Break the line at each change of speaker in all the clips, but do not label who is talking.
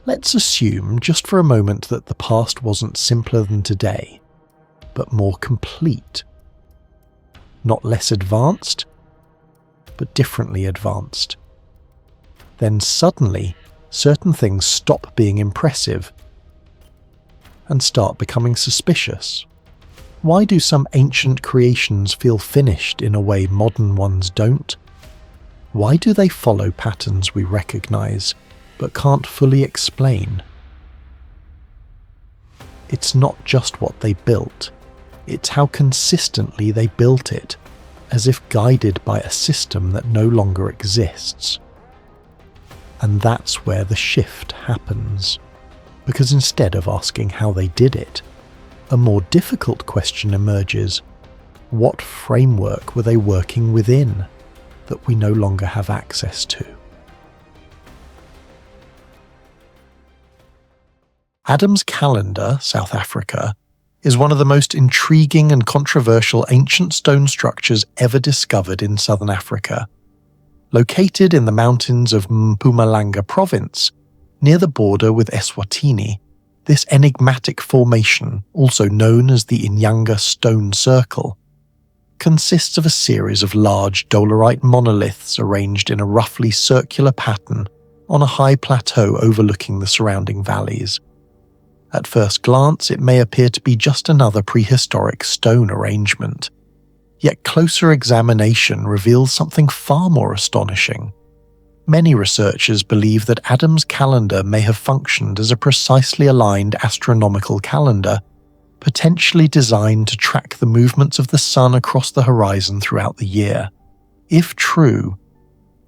Let's assume just for a moment that the past wasn't simpler than today, but more complete. Not less advanced, but differently advanced. Then suddenly, certain things stop being impressive and start becoming suspicious. Why do some ancient creations feel finished in a way modern ones don't? Why do they follow patterns we recognize but can't fully explain? It's not just what they built, it's how consistently they built it, as if guided by a system that no longer exists. And that's where the shift happens, because instead of asking how they did it, a more difficult question emerges: what framework were they working within that we no longer have access to? Adam's Calendar, South Africa, is one of the most intriguing and controversial ancient stone structures ever discovered in southern Africa. Located in the mountains of Mpumalanga province, near the border with Eswatini, this enigmatic formation, also known as the Inyanga Stone Circle, consists of a series of large dolerite monoliths arranged in a roughly circular pattern on a high plateau overlooking the surrounding valleys. At first glance, it may appear to be just another prehistoric stone arrangement, yet closer examination reveals something far more astonishing. Many researchers believe that Adam's calendar may have functioned as a precisely aligned astronomical calendar, potentially designed to track the movements of the sun across the horizon throughout the year. If true,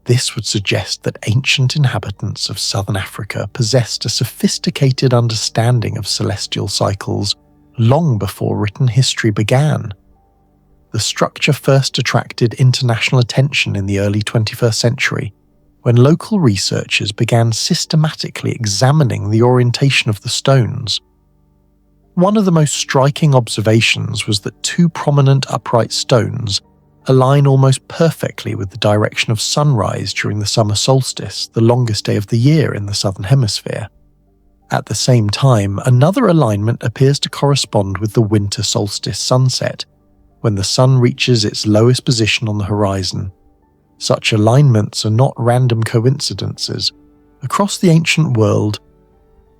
this would suggest that ancient inhabitants of southern Africa possessed a sophisticated understanding of celestial cycles long before written history began. The structure first attracted international attention in the early 21st century, when local researchers began systematically examining the orientation of the stones. One of the most striking observations was that two prominent upright stones align almost perfectly with the direction of sunrise during the summer solstice, the longest day of the year in the southern hemisphere. At the same time, another alignment appears to correspond with the winter solstice sunset, when the sun reaches its lowest position on the horizon. Such alignments are not random coincidences. Across the ancient world,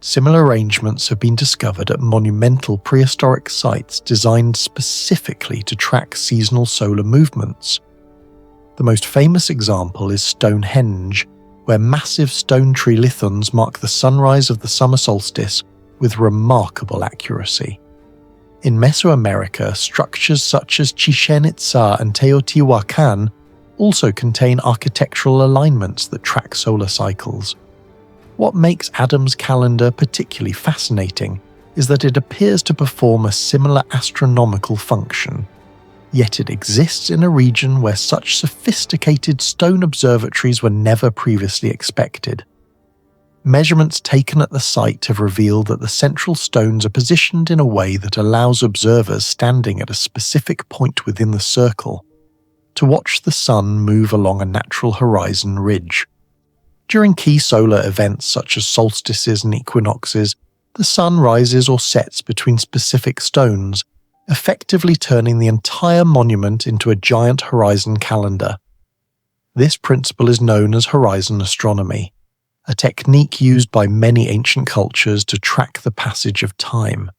similar arrangements have been discovered at monumental prehistoric sites designed specifically to track seasonal solar movements. The most famous example is Stonehenge, where massive stone tree lithons mark the sunrise of the summer solstice with remarkable accuracy. In Mesoamerica, structures such as Chichen Itza and Teotihuacan also contain architectural alignments that track solar cycles. What makes Adam's calendar particularly fascinating is that it appears to perform a similar astronomical function, yet it exists in a region where such sophisticated stone observatories were never previously expected. Measurements taken at the site have revealed that the central stones are positioned in a way that allows observers standing at a specific point within the circle to watch the sun move along a natural horizon ridge. During key solar events such as solstices and equinoxes, the sun rises or sets between specific stones, effectively turning the entire monument into a giant horizon calendar. This principle is known as horizon astronomy, a technique used by many ancient cultures to track the passage of time.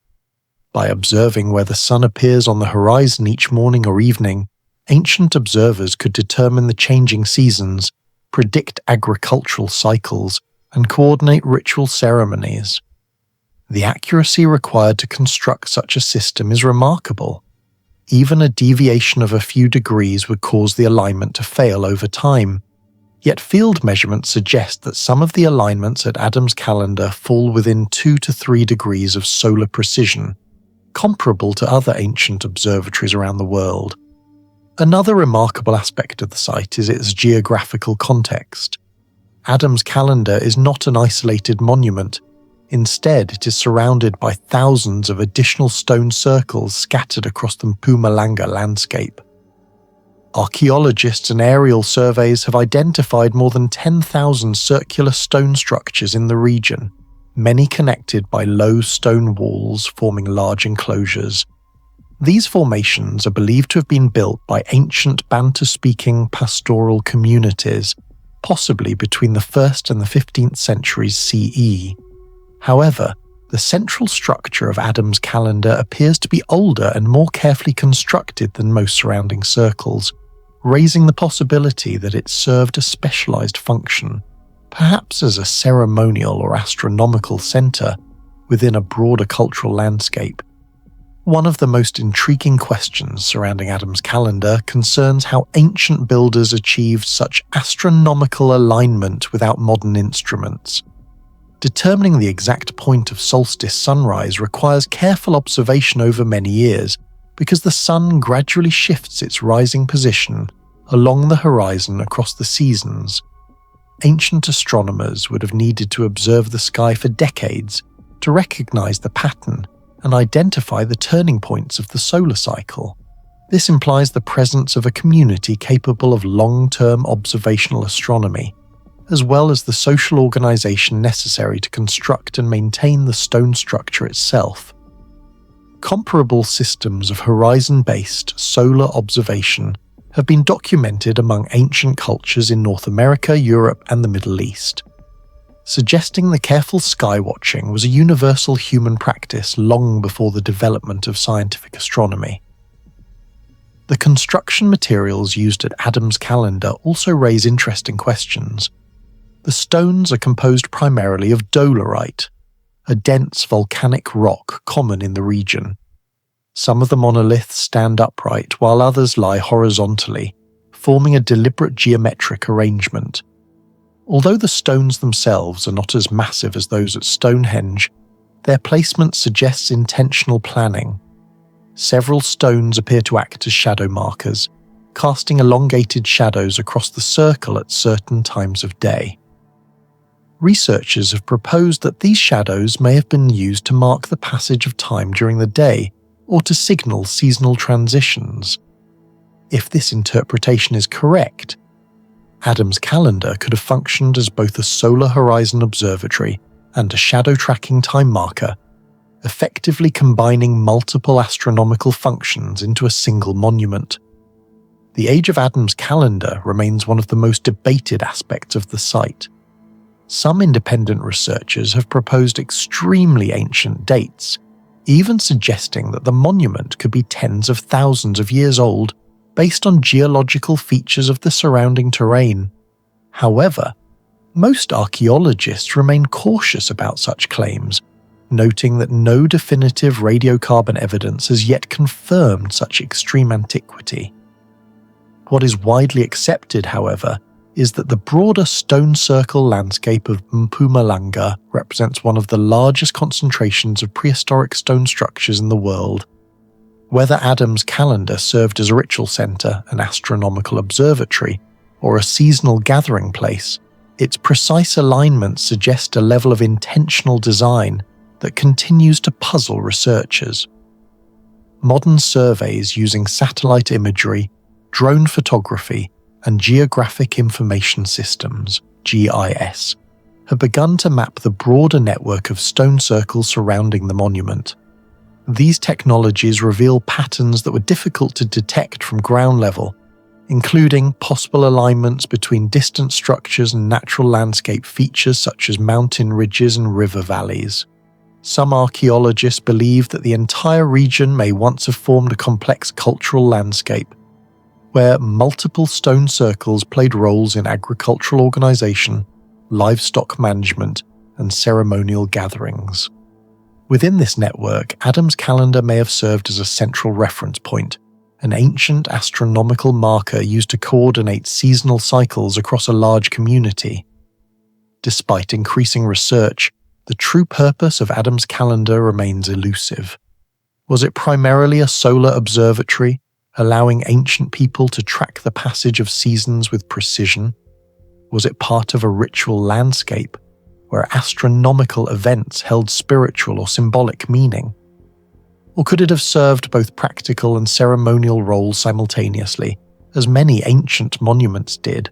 By observing where the sun appears on the horizon each morning or evening, ancient observers could determine the changing seasons, predict agricultural cycles, and coordinate ritual ceremonies. The accuracy required to construct such a system is remarkable. Even a deviation of a few degrees would cause the alignment to fail over time. Yet field measurements suggest that some of the alignments at Adam's calendar fall within 2 to 3 degrees of solar precision, comparable to other ancient observatories around the world. Another remarkable aspect of the site is its geographical context. Adam's calendar is not an isolated monument. Instead, it is surrounded by thousands of additional stone circles scattered across the Mpumalanga landscape. Archaeologists and aerial surveys have identified more than 10,000 circular stone structures in the region, many connected by low stone walls forming large enclosures. These formations are believed to have been built by ancient Bantu-speaking pastoral communities, possibly between the 1st and the 15th centuries CE. However, the central structure of Adam's calendar appears to be older and more carefully constructed than most surrounding circles, raising the possibility that it served a specialized function, perhaps as a ceremonial or astronomical center within a broader cultural landscape. One of the most intriguing questions surrounding Adam's calendar concerns how ancient builders achieved such astronomical alignment without modern instruments. Determining the exact point of solstice sunrise requires careful observation over many years because the sun gradually shifts its rising position along the horizon across the seasons. Ancient astronomers would have needed to observe the sky for decades to recognize the pattern and identify the turning points of the solar cycle. This implies the presence of a community capable of long-term observational astronomy, as well as the social organization necessary to construct and maintain the stone structure itself. Comparable systems of horizon-based solar observation have been documented among ancient cultures in North America, Europe, and the Middle East, suggesting the careful sky-watching was a universal human practice long before the development of scientific astronomy. The construction materials used at Adam's calendar also raise interesting questions. The stones are composed primarily of dolerite, a dense volcanic rock common in the region. Some of the monoliths stand upright while others lie horizontally, forming a deliberate geometric arrangement. Although the stones themselves are not as massive as those at Stonehenge, their placement suggests intentional planning. Several stones appear to act as shadow markers, casting elongated shadows across the circle at certain times of day. Researchers have proposed that these shadows may have been used to mark the passage of time during the day or to signal seasonal transitions. If this interpretation is correct, Adam's calendar could have functioned as both a solar horizon observatory and a shadow-tracking time marker, effectively combining multiple astronomical functions into a single monument. The age of Adam's calendar remains one of the most debated aspects of the site. Some independent researchers have proposed extremely ancient dates, even suggesting that the monument could be tens of thousands of years old based on geological features of the surrounding terrain. However, most archaeologists remain cautious about such claims, noting that no definitive radiocarbon evidence has yet confirmed such extreme antiquity. What is widely accepted, however, is that the broader stone circle landscape of Mpumalanga represents one of the largest concentrations of prehistoric stone structures in the world. Whether Adam's calendar served as a ritual center, an astronomical observatory, or a seasonal gathering place, its precise alignment suggests a level of intentional design that continues to puzzle researchers. Modern surveys using satellite imagery, drone photography, and Geographic Information Systems (GIS) have begun to map the broader network of stone circles surrounding the monument. These technologies reveal patterns that were difficult to detect from ground level, including possible alignments between distant structures and natural landscape features such as mountain ridges and river valleys. Some archaeologists believe that the entire region may once have formed a complex cultural landscape, where multiple stone circles played roles in agricultural organization, livestock management, and ceremonial gatherings. Within this network, Adam's calendar may have served as a central reference point, an ancient astronomical marker used to coordinate seasonal cycles across a large community. Despite increasing research, the true purpose of Adam's calendar remains elusive. Was it primarily a solar observatory, allowing ancient people to track the passage of seasons with precision? Was it part of a ritual landscape, where astronomical events held spiritual or symbolic meaning? Or could it have served both practical and ceremonial roles simultaneously, as many ancient monuments did?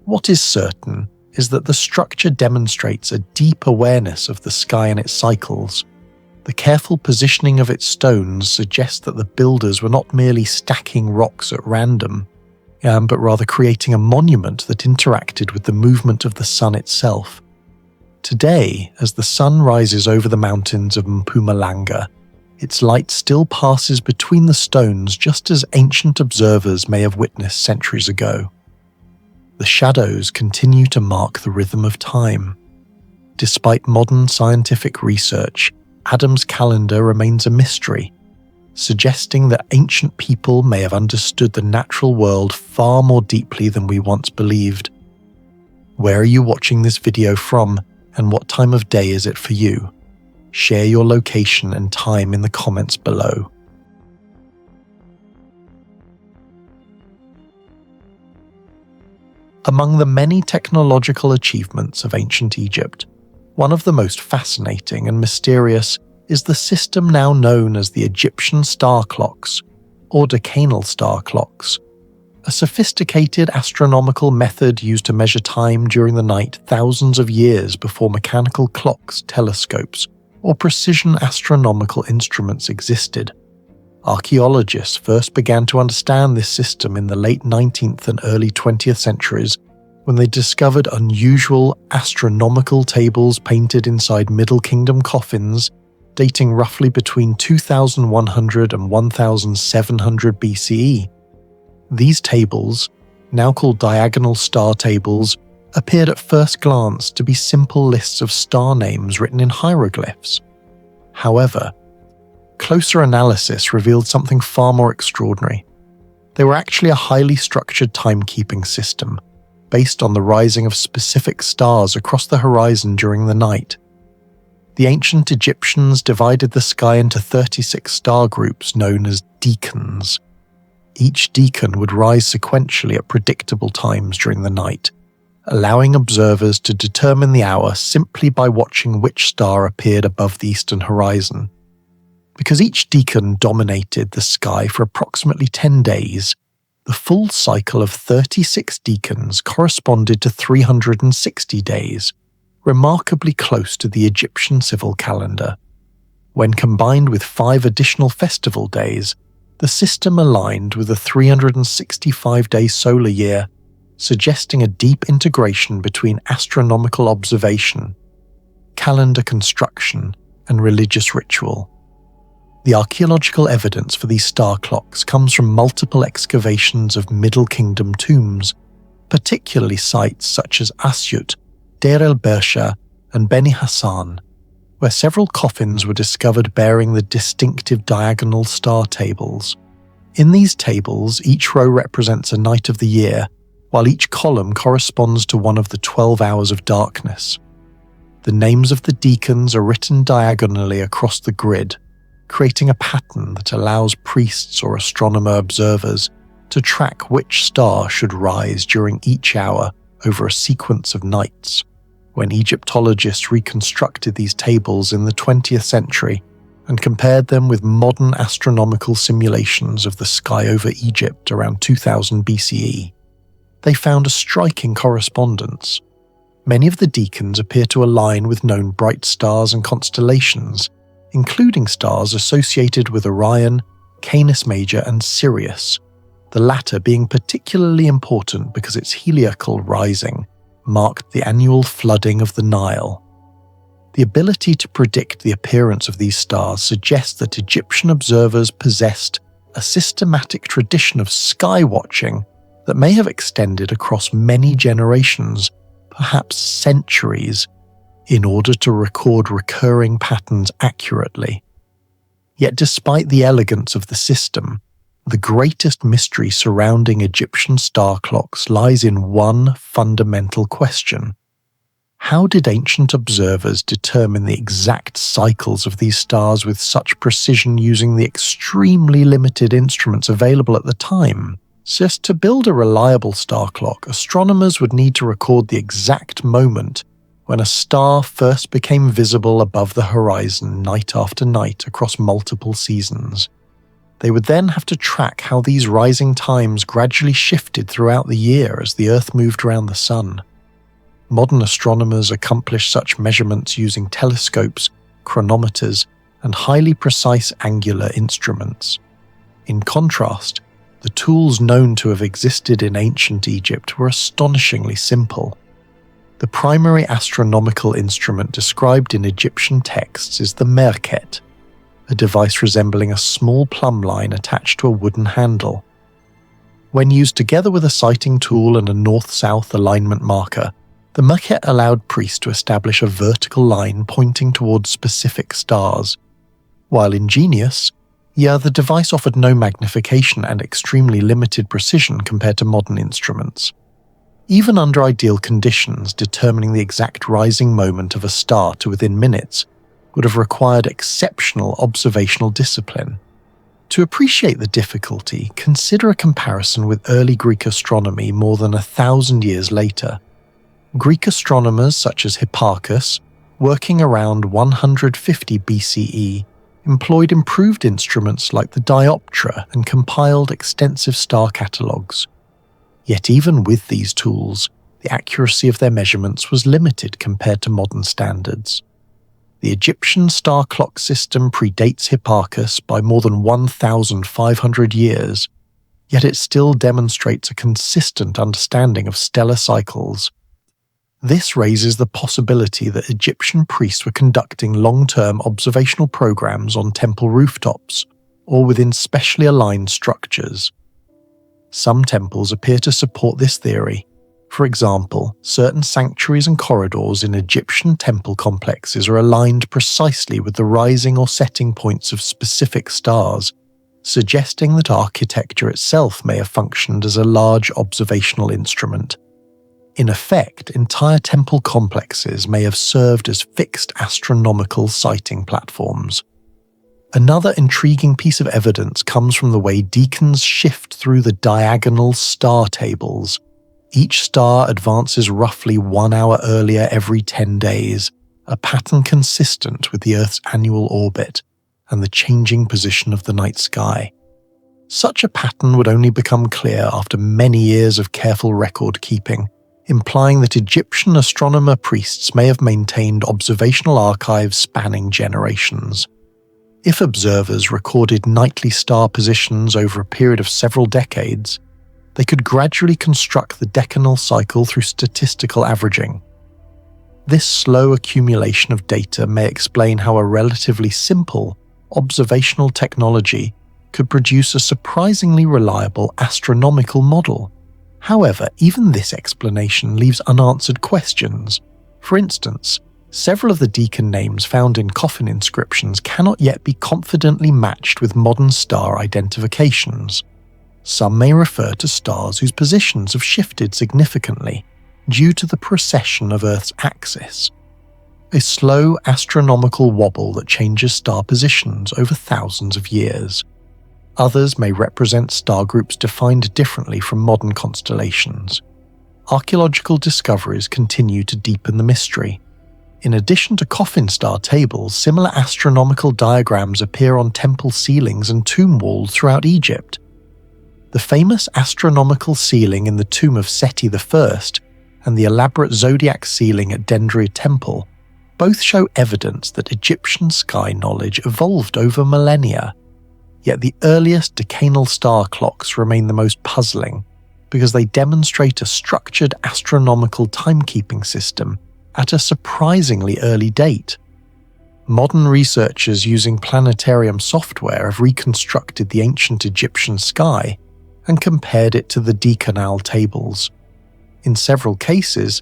What is certain is that the structure demonstrates a deep awareness of the sky and its cycles. The careful positioning of its stones suggests that the builders were not merely stacking rocks at random, but rather creating a monument that interacted with the movement of the sun itself. Today, as the sun rises over the mountains of Mpumalanga, its light still passes between the stones just as ancient observers may have witnessed centuries ago. The shadows continue to mark the rhythm of time. Despite modern scientific research, Adam's calendar remains a mystery, suggesting that ancient people may have understood the natural world far more deeply than we once believed. Where are you watching this video from, and what time of day is it for you? Share your location and time in the comments below. Among the many technological achievements of ancient Egypt, one of the most fascinating and mysterious is the system now known as the Egyptian star clocks, or decanal star clocks, a sophisticated astronomical method used to measure time during the night thousands of years before mechanical clocks, telescopes, or precision astronomical instruments existed. Archaeologists first began to understand this system in the late 19th and early 20th centuries when they discovered unusual astronomical tables painted inside Middle Kingdom coffins dating roughly between 2100 and 1700 BCE. These tables, now called diagonal star tables, appeared at first glance to be simple lists of star names written in hieroglyphs. However, closer analysis revealed something far more extraordinary. They were actually a highly structured timekeeping system, based on the rising of specific stars across the horizon during the night. The ancient Egyptians divided the sky into 36 star groups known as decans. Each decan would rise sequentially at predictable times during the night, allowing observers to determine the hour simply by watching which star appeared above the eastern horizon. Because each decan dominated the sky for approximately 10 days, the full cycle of 36 decans corresponded to 360 days, remarkably close to the Egyptian civil calendar. When combined with 5 additional festival days, the system aligned with a 365-day solar year, suggesting a deep integration between astronomical observation, calendar construction, and religious ritual. The archaeological evidence for these star clocks comes from multiple excavations of Middle Kingdom tombs, particularly sites such as Asyut, Deir el-Bersha, and Beni Hassan, where several coffins were discovered bearing the distinctive diagonal star tables. In these tables, each row represents a night of the year, while each column corresponds to one of the 12 hours of darkness. The names of the decans are written diagonally across the grid, creating a pattern that allows priests or astronomer observers to track which star should rise during each hour over a sequence of nights. When Egyptologists reconstructed these tables in the 20th century and compared them with modern astronomical simulations of the sky over Egypt around 2000 BCE, they found a striking correspondence. Many of the decans appear to align with known bright stars and constellations, including stars associated with Orion, Canis Major, and Sirius, the latter being particularly important because its heliacal rising marked the annual flooding of the Nile. The ability to predict the appearance of these stars suggests that Egyptian observers possessed a systematic tradition of sky watching that may have extended across many generations, perhaps centuries, in order to record recurring patterns accurately. Yet despite the elegance of the system, the greatest mystery surrounding Egyptian star clocks lies in one fundamental question. How did ancient observers determine the exact cycles of these stars with such precision using the extremely limited instruments available at the time? Just to build a reliable star clock, astronomers would need to record the exact moment when a star first became visible above the horizon night after night across multiple seasons. They would then have to track how these rising times gradually shifted throughout the year as the Earth moved around the Sun. Modern astronomers accomplish such measurements using telescopes, chronometers, and highly precise angular instruments. In contrast, the tools known to have existed in ancient Egypt were astonishingly simple. The primary astronomical instrument described in Egyptian texts is the merket, a device resembling a small plumb line attached to a wooden handle. When used together with a sighting tool and a north-south alignment marker, the merket allowed priests to establish a vertical line pointing towards specific stars. While ingenious, the device offered no magnification and extremely limited precision compared to modern instruments. Even under ideal conditions, determining the exact rising moment of a star to within minutes would have required exceptional observational discipline. To appreciate the difficulty, consider a comparison with early Greek astronomy more than 1,000 years later. Greek astronomers such as Hipparchus, working around 150 BCE, employed improved instruments like the dioptra and compiled extensive star catalogues. Yet even with these tools, the accuracy of their measurements was limited compared to modern standards. The Egyptian star clock system predates Hipparchus by more than 1,500 years, yet it still demonstrates a consistent understanding of stellar cycles. This raises the possibility that Egyptian priests were conducting long-term observational programs on temple rooftops or within specially aligned structures. Some temples appear to support this theory. For example, certain sanctuaries and corridors in Egyptian temple complexes are aligned precisely with the rising or setting points of specific stars, suggesting that architecture itself may have functioned as a large observational instrument. In effect, entire temple complexes may have served as fixed astronomical sighting platforms. Another intriguing piece of evidence comes from the way deacons shift through the diagonal star tables. Each star advances roughly 1 hour earlier every 10 days, a pattern consistent with the Earth's annual orbit and the changing position of the night sky. Such a pattern would only become clear after many years of careful record-keeping, implying that Egyptian astronomer priests may have maintained observational archives spanning generations. If observers recorded nightly star positions over a period of several decades, they could gradually construct the decanal cycle through statistical averaging. This slow accumulation of data may explain how a relatively simple observational technology could produce a surprisingly reliable astronomical model. However, even this explanation leaves unanswered questions. For instance, several of the deacon names found in coffin inscriptions cannot yet be confidently matched with modern star identifications. Some may refer to stars whose positions have shifted significantly due to the precession of Earth's axis, a slow astronomical wobble that changes star positions over thousands of years. Others may represent star groups defined differently from modern constellations. Archaeological discoveries continue to deepen the mystery. In addition to coffin star tables, similar astronomical diagrams appear on temple ceilings and tomb walls throughout Egypt. The famous astronomical ceiling in the tomb of Seti I and the elaborate zodiac ceiling at Dendria Temple both show evidence that Egyptian sky knowledge evolved over millennia. Yet the earliest decanal star clocks remain the most puzzling because they demonstrate a structured astronomical timekeeping system at a surprisingly early date. Modern researchers using planetarium software have reconstructed the ancient Egyptian sky and compared it to the decanal tables. In several cases,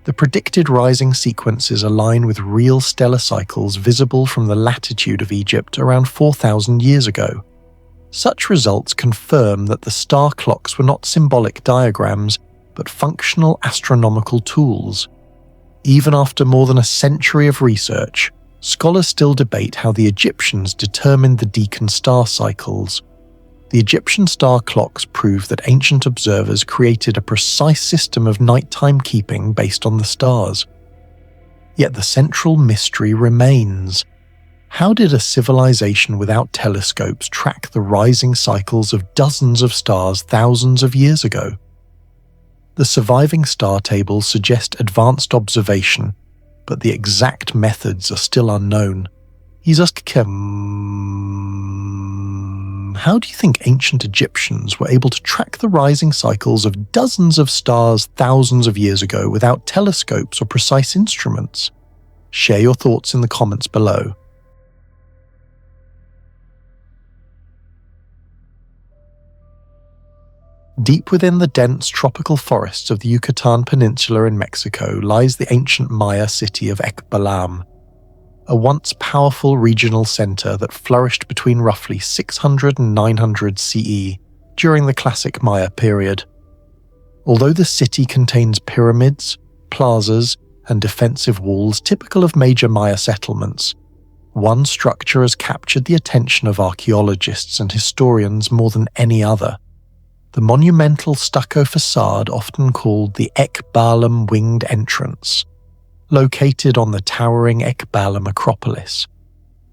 the predicted rising sequences align with real stellar cycles visible from the latitude of Egypt around 4,000 years ago. Such results confirm that the star clocks were not symbolic diagrams, but functional astronomical tools. Even after more than a century of research, scholars still debate how the Egyptians determined the decan star cycles. The Egyptian star clocks prove that ancient observers created a precise system of nighttime keeping based on the stars. Yet the central mystery remains. How did a civilization without telescopes track the rising cycles of dozens of stars thousands of years ago? The surviving star tables suggest advanced observation, but the exact methods are still unknown. How do you think ancient Egyptians were able to track the rising cycles of dozens of stars thousands of years ago without telescopes or precise instruments? Share your thoughts in the comments below. Deep within the dense tropical forests of the Yucatan Peninsula in Mexico lies the ancient Maya city of Balam, a once powerful regional center that flourished between roughly 600 and 900 CE during the classic Maya period. Although the city contains pyramids, plazas, and defensive walls typical of major Maya settlements, one structure has captured the attention of archaeologists and historians more than any other. The monumental stucco facade often called the Balam Winged Entrance, located on the towering Balam Acropolis.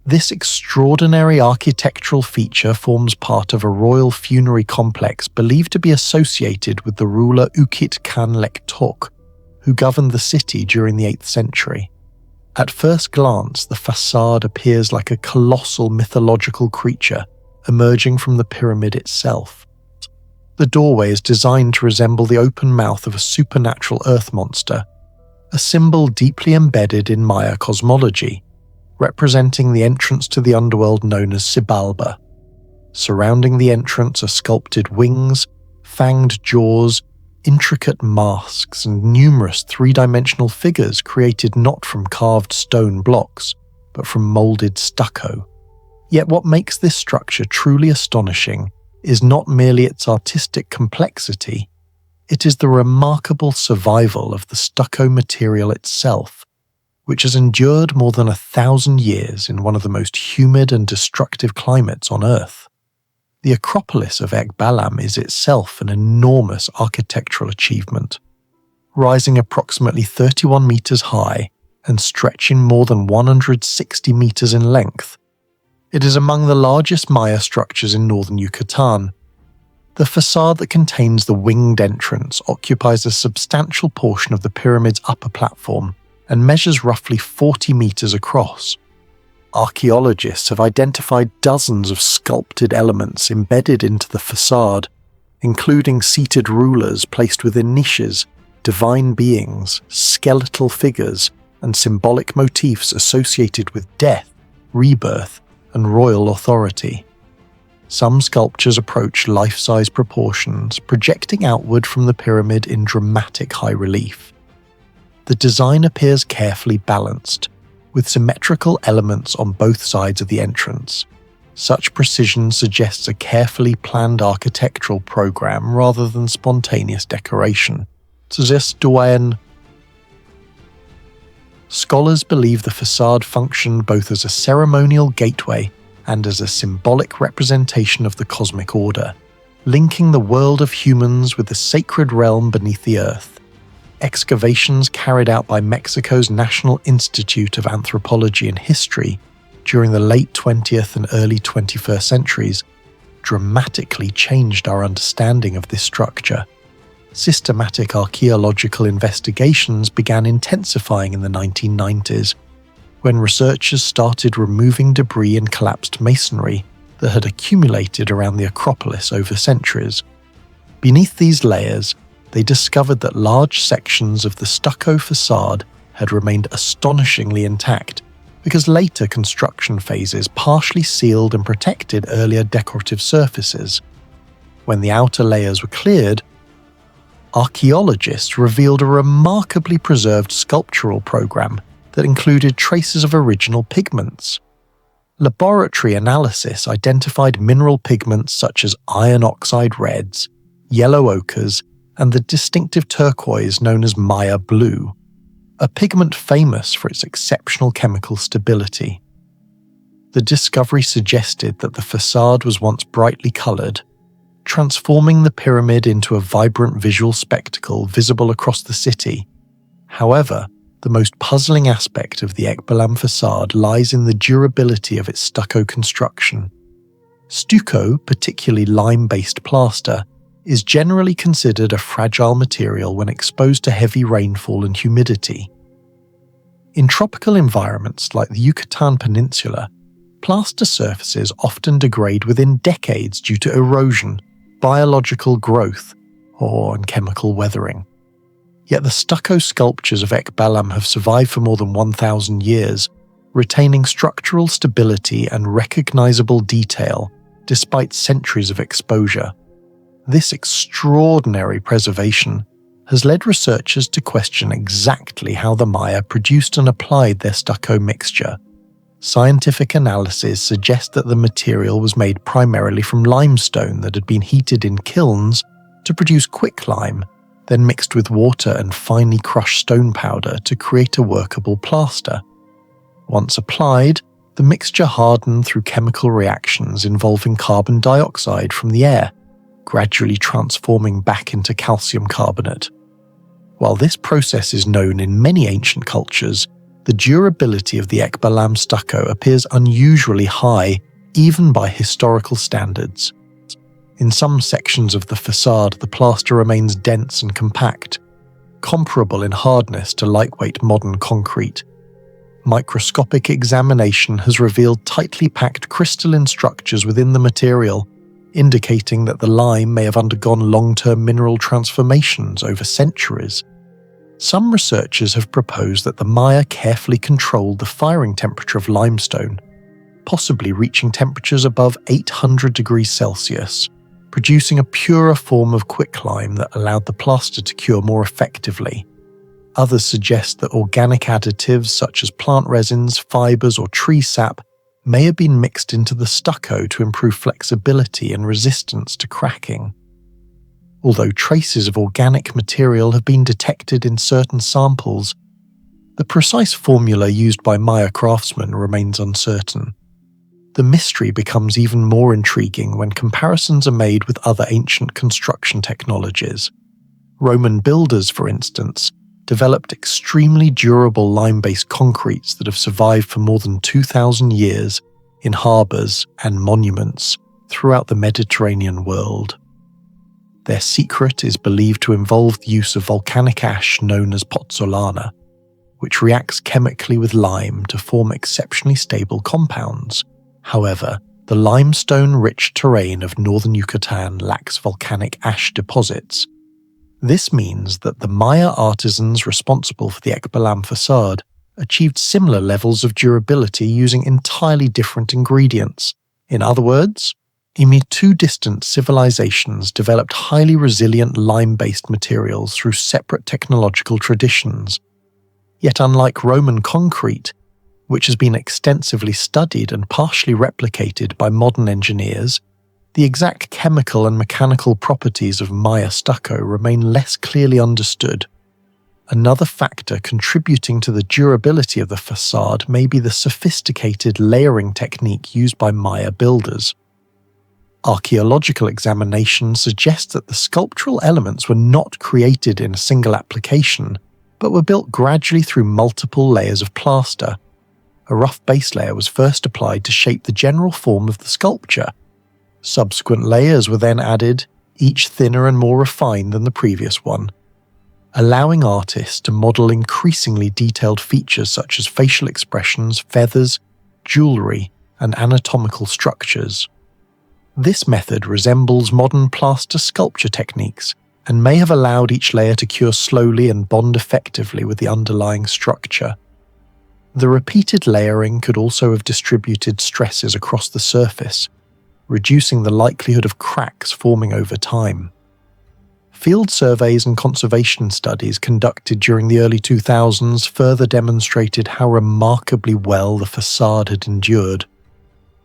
This extraordinary architectural feature forms part of a royal funerary complex believed to be associated with the ruler Ukit Khan Lektok, who governed the city during the 8th century. At first glance, the facade appears like a colossal mythological creature emerging from the pyramid itself. The doorway is designed to resemble the open mouth of a supernatural earth monster, a symbol deeply embedded in Maya cosmology, representing the entrance to the underworld known as Xibalba. Surrounding the entrance are sculpted wings, fanged jaws, intricate masks, and numerous three-dimensional figures created not from carved stone blocks, but from molded stucco. Yet what makes this structure truly astonishing is not merely its artistic complexity, it is the remarkable survival of the stucco material itself, which has endured more than 1,000 years in one of the most humid and destructive climates on Earth. The Acropolis of Balam is itself an enormous architectural achievement, rising approximately 31 meters high and stretching more than 160 meters in length. It is among the largest Maya structures in northern Yucatan. The facade that contains the winged entrance occupies a substantial portion of the pyramid's upper platform and measures roughly 40 meters across. Archaeologists have identified dozens of sculpted elements embedded into the facade, including seated rulers placed within niches, divine beings, skeletal figures, and symbolic motifs associated with death, rebirth, and royal authority. Some sculptures approach life-size proportions, projecting outward from the pyramid in dramatic high relief. The design appears carefully balanced, with symmetrical elements on both sides of the entrance. Such precision suggests a carefully planned architectural program rather than spontaneous decoration. Scholars believe the facade functioned both as a ceremonial gateway and as a symbolic representation of the cosmic order, linking the world of humans with the sacred realm beneath the earth. Excavations carried out by Mexico's National Institute of Anthropology and History during the late 20th and early 21st centuries dramatically changed our understanding of this structure. Systematic archaeological investigations began intensifying in the 1990s, when researchers started removing debris and collapsed masonry that had accumulated around the Acropolis over centuries. Beneath these layers, they discovered that large sections of the stucco facade had remained astonishingly intact because later construction phases partially sealed and protected earlier decorative surfaces. When the outer layers were cleared, archaeologists revealed a remarkably preserved sculptural program that included traces of original pigments. Laboratory analysis identified mineral pigments such as iron oxide reds, yellow ochres, and the distinctive turquoise known as Maya blue, a pigment famous for its exceptional chemical stability. The discovery suggested that the facade was once brightly coloured, transforming the pyramid into a vibrant visual spectacle visible across the city. However, the most puzzling aspect of the Balam facade lies in the durability of its stucco construction. Stucco, particularly lime-based plaster, is generally considered a fragile material when exposed to heavy rainfall and humidity. In tropical environments like the Yucatan Peninsula, plaster surfaces often degrade within decades due to erosion, biological growth, or chemical weathering. Yet the stucco sculptures of Balam have survived for more than 1,000 years, retaining structural stability and recognizable detail despite centuries of exposure. This extraordinary preservation has led researchers to question exactly how the Maya produced and applied their stucco mixture. Scientific analysis suggests that the material was made primarily from limestone that had been heated in kilns to produce quicklime, then mixed with water and finely crushed stone powder to create a workable plaster. Once applied, the mixture hardened through chemical reactions involving carbon dioxide from the air, gradually transforming back into calcium carbonate. While this process is known in many ancient cultures, the durability of the Balam stucco appears unusually high even by historical standards. In some sections of the facade, the plaster remains dense and compact, comparable in hardness to lightweight modern concrete. Microscopic examination has revealed tightly packed crystalline structures within the material, indicating that the lime may have undergone long-term mineral transformations over centuries. Some researchers have proposed that the Maya carefully controlled the firing temperature of limestone, possibly reaching temperatures above 800 degrees Celsius, producing a purer form of quicklime that allowed the plaster to cure more effectively. Others suggest that organic additives such as plant resins, fibers, or tree sap may have been mixed into the stucco to improve flexibility and resistance to cracking. Although traces of organic material have been detected in certain samples, the precise formula used by Maya craftsmen remains uncertain. The mystery becomes even more intriguing when comparisons are made with other ancient construction technologies. Roman builders, for instance, developed extremely durable lime-based concretes that have survived for more than 2,000 years in harbours and monuments throughout the Mediterranean world. Their secret is believed to involve the use of volcanic ash known as pozzolana, which reacts chemically with lime to form exceptionally stable compounds. However, the limestone-rich terrain of northern Yucatan lacks volcanic ash deposits. This means that the Maya artisans responsible for the Balam facade achieved similar levels of durability using entirely different ingredients. In other words, two distant civilizations developed highly resilient lime-based materials through separate technological traditions. Yet unlike Roman concrete, which has been extensively studied and partially replicated by modern engineers, the exact chemical and mechanical properties of Maya stucco remain less clearly understood. Another factor contributing to the durability of the facade may be the sophisticated layering technique used by Maya builders. Archaeological examination suggests that the sculptural elements were not created in a single application, but were built gradually through multiple layers of plaster. A rough base layer was first applied to shape the general form of the sculpture. Subsequent layers were then added, each thinner and more refined than the previous one, allowing artists to model increasingly detailed features such as facial expressions, feathers, jewellery, and anatomical structures. This method resembles modern plaster sculpture techniques and may have allowed each layer to cure slowly and bond effectively with the underlying structure. The repeated layering could also have distributed stresses across the surface, reducing the likelihood of cracks forming over time. Field surveys and conservation studies conducted during the early 2000s further demonstrated how remarkably well the facade had endured.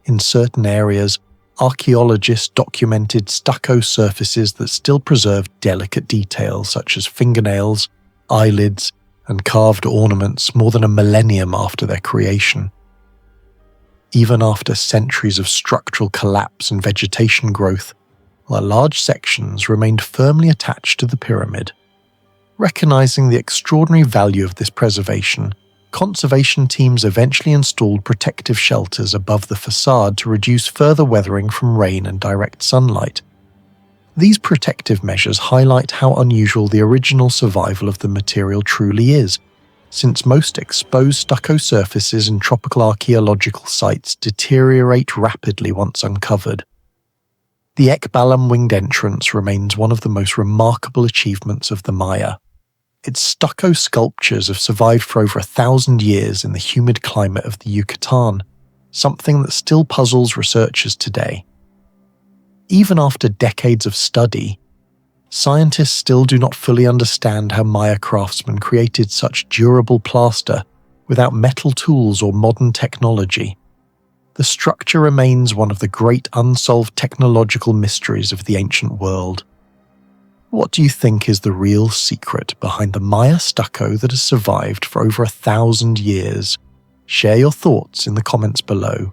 In certain areas, archaeologists documented stucco surfaces that still preserved delicate details such as fingernails, eyelids, and carved ornaments more than a millennium after their creation. Even after centuries of structural collapse and vegetation growth, large sections remained firmly attached to the pyramid. Recognizing the extraordinary value of this preservation, conservation teams eventually installed protective shelters above the facade to reduce further weathering from rain and direct sunlight. These protective measures highlight how unusual the original survival of the material truly is, since most exposed stucco surfaces in tropical archaeological sites deteriorate rapidly once uncovered. The Balam winged entrance remains one of the most remarkable achievements of the Maya. Its stucco sculptures have survived for over 1,000 years in the humid climate of the Yucatan, something that still puzzles researchers today. Even after decades of study, scientists still do not fully understand how Maya craftsmen created such durable plaster without metal tools or modern technology. The structure remains one of the great unsolved technological mysteries of the ancient world. What do you think is the real secret behind the Maya stucco that has survived for over 1,000 years? Share your thoughts in the comments below.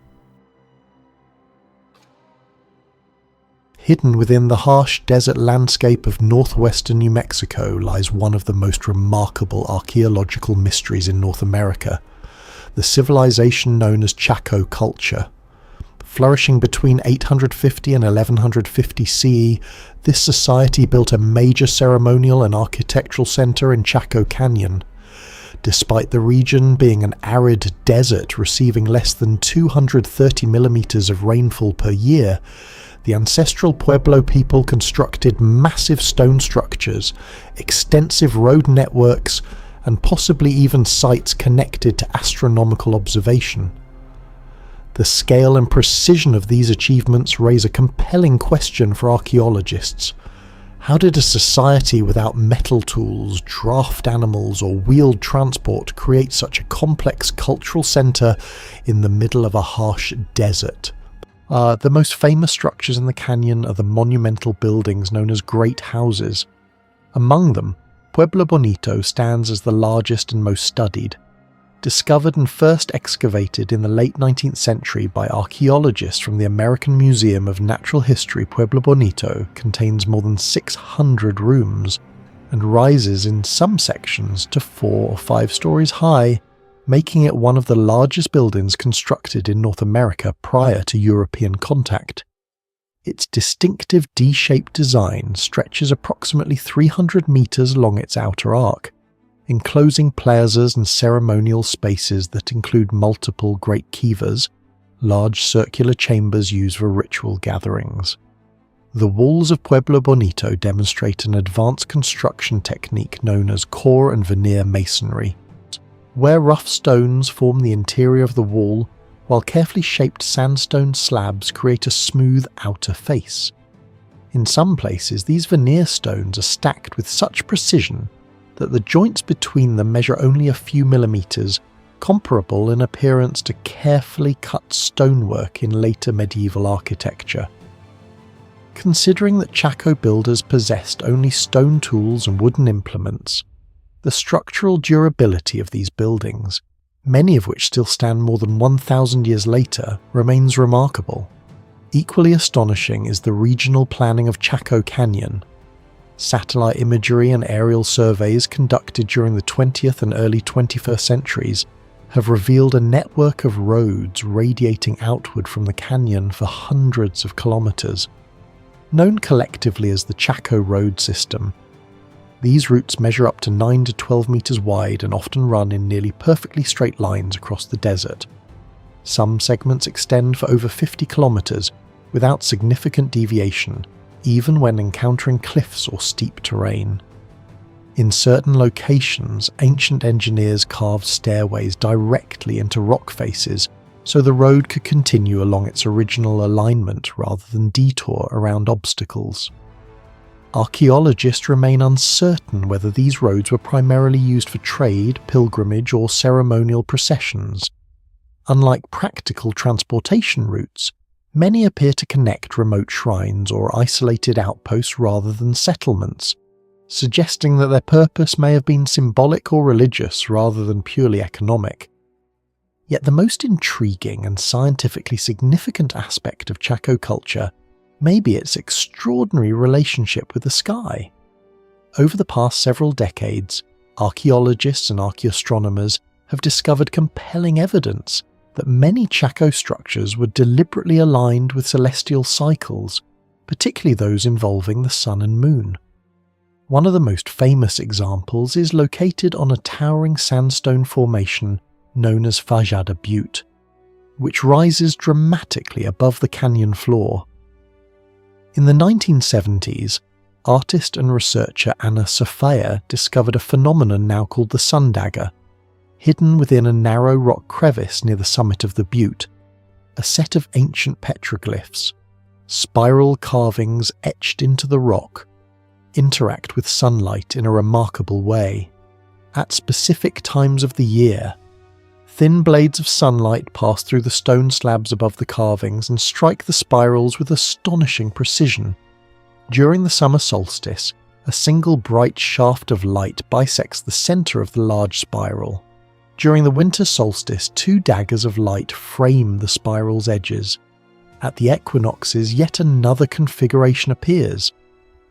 Hidden within the harsh desert landscape of northwestern New Mexico lies one of the most remarkable archaeological mysteries in North America, the civilization known as Chaco culture. Flourishing between 850 and 1150 CE, this society built a major ceremonial and architectural center in Chaco Canyon. Despite the region being an arid desert receiving less than 230 millimeters of rainfall per year, the ancestral Pueblo people constructed massive stone structures, extensive road networks, and possibly even sites connected to astronomical observation. The scale and precision of these achievements raise a compelling question for archaeologists. How did a society without metal tools, draft animals, or wheeled transport create such a complex cultural centre in the middle of a harsh desert? The most famous structures in the canyon are the monumental buildings known as Great Houses. Among them, Pueblo Bonito stands as the largest and most studied. Discovered and first excavated in the late 19th century by archaeologists from the American Museum of Natural History, Pueblo Bonito contains more than 600 rooms and rises in some sections to 4 or 5 stories high, making it one of the largest buildings constructed in North America prior to European contact. Its distinctive D-shaped design stretches approximately 300 meters along its outer arc, enclosing plazas and ceremonial spaces that include multiple great kivas, large circular chambers used for ritual gatherings. The walls of Pueblo Bonito demonstrate an advanced construction technique known as core and veneer masonry, where rough stones form the interior of the wall, while carefully shaped sandstone slabs create a smooth outer face. In some places, these veneer stones are stacked with such precision that the joints between them measure only a few millimeters, comparable in appearance to carefully cut stonework in later medieval architecture. Considering that Chaco builders possessed only stone tools and wooden implements, the structural durability of these buildings, many of which still stand more than 1,000 years later, remains remarkable. Equally astonishing is the regional planning of Chaco Canyon. Satellite imagery and aerial surveys conducted during the 20th and early 21st centuries have revealed a network of roads radiating outward from the canyon for hundreds of kilometers. Known collectively as the Chaco Road System, these routes measure up to 9 to 12 meters wide and often run in nearly perfectly straight lines across the desert. Some segments extend for over 50 kilometers without significant deviation, even when encountering cliffs or steep terrain. In certain locations, ancient engineers carved stairways directly into rock faces so the road could continue along its original alignment rather than detour around obstacles. Archaeologists remain uncertain whether these roads were primarily used for trade, pilgrimage, or ceremonial processions. Unlike practical transportation routes, many appear to connect remote shrines or isolated outposts rather than settlements, suggesting that their purpose may have been symbolic or religious rather than purely economic. Yet the most intriguing and scientifically significant aspect of Chaco culture may be its extraordinary relationship with the sky. Over the past several decades, archaeologists and archaeoastronomers have discovered compelling evidence that many Chaco structures were deliberately aligned with celestial cycles, particularly those involving the sun and moon. One of the most famous examples is located on a towering sandstone formation known as Facade Butte, which rises dramatically above the canyon floor. In the 1970s, artist and researcher Anna Sofia discovered a phenomenon now called the sun dagger, hidden within a narrow rock crevice near the summit of the butte, a set of ancient petroglyphs, spiral carvings etched into the rock, interact with sunlight in a remarkable way. At specific times of the year, thin blades of sunlight pass through the stone slabs above the carvings and strike the spirals with astonishing precision. During the summer solstice, a single bright shaft of light bisects the centre of the large spiral. During the winter solstice, two daggers of light frame the spiral's edges. At the equinoxes, yet another configuration appears.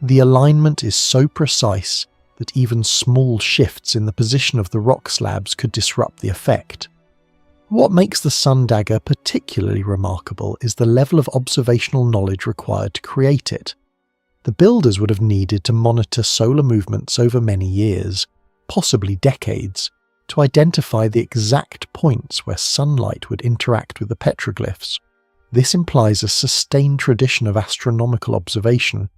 The alignment is so precise that even small shifts in the position of the rock slabs could disrupt the effect. What makes the sun dagger particularly remarkable is the level of observational knowledge required to create it. The builders would have needed to monitor solar movements over many years, possibly decades, to identify the exact points where sunlight would interact with the petroglyphs. This implies a sustained tradition of astronomical observation.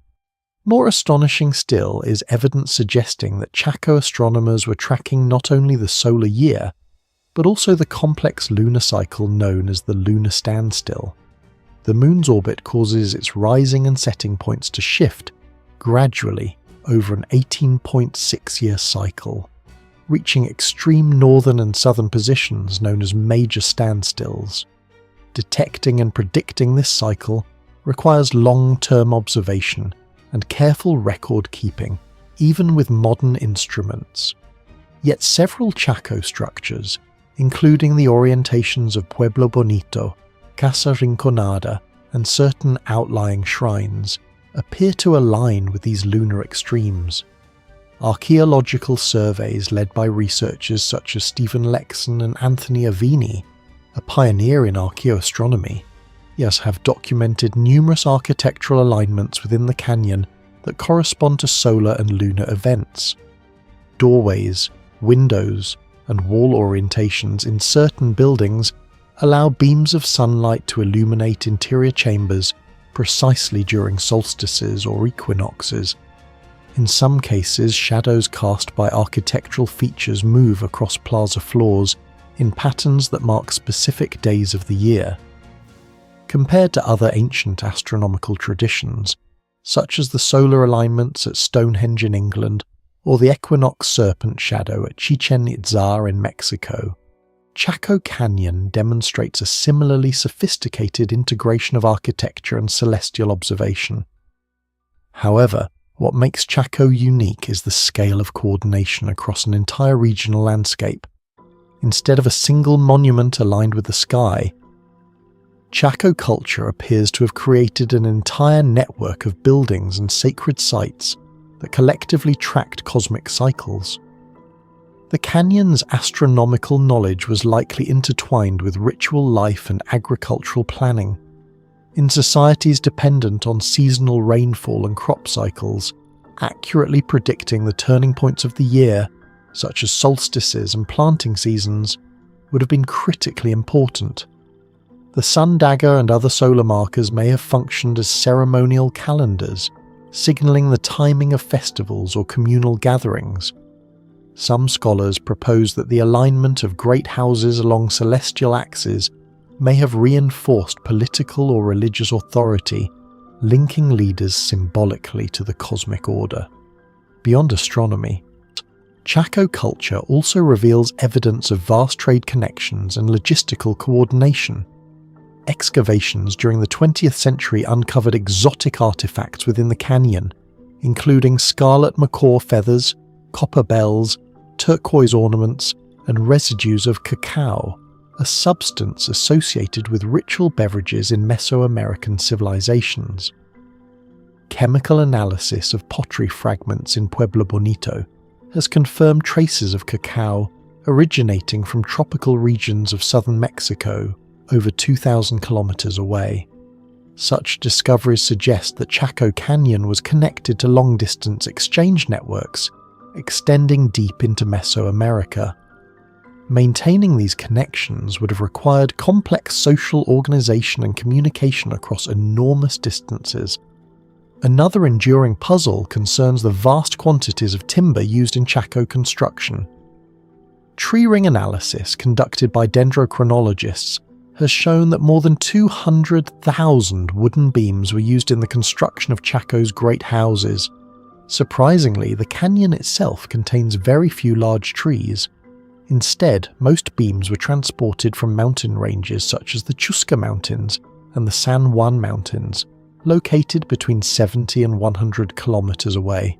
More astonishing still is evidence suggesting that Chaco astronomers were tracking not only the solar year, but also the complex lunar cycle known as the lunar standstill. The moon's orbit causes its rising and setting points to shift gradually over an 18.6-year cycle, reaching extreme northern and southern positions known as major standstills. Detecting and predicting this cycle requires long-term observation and careful record keeping, even with modern instruments. Yet several Chaco structures, including the orientations of Pueblo Bonito, Casa Rinconada, and certain outlying shrines, appear to align with these lunar extremes. Archaeological surveys led by researchers such as Stephen Lexon and Anthony Avini, a pioneer in archaeoastronomy, have documented numerous architectural alignments within the canyon that correspond to solar and lunar events. Doorways, windows, and wall orientations in certain buildings allow beams of sunlight to illuminate interior chambers precisely during solstices or equinoxes. In some cases, shadows cast by architectural features move across plaza floors in patterns that mark specific days of the year. Compared to other ancient astronomical traditions, such as the solar alignments at Stonehenge in England or the equinox serpent shadow at Chichen Itza in Mexico, Chaco Canyon demonstrates a similarly sophisticated integration of architecture and celestial observation. However, what makes Chaco unique is the scale of coordination across an entire regional landscape. Instead of a single monument aligned with the sky, Chaco culture appears to have created an entire network of buildings and sacred sites that collectively tracked cosmic cycles. The canyon's astronomical knowledge was likely intertwined with ritual life and agricultural planning. In societies dependent on seasonal rainfall and crop cycles, accurately predicting the turning points of the year, such as solstices and planting seasons, would have been critically important. The sun dagger and other solar markers may have functioned as ceremonial calendars, signalling the timing of festivals or communal gatherings. Some scholars propose that the alignment of great houses along celestial axes may have reinforced political or religious authority, linking leaders symbolically to the cosmic order. Beyond astronomy, Chaco culture also reveals evidence of vast trade connections and logistical coordination. Excavations during the 20th century uncovered exotic artifacts within the canyon, including scarlet macaw feathers, copper bells, turquoise ornaments, and residues of cacao, a substance associated with ritual beverages in Mesoamerican civilizations. Chemical analysis of pottery fragments in Pueblo Bonito has confirmed traces of cacao originating from tropical regions of southern Mexico over 2,000 kilometers away. Such discoveries suggest that Chaco Canyon was connected to long-distance exchange networks, extending deep into Mesoamerica. Maintaining these connections would have required complex social organization and communication across enormous distances. Another enduring puzzle concerns the vast quantities of timber used in Chaco construction. Tree ring analysis conducted by dendrochronologists has shown that more than 200,000 wooden beams were used in the construction of Chaco's great houses. Surprisingly, the canyon itself contains very few large trees. Instead, most beams were transported from mountain ranges such as the Chusca Mountains and the San Juan Mountains, located between 70 and 100 kilometers away.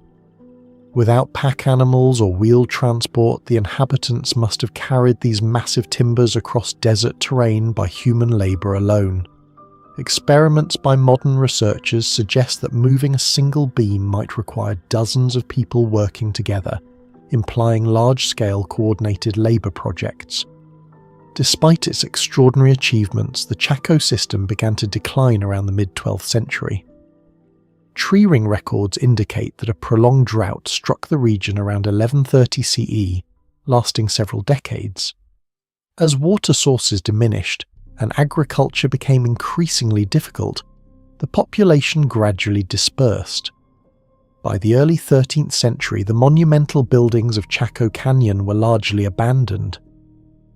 Without pack animals or wheeled transport, the inhabitants must have carried these massive timbers across desert terrain by human labour alone. Experiments by modern researchers suggest that moving a single beam might require dozens of people working together, implying large-scale coordinated labour projects. Despite its extraordinary achievements, the Chaco system began to decline around the mid-12th century. Tree ring records indicate that a prolonged drought struck the region around 1130 CE, lasting several decades. As water sources diminished and agriculture became increasingly difficult, the population gradually dispersed. By the early 13th century, the monumental buildings of Chaco Canyon were largely abandoned.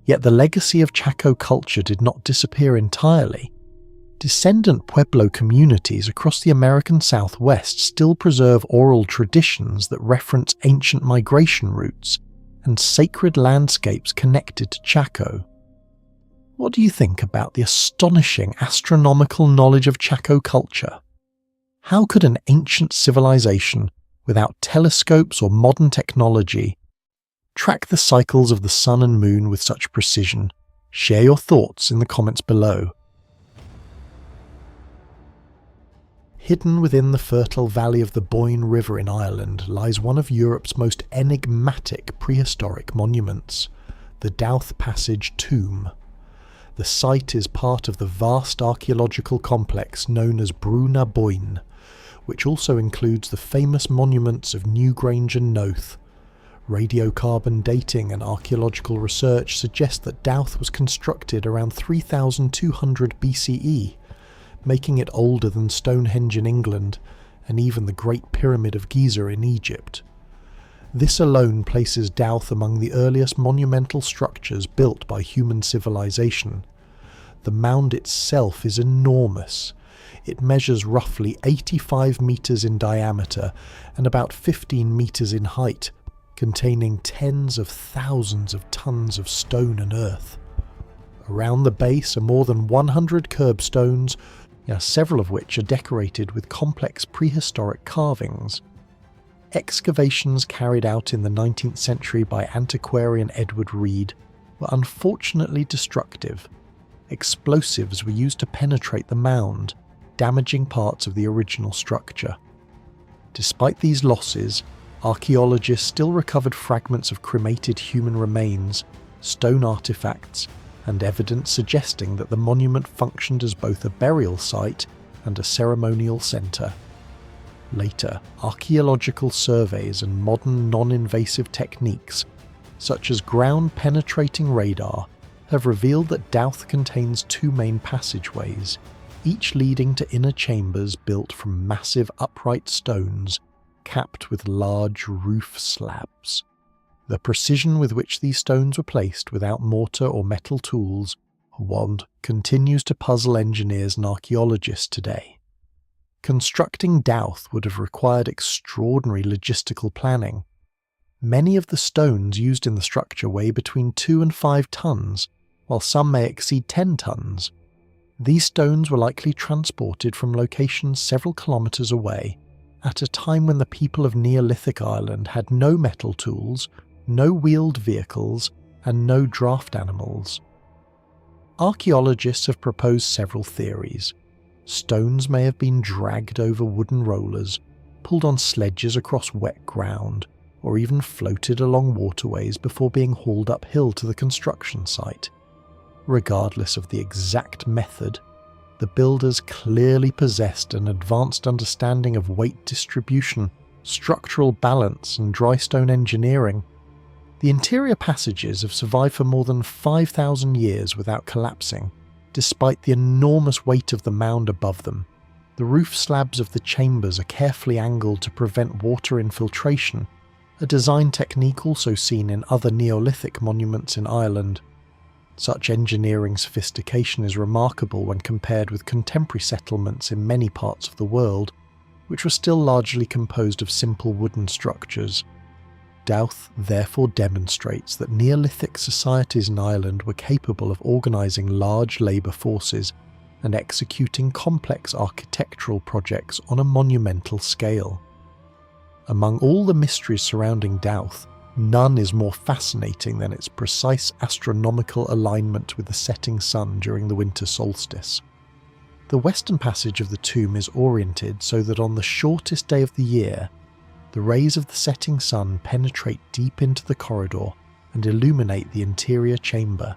Yet the legacy of Chaco culture did not disappear entirely. Descendant Pueblo communities across the American Southwest still preserve oral traditions that reference ancient migration routes and sacred landscapes connected to Chaco. What do you think about the astonishing astronomical knowledge of Chaco culture? How could an ancient civilization, without telescopes or modern technology, track the cycles of the sun and moon with such precision? Share your thoughts in the comments below. Hidden within the fertile valley of the Boyne River in Ireland lies one of Europe's most enigmatic prehistoric monuments, the Dowth Passage Tomb. The site is part of the vast archaeological complex known as Brú na Bóinne, which also includes the famous monuments of Newgrange and Dowth. Radiocarbon dating and archaeological research suggest that Dowth was constructed around 3200 BCE, making it older than Stonehenge in England and even the Great Pyramid of Giza in Egypt. This alone places Dowth among the earliest monumental structures built by human civilization. The mound itself is enormous. It measures roughly 85 meters in diameter and about 15 meters in height, containing tens of thousands of tons of stone and earth. Around the base are more than 100 curbstones, several of which are decorated with complex prehistoric carvings. Excavations carried out in the 19th century by antiquarian Edward Reed were unfortunately destructive. Explosives were used to penetrate the mound, damaging parts of the original structure. Despite these losses, archaeologists still recovered fragments of cremated human remains, stone artifacts, and evidence suggesting that the monument functioned as both a burial site and a ceremonial centre. Later, archaeological surveys and modern non-invasive techniques, such as ground-penetrating radar, have revealed that Dowth contains two main passageways, each leading to inner chambers built from massive upright stones capped with large roof slabs. The precision with which these stones were placed without mortar or metal tools or wand continues to puzzle engineers and archaeologists today. Constructing Dowth would have required extraordinary logistical planning. Many of the stones used in the structure weigh between 2 and 5 tons, while some may exceed 10 tons. These stones were likely transported from locations several kilometers away, at a time when the people of Neolithic Ireland had no metal tools, no wheeled vehicles, and no draft animals. Archaeologists have proposed several theories. Stones may have been dragged over wooden rollers, pulled on sledges across wet ground, or even floated along waterways before being hauled uphill to the construction site. Regardless of the exact method, the builders clearly possessed an advanced understanding of weight distribution, structural balance, and dry stone engineering. The interior passages have survived for more than 5,000 years without collapsing, despite the enormous weight of the mound above them. The roof slabs of the chambers are carefully angled to prevent water infiltration, a design technique also seen in other Neolithic monuments in Ireland. Such engineering sophistication is remarkable when compared with contemporary settlements in many parts of the world, which were still largely composed of simple wooden structures. Dowth therefore demonstrates that Neolithic societies in Ireland were capable of organising large labour forces and executing complex architectural projects on a monumental scale. Among all the mysteries surrounding Dowth, none is more fascinating than its precise astronomical alignment with the setting sun during the winter solstice. The western passage of the tomb is oriented so that on the shortest day of the year, the rays of the setting sun penetrate deep into the corridor and illuminate the interior chamber.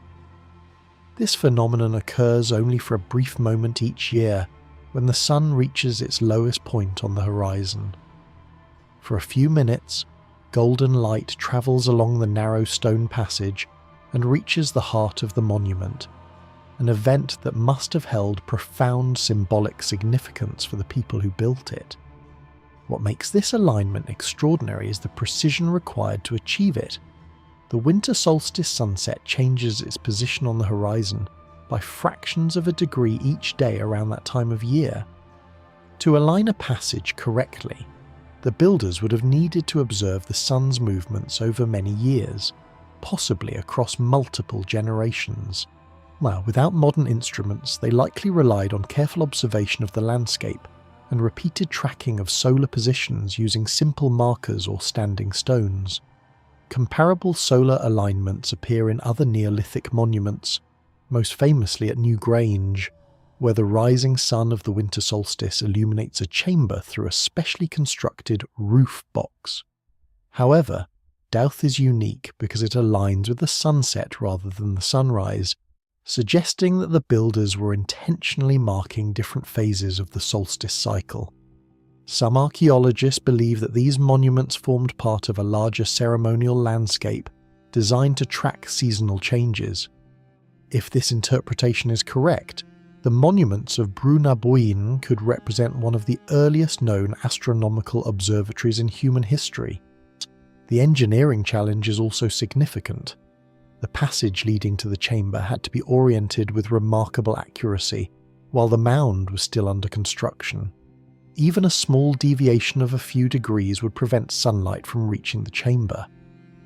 This phenomenon occurs only for a brief moment each year, when the sun reaches its lowest point on the horizon. For a few minutes, golden light travels along the narrow stone passage and reaches the heart of the monument, an event that must have held profound symbolic significance for the people who built it. What makes this alignment extraordinary is the precision required to achieve it. The winter solstice sunset changes its position on the horizon by fractions of a degree each day around that time of year. To align a passage correctly, the builders would have needed to observe the sun's movements over many years, possibly across multiple generations. Well, without modern instruments, they likely relied on careful observation of the landscape and repeated tracking of solar positions using simple markers or standing stones. Comparable solar alignments appear in other Neolithic monuments, most famously at Newgrange, where the rising sun of the winter solstice illuminates a chamber through a specially constructed roof box. However, Dowth is unique because it aligns with the sunset rather than the sunrise, suggesting that the builders were intentionally marking different phases of the solstice cycle. Some archaeologists believe that these monuments formed part of a larger ceremonial landscape designed to track seasonal changes. If this interpretation is correct, the monuments of Brunabwyn could represent one of the earliest known astronomical observatories in human history. The engineering challenge is also significant. The passage leading to the chamber had to be oriented with remarkable accuracy, while the mound was still under construction. Even a small deviation of a few degrees would prevent sunlight from reaching the chamber.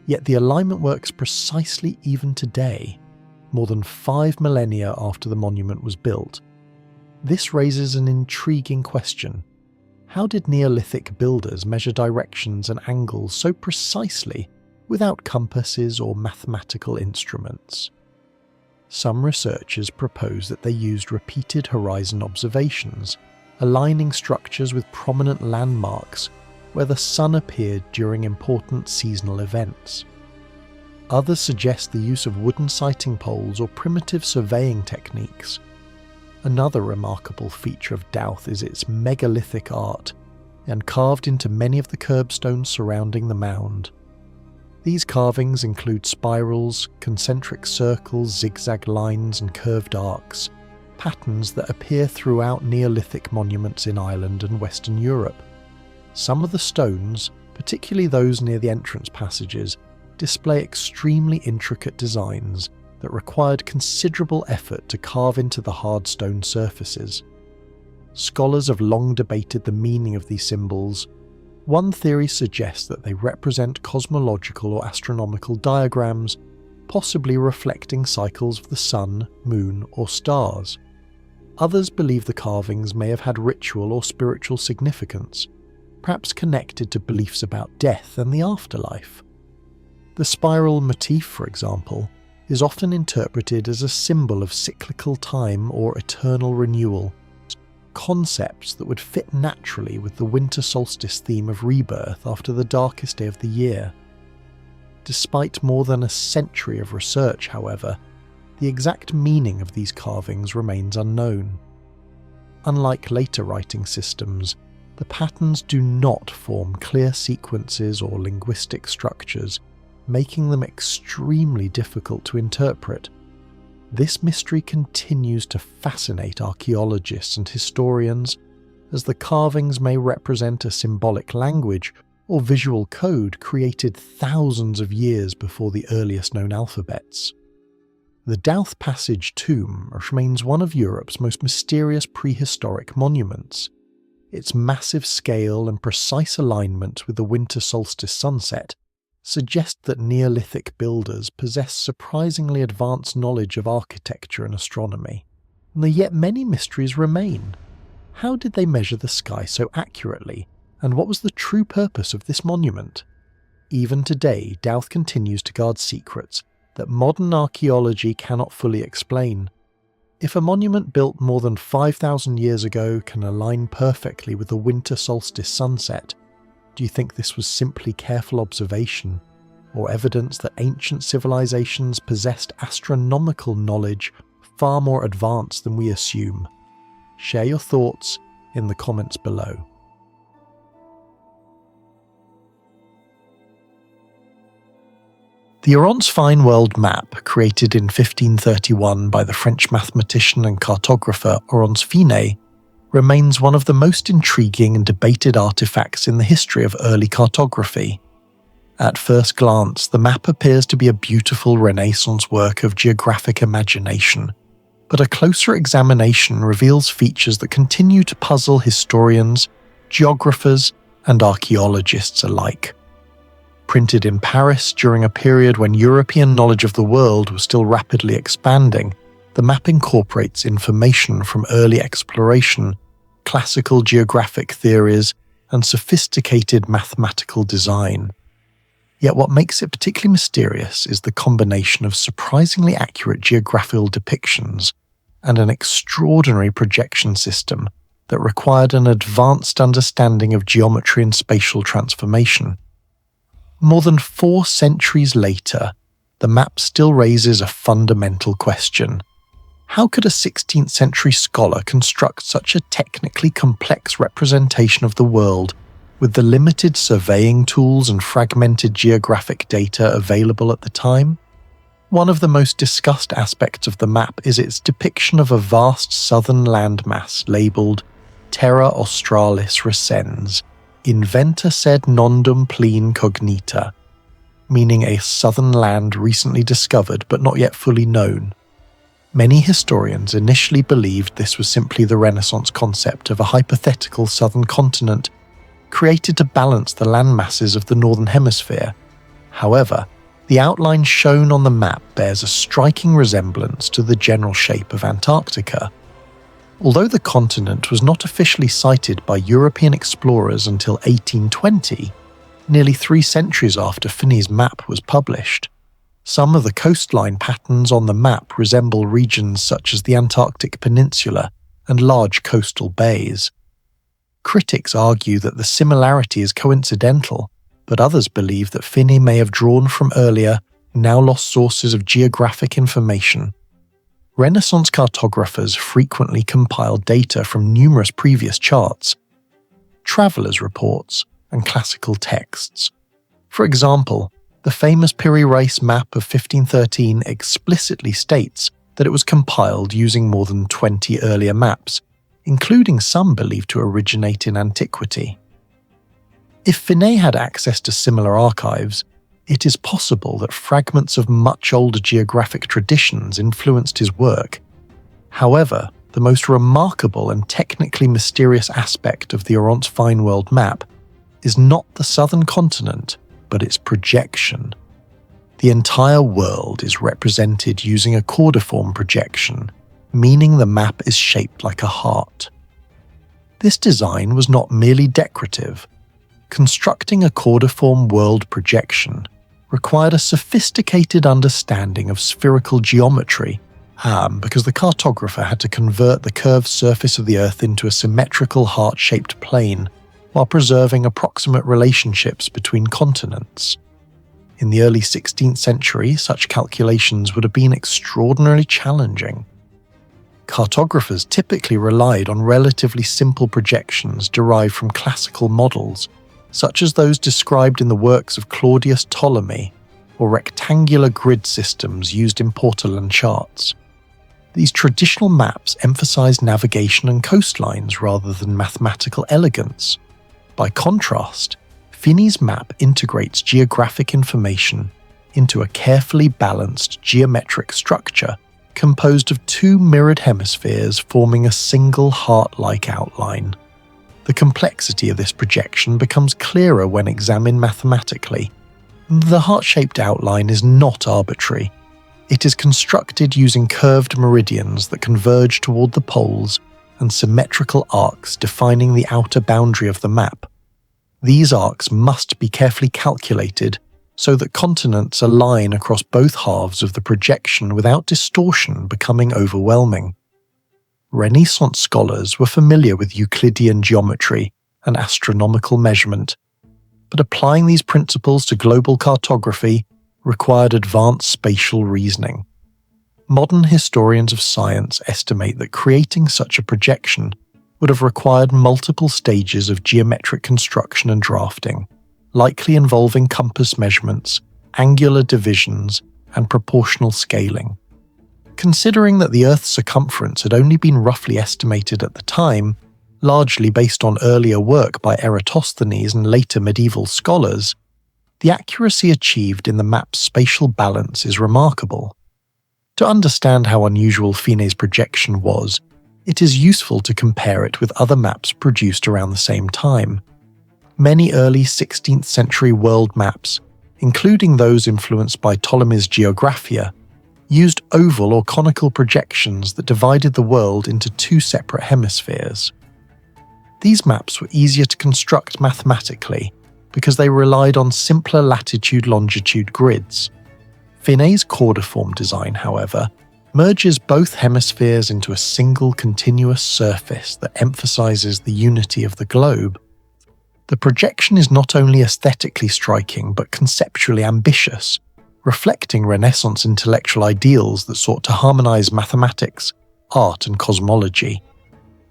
Yet the alignment works precisely even today, more than 5 millennia after the monument was built. This raises an intriguing question. How did Neolithic builders measure directions and angles so precisely without compasses or mathematical instruments? Some researchers propose that they used repeated horizon observations, aligning structures with prominent landmarks where the sun appeared during important seasonal events. Others suggest the use of wooden sighting poles or primitive surveying techniques. Another remarkable feature of Dowth is its megalithic art, and carved into many of the curbstones surrounding the mound. These carvings include spirals, concentric circles, zigzag lines, and curved arcs, patterns that appear throughout Neolithic monuments in Ireland and Western Europe. Some of the stones, particularly those near the entrance passages, display extremely intricate designs that required considerable effort to carve into the hard stone surfaces. Scholars have long debated the meaning of these symbols. One theory suggests that they represent cosmological or astronomical diagrams, possibly reflecting cycles of the sun, moon, or stars. Others believe the carvings may have had ritual or spiritual significance, perhaps connected to beliefs about death and the afterlife. The spiral motif, for example, is often interpreted as a symbol of cyclical time or eternal renewal, concepts that would fit naturally with the winter solstice theme of rebirth after the darkest day of the year. Despite more than a century of research, however, the exact meaning of these carvings remains unknown. unlike later writing systems, the patterns do not form clear sequences or linguistic structures, making them extremely difficult to interpret. This mystery continues to fascinate archaeologists and historians, as the carvings may represent a symbolic language or visual code created thousands of years before the earliest known alphabets. The Dowth Passage tomb remains one of Europe's most mysterious prehistoric monuments. Its massive scale and precise alignment with the winter solstice sunset suggest that Neolithic builders possessed surprisingly advanced knowledge of architecture and astronomy. And yet many mysteries remain. How did they measure the sky so accurately, and what was the true purpose of this monument? Even today, Dowth continues to guard secrets that modern archaeology cannot fully explain. If a monument built more than 5,000 years ago can align perfectly with the winter solstice sunset, do you think this was simply careful observation, or evidence that ancient civilizations possessed astronomical knowledge far more advanced than we assume? Share your thoughts in the comments below. The Oronce Fine world map, created in 1531 by the French mathematician and cartographer Oronce Fine, remains one of the most intriguing and debated artifacts in the history of early cartography. At first glance, the map appears to be a beautiful Renaissance work of geographic imagination, but a closer examination reveals features that continue to puzzle historians, geographers, and archaeologists alike. Printed in Paris during a period when European knowledge of the world was still rapidly expanding, the map incorporates information from early exploration, classical geographic theories, and sophisticated mathematical design. Yet what makes it particularly mysterious is the combination of surprisingly accurate geographical depictions and an extraordinary projection system that required an advanced understanding of geometry and spatial transformation. More than 4 centuries later, the map still raises a fundamental question. How could a 16th century scholar construct such a technically complex representation of the world with the limited surveying tools and fragmented geographic data available at the time? One of the most discussed aspects of the map is its depiction of a vast southern landmass labelled Terra Australis Recens, Inventa sed nondum plene cognita, meaning a southern land recently discovered but not yet fully known. Many historians initially believed this was simply the Renaissance concept of a hypothetical southern continent created to balance the landmasses of the Northern Hemisphere. However, the outline shown on the map bears a striking resemblance to the general shape of Antarctica. Although the continent was not officially sighted by European explorers until 1820, nearly 3 centuries after Finney's map was published, some of the coastline patterns on the map resemble regions such as the Antarctic Peninsula and large coastal bays. Critics argue that the similarity is coincidental, but others believe that Finney may have drawn from earlier, now lost sources of geographic information. Renaissance cartographers frequently compiled data from numerous previous charts, travelers' reports, and classical texts. For example, the famous Piri Reis map of 1513 explicitly states that it was compiled using more than 20 earlier maps, including some believed to originate in antiquity. If Finney had access to similar archives, it is possible that fragments of much older geographic traditions influenced his work. However, the most remarkable and technically mysterious aspect of the Oronce Fine world map is not the southern continent, but its projection. The entire world is represented using a cordiform projection, meaning the map is shaped like a heart. This design was not merely decorative. Constructing a cordiform world projection required a sophisticated understanding of spherical geometry, because the cartographer had to convert the curved surface of the Earth into a symmetrical heart-shaped plane while preserving approximate relationships between continents. In the early 16th century, such calculations would have been extraordinarily challenging. Cartographers typically relied on relatively simple projections derived from classical models, such as those described in the works of Claudius Ptolemy, or rectangular grid systems used in portolan charts. These traditional maps emphasized navigation and coastlines rather than mathematical elegance. By contrast, Fine's map integrates geographic information into a carefully balanced geometric structure composed of two mirrored hemispheres forming a single heart-like outline. The complexity of this projection becomes clearer when examined mathematically. The heart-shaped outline is not arbitrary. It is constructed using curved meridians that converge toward the poles and symmetrical arcs defining the outer boundary of the map. These arcs must be carefully calculated so that continents align across both halves of the projection without distortion becoming overwhelming. Renaissance scholars were familiar with Euclidean geometry and astronomical measurement, but applying these principles to global cartography required advanced spatial reasoning. Modern historians of science estimate that creating such a projection would have required multiple stages of geometric construction and drafting, likely involving compass measurements, angular divisions, and proportional scaling. Considering that the Earth's circumference had only been roughly estimated at the time, largely based on earlier work by Eratosthenes and later medieval scholars, the accuracy achieved in the map's spatial balance is remarkable. To understand how unusual Fine's projection was, it is useful to compare it with other maps produced around the same time. Many early 16th century world maps, including those influenced by Ptolemy's Geographia, used oval or conical projections that divided the world into two separate hemispheres. These maps were easier to construct mathematically because they relied on simpler latitude-longitude grids. Fine's cordiform design, however, merges both hemispheres into a single continuous surface that emphasizes the unity of the globe. The projection is not only aesthetically striking but conceptually ambitious, reflecting Renaissance intellectual ideals that sought to harmonize mathematics, art, and cosmology.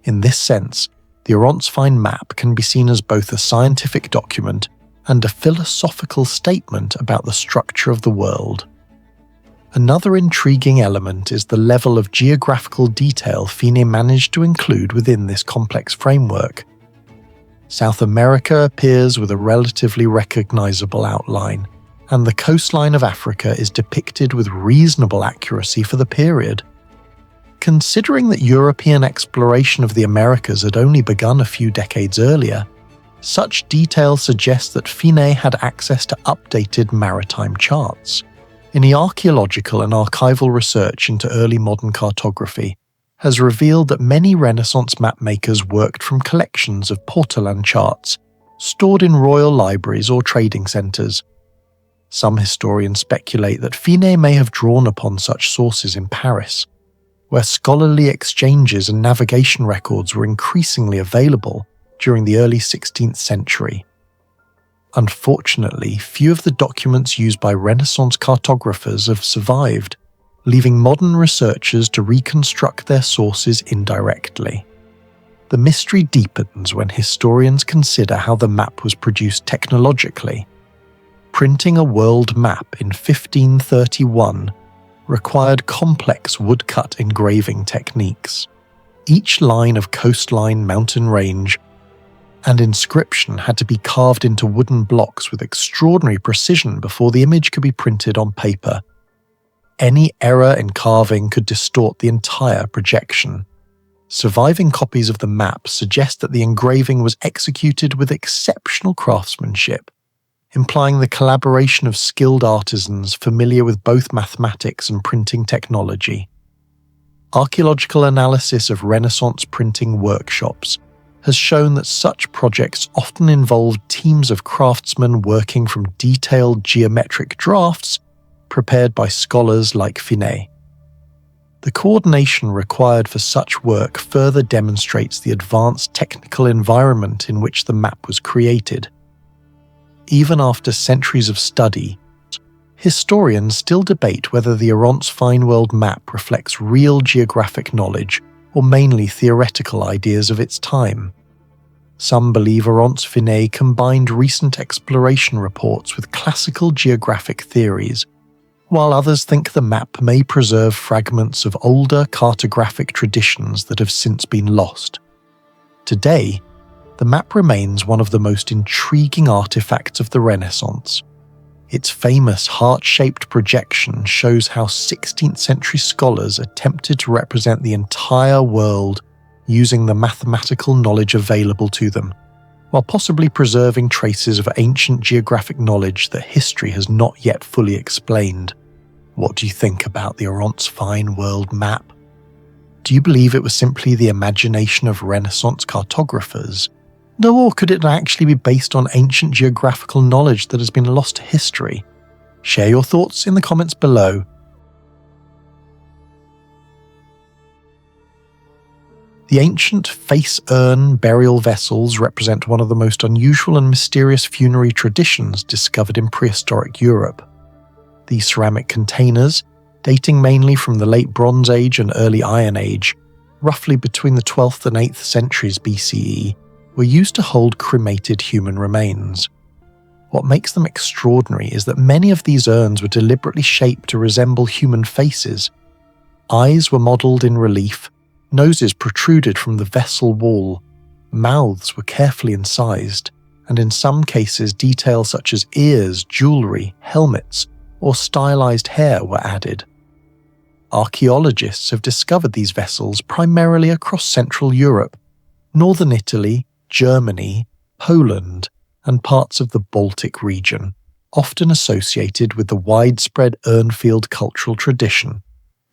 In this sense, the Oronce Fine map can be seen as both a scientific document and a philosophical statement about the structure of the world. Another intriguing element is the level of geographical detail Fine managed to include within this complex framework. South America appears with a relatively recognizable outline, and the coastline of Africa is depicted with reasonable accuracy for the period. Considering that European exploration of the Americas had only begun a few decades earlier, such detail suggests that Fine had access to updated maritime charts. Any archaeological and archival research into early modern cartography has revealed that many Renaissance mapmakers worked from collections of portolan charts stored in royal libraries or trading centres. Some historians speculate that Fine may have drawn upon such sources in Paris, where scholarly exchanges and navigation records were increasingly available during the early 16th century. Unfortunately, few of the documents used by Renaissance cartographers have survived, leaving modern researchers to reconstruct their sources indirectly. The mystery deepens when historians consider how the map was produced technologically. Printing a world map in 1531 required complex woodcut engraving techniques. Each line of coastline, mountain range, and inscription had to be carved into wooden blocks with extraordinary precision before the image could be printed on paper. Any error in carving could distort the entire projection. Surviving copies of the map suggest that the engraving was executed with exceptional craftsmanship, implying the collaboration of skilled artisans familiar with both mathematics and printing technology. Archaeological analysis of Renaissance printing workshops has shown that such projects often involved teams of craftsmen working from detailed geometric drafts prepared by scholars like Fine. The coordination required for such work further demonstrates the advanced technical environment in which the map was created. Even after centuries of study, historians still debate whether the Oronce Fine world map reflects real geographic knowledge or mainly theoretical ideas of its time. Some believe Oronce Fine combined recent exploration reports with classical geographic theories, while others think the map may preserve fragments of older cartographic traditions that have since been lost. Today, the map remains one of the most intriguing artifacts of the Renaissance. Its famous heart-shaped projection shows how 16th century scholars attempted to represent the entire world using the mathematical knowledge available to them, while possibly preserving traces of ancient geographic knowledge that history has not yet fully explained. What do you think about the Oronce Fine world map? Do you believe it was simply the imagination of Renaissance cartographers? Or could it actually be based on ancient geographical knowledge that has been lost to history? Share your thoughts in the comments below. The ancient face urn burial vessels represent one of the most unusual and mysterious funerary traditions discovered in prehistoric Europe. These ceramic containers, dating mainly from the late Bronze Age and early Iron Age, roughly between the 12th and 8th centuries BCE, were used to hold cremated human remains. What makes them extraordinary is that many of these urns were deliberately shaped to resemble human faces. Eyes were modelled in relief, noses protruded from the vessel wall, mouths were carefully incised, and in some cases details such as ears, jewellery, helmets, or stylized hair were added. Archaeologists have discovered these vessels primarily across Central Europe, northern Italy, Germany, Poland, and parts of the Baltic region, often associated with the widespread Urnfield cultural tradition.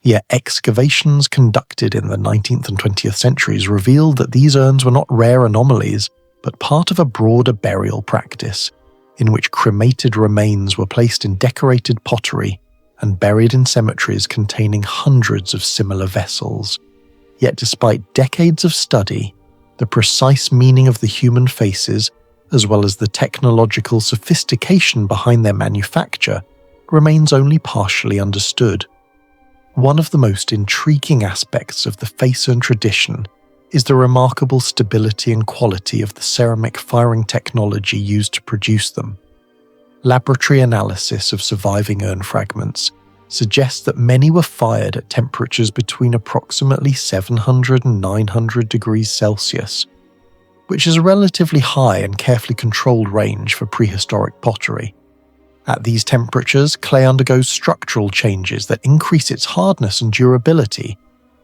Yet excavations conducted in the 19th and 20th centuries revealed that these urns were not rare anomalies, but part of a broader burial practice, in which cremated remains were placed in decorated pottery and buried in cemeteries containing hundreds of similar vessels. Yet despite decades of study, the precise meaning of the human faces, as well as the technological sophistication behind their manufacture, remains only partially understood. One of the most intriguing aspects of the face urn tradition is the remarkable stability and quality of the ceramic firing technology used to produce them. Laboratory analysis of surviving urn fragments suggests that many were fired at temperatures between approximately 700 and 900 degrees Celsius, which is a relatively high and carefully controlled range for prehistoric pottery. At these temperatures, clay undergoes structural changes that increase its hardness and durability,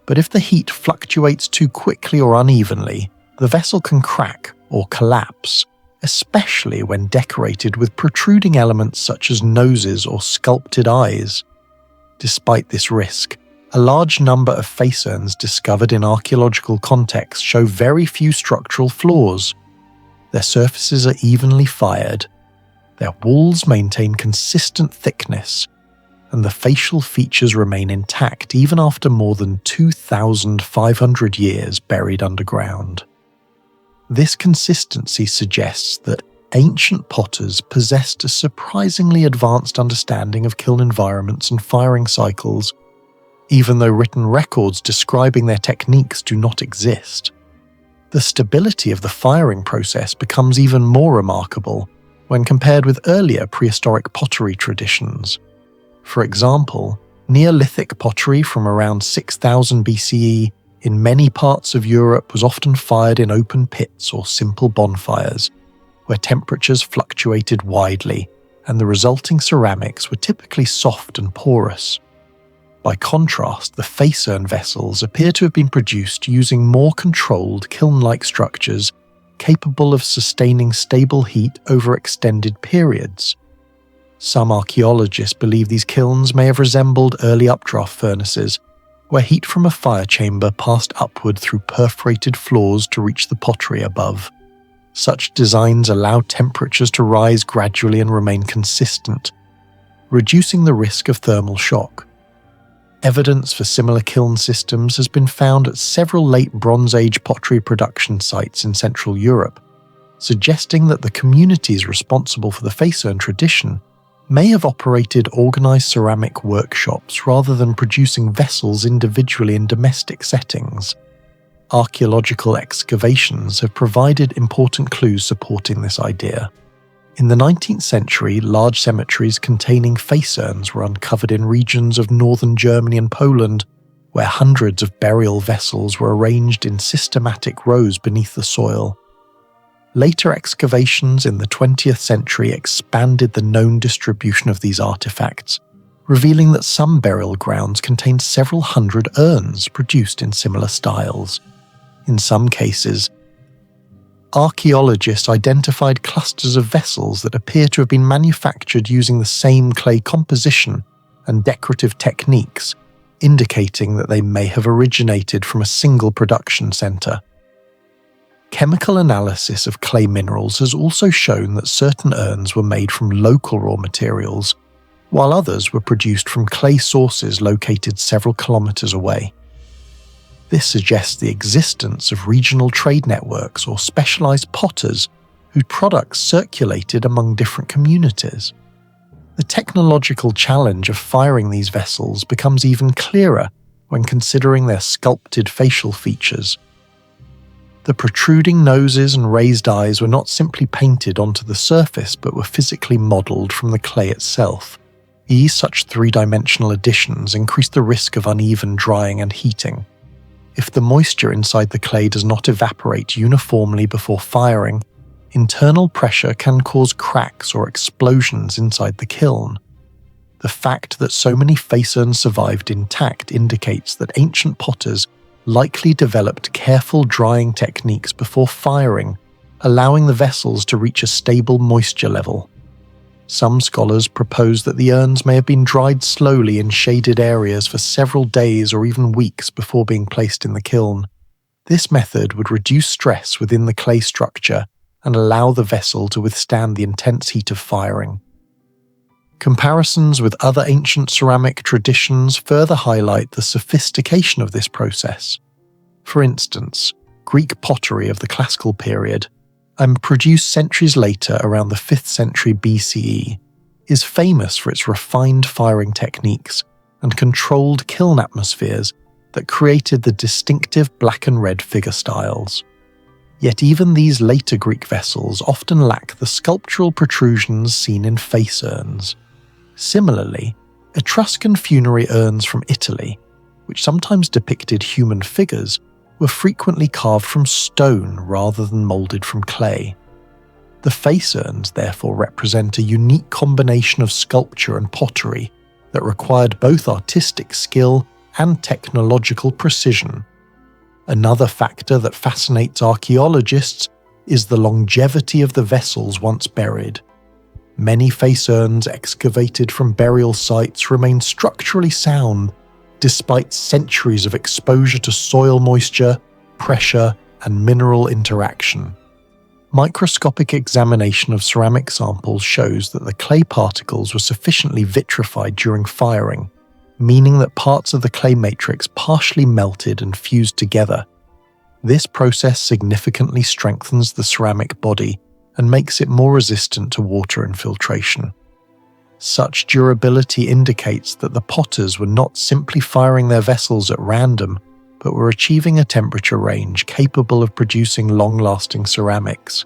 but if the heat fluctuates too quickly or unevenly, the vessel can crack or collapse, especially when decorated with protruding elements such as noses or sculpted eyes. Despite this risk, a large number of face urns discovered in archaeological contexts show very few structural flaws. Their surfaces are evenly fired, their walls maintain consistent thickness, and the facial features remain intact even after more than 2,500 years buried underground. This consistency suggests that ancient potters possessed a surprisingly advanced understanding of kiln environments and firing cycles, even though written records describing their techniques do not exist. The stability of the firing process becomes even more remarkable when compared with earlier prehistoric pottery traditions. For example, Neolithic pottery from around 6000 BCE in many parts of Europe was often fired in open pits or simple bonfires, where temperatures fluctuated widely and the resulting ceramics were typically soft and porous. By contrast, the face urn vessels appear to have been produced using more controlled kiln-like structures capable of sustaining stable heat over extended periods. Some archaeologists believe these kilns may have resembled early updraft furnaces, where heat from a fire chamber passed upward through perforated floors to reach the pottery above. Such designs allow temperatures to rise gradually and remain consistent, reducing the risk of thermal shock. Evidence for similar kiln systems has been found at several late Bronze Age pottery production sites in Central Europe, suggesting that the communities responsible for the face urn tradition may have operated organised ceramic workshops rather than producing vessels individually in domestic settings. Archaeological excavations have provided important clues supporting this idea. In the 19th century, large cemeteries containing face urns were uncovered in regions of northern Germany and Poland, where hundreds of burial vessels were arranged in systematic rows beneath the soil. Later excavations in the 20th century expanded the known distribution of these artifacts, revealing that some burial grounds contained several hundred urns produced in similar styles. In some cases, archaeologists identified clusters of vessels that appear to have been manufactured using the same clay composition and decorative techniques, indicating that they may have originated from a single production centre. Chemical analysis of clay minerals has also shown that certain urns were made from local raw materials, while others were produced from clay sources located several kilometres away. This suggests the existence of regional trade networks or specialised potters whose products circulated among different communities. The technological challenge of firing these vessels becomes even clearer when considering their sculpted facial features. The protruding noses and raised eyes were not simply painted onto the surface but were physically modelled from the clay itself. Such three-dimensional additions increase the risk of uneven drying and heating. If the moisture inside the clay does not evaporate uniformly before firing, internal pressure can cause cracks or explosions inside the kiln. The fact that so many face urns survived intact indicates that ancient potters likely developed careful drying techniques before firing, allowing the vessels to reach a stable moisture level. Some scholars propose that the urns may have been dried slowly in shaded areas for several days or even weeks before being placed in the kiln. This method would reduce stress within the clay structure and allow the vessel to withstand the intense heat of firing. Comparisons with other ancient ceramic traditions further highlight the sophistication of this process. For instance, Greek pottery of the classical period, and produced centuries later around the 5th century BCE, is famous for its refined firing techniques and controlled kiln atmospheres that created the distinctive black and red figure styles. Yet even these later Greek vessels often lack the sculptural protrusions seen in face urns. Similarly, Etruscan funerary urns from Italy, which sometimes depicted human figures, were frequently carved from stone rather than moulded from clay. The face urns therefore represent a unique combination of sculpture and pottery that required both artistic skill and technological precision. Another factor that fascinates archaeologists is the longevity of the vessels once buried. Many face urns excavated from burial sites remain structurally sound despite centuries of exposure to soil moisture, pressure, and mineral interaction. Microscopic examination of ceramic samples shows that the clay particles were sufficiently vitrified during firing, meaning that parts of the clay matrix partially melted and fused together. This process significantly strengthens the ceramic body and makes it more resistant to water infiltration. Such durability indicates that the potters were not simply firing their vessels at random, but were achieving a temperature range capable of producing long-lasting ceramics.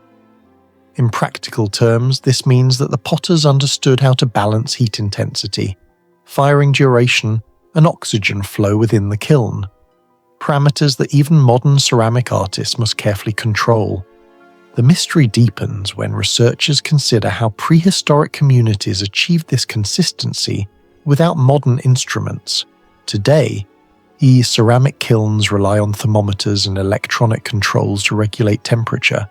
In practical terms, this means that the potters understood how to balance heat intensity, firing duration, and oxygen flow within the kiln, parameters that even modern ceramic artists must carefully control. The mystery deepens when researchers consider how prehistoric communities achieved this consistency without modern instruments. Today, ceramic kilns rely on thermometers and electronic controls to regulate temperature.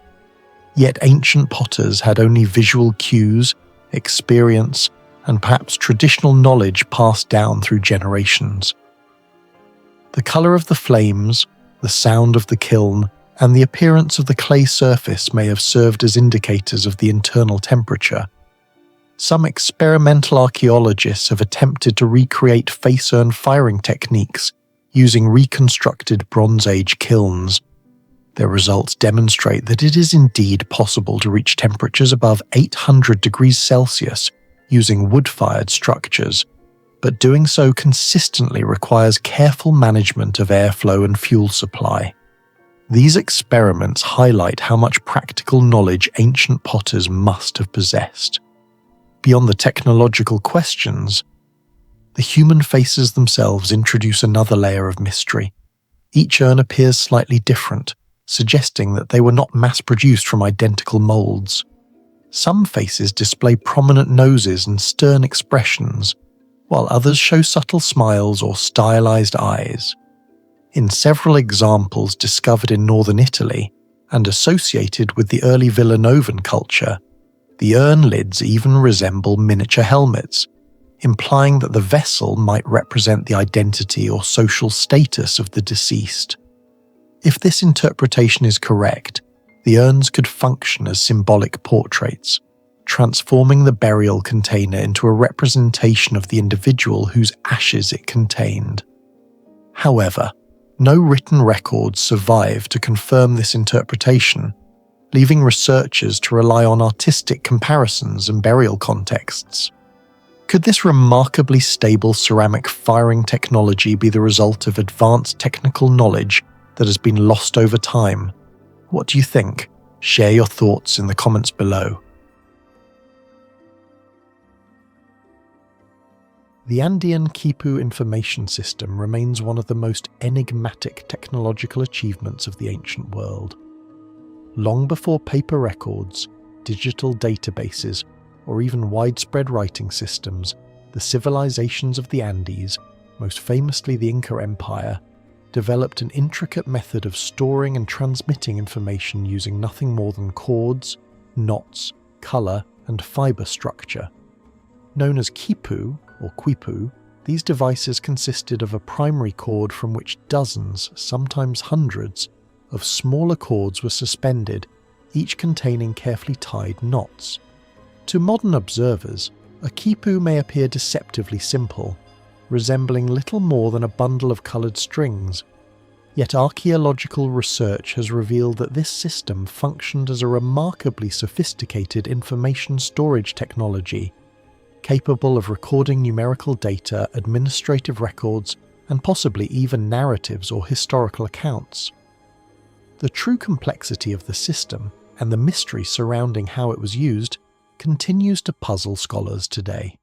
Yet ancient potters had only visual cues, experience, and perhaps traditional knowledge passed down through generations. The colour of the flames, the sound of the kiln, and the appearance of the clay surface may have served as indicators of the internal temperature. Some experimental archaeologists have attempted to recreate face urn firing techniques using reconstructed Bronze Age kilns. Their results demonstrate that it is indeed possible to reach temperatures above 800 degrees Celsius using wood-fired structures, but doing so consistently requires careful management of airflow and fuel supply. These experiments highlight how much practical knowledge ancient potters must have possessed. Beyond the technological questions, the human faces themselves introduce another layer of mystery. Each urn appears slightly different, suggesting that they were not mass-produced from identical molds. Some faces display prominent noses and stern expressions, while others show subtle smiles or stylized eyes. In several examples discovered in northern Italy and associated with the early Villanovan culture, the urn lids even resemble miniature helmets, implying that the vessel might represent the identity or social status of the deceased. If this interpretation is correct, the urns could function as symbolic portraits, transforming the burial container into a representation of the individual whose ashes it contained. However, no written records survive to confirm this interpretation, leaving researchers to rely on artistic comparisons and burial contexts. Could this remarkably stable ceramic firing technology be the result of advanced technical knowledge that has been lost over time? What do you think? Share your thoughts in the comments below. The Andean Kipu information system remains one of the most enigmatic technological achievements of the ancient world. Long before paper records, digital databases, or even widespread writing systems, the civilizations of the Andes, most famously the Inca Empire, developed an intricate method of storing and transmitting information using nothing more than cords, knots, color, and fiber structure. Known as kipu, or quipu, these devices consisted of a primary cord from which dozens, sometimes hundreds, of smaller cords were suspended, each containing carefully tied knots. To modern observers, a kipu may appear deceptively simple, resembling little more than a bundle of coloured strings. Yet archaeological research has revealed that this system functioned as a remarkably sophisticated information storage technology, capable of recording numerical data, administrative records, and possibly even narratives or historical accounts. The true complexity of the system, and the mystery surrounding how it was used, continues to puzzle scholars today.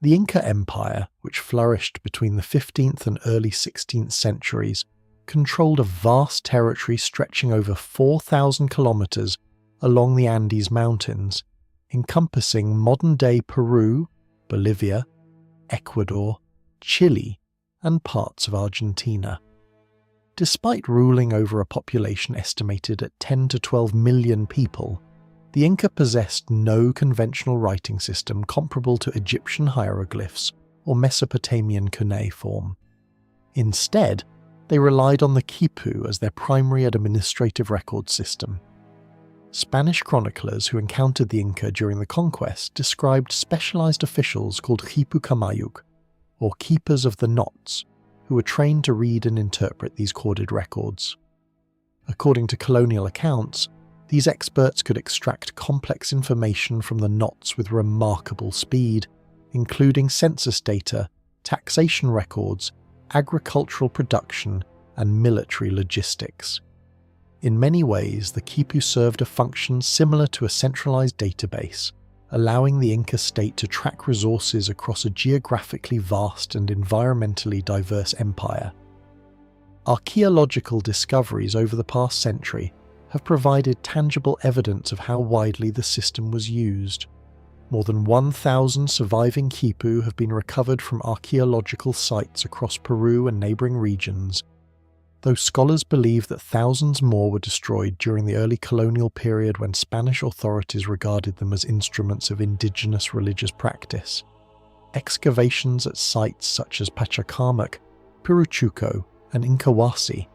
The Inca Empire, which flourished between the 15th and early 16th centuries, controlled a vast territory stretching over 4,000 kilometers along the Andes Mountains, encompassing modern-day Peru, Bolivia, Ecuador, Chile, and parts of Argentina. Despite ruling over a population estimated at 10 to 12 million people, the Inca possessed no conventional writing system comparable to Egyptian hieroglyphs or Mesopotamian cuneiform. Instead, they relied on the kipu as their primary administrative record system. Spanish chroniclers who encountered the Inca during the conquest described specialized officials called quipu camayuk, or keepers of the knots, who were trained to read and interpret these corded records. According to colonial accounts, these experts could extract complex information from the knots with remarkable speed, including census data, taxation records, agricultural production, and military logistics. In many ways, the kipu served a function similar to a centralized database, allowing the Inca state to track resources across a geographically vast and environmentally diverse empire. Archaeological discoveries over the past century have provided tangible evidence of how widely the system was used. More than 1,000 surviving kipu have been recovered from archaeological sites across Peru and neighbouring regions, though scholars believe that thousands more were destroyed during the early colonial period when Spanish authorities regarded them as instruments of indigenous religious practice. Excavations at sites such as Pachacamac, Piruchuco, and Incahuasi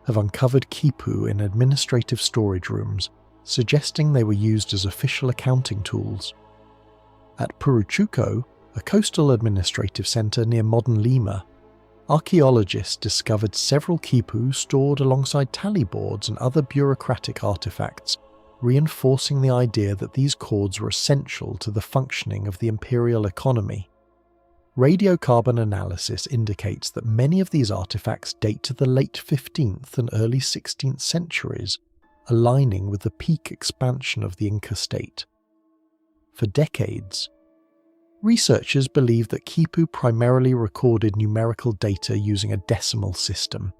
have uncovered kipu in administrative storage rooms, suggesting they were used as official accounting tools. At Piruchuco, a coastal administrative centre near modern Lima, archaeologists discovered several kipu stored alongside tally boards and other bureaucratic artefacts, reinforcing the idea that these cords were essential to the functioning of the imperial economy. Radiocarbon analysis indicates that many of these artifacts date to the late 15th and early 16th centuries, aligning with the peak expansion of the Inca state. For decades, researchers believe that Kipu primarily recorded numerical data using a decimal system.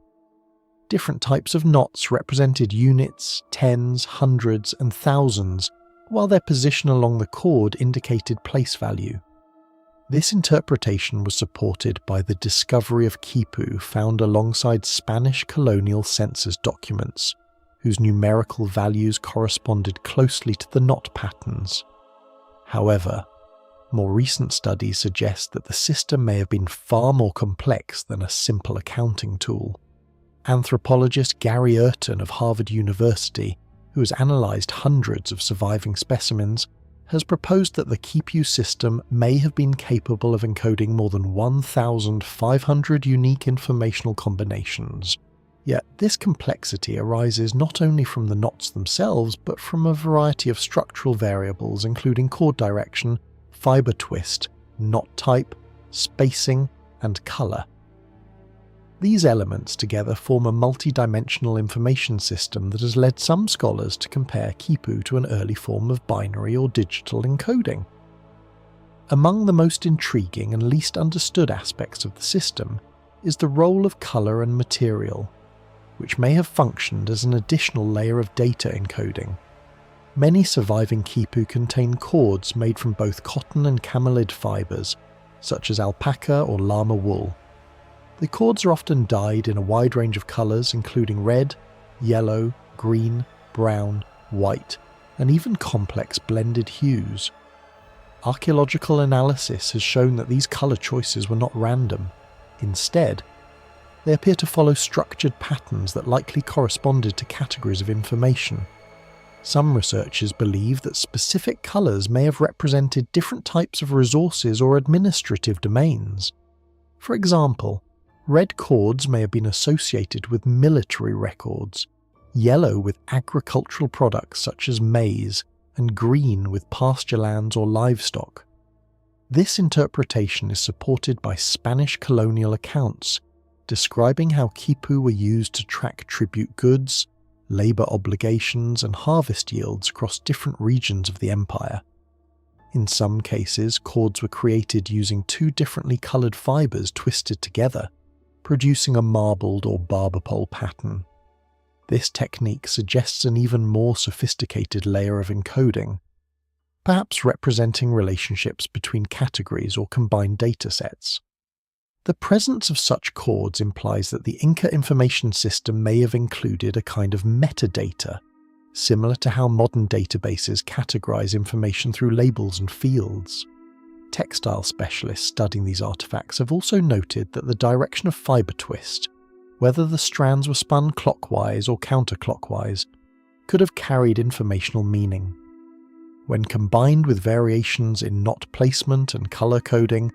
Different types of knots represented units, tens, hundreds, and thousands, while their position along the cord indicated place value. This interpretation was supported by the discovery of Kipu found alongside Spanish colonial census documents, whose numerical values corresponded closely to the knot patterns. However, more recent studies suggest that the system may have been far more complex than a simple accounting tool. Anthropologist Gary Urton of Harvard University, who has analysed hundreds of surviving specimens, has proposed that the Kipu system may have been capable of encoding more than 1,500 unique informational combinations. Yet this complexity arises not only from the knots themselves, but from a variety of structural variables including cord direction, fibre twist, knot type, spacing, and colour. These elements together form a multi-dimensional information system that has led some scholars to compare Kipu to an early form of binary or digital encoding. Among the most intriguing and least understood aspects of the system is the role of colour and material, which may have functioned as an additional layer of data encoding. Many surviving Kipu contain cords made from both cotton and camelid fibres, such as alpaca or llama wool. The cords are often dyed in a wide range of colours including red, yellow, green, brown, white, and even complex blended hues. Archaeological analysis has shown that these colour choices were not random. Instead, they appear to follow structured patterns that likely corresponded to categories of information. Some researchers believe that specific colours may have represented different types of resources or administrative domains. For example, red cords may have been associated with military records, yellow with agricultural products such as maize, and green with pasture lands or livestock. This interpretation is supported by Spanish colonial accounts, describing how Kipu were used to track tribute goods, labour obligations, and harvest yields across different regions of the empire. In some cases, cords were created using two differently coloured fibres twisted together, producing a marbled or barber pole pattern. This technique suggests an even more sophisticated layer of encoding, perhaps representing relationships between categories or combined datasets. The presence of such cords implies that the Inca information system may have included a kind of metadata, similar to how modern databases categorize information through labels and fields. Textile specialists studying these artifacts have also noted that the direction of fibre twist, whether the strands were spun clockwise or counterclockwise, could have carried informational meaning. When combined with variations in knot placement and colour coding,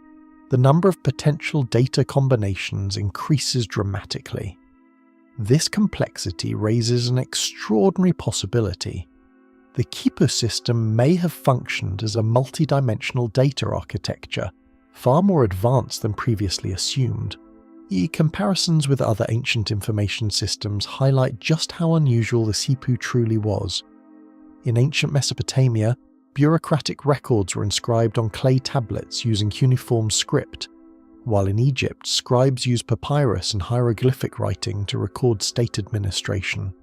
the number of potential data combinations increases dramatically. This complexity raises an extraordinary possibility. The Kipu system may have functioned as a multi-dimensional data architecture, far more advanced than previously assumed. Comparisons with other ancient information systems highlight just how unusual the Kipu truly was. In ancient Mesopotamia, bureaucratic records were inscribed on clay tablets using cuneiform script, while in Egypt, scribes used papyrus and hieroglyphic writing to record state administration.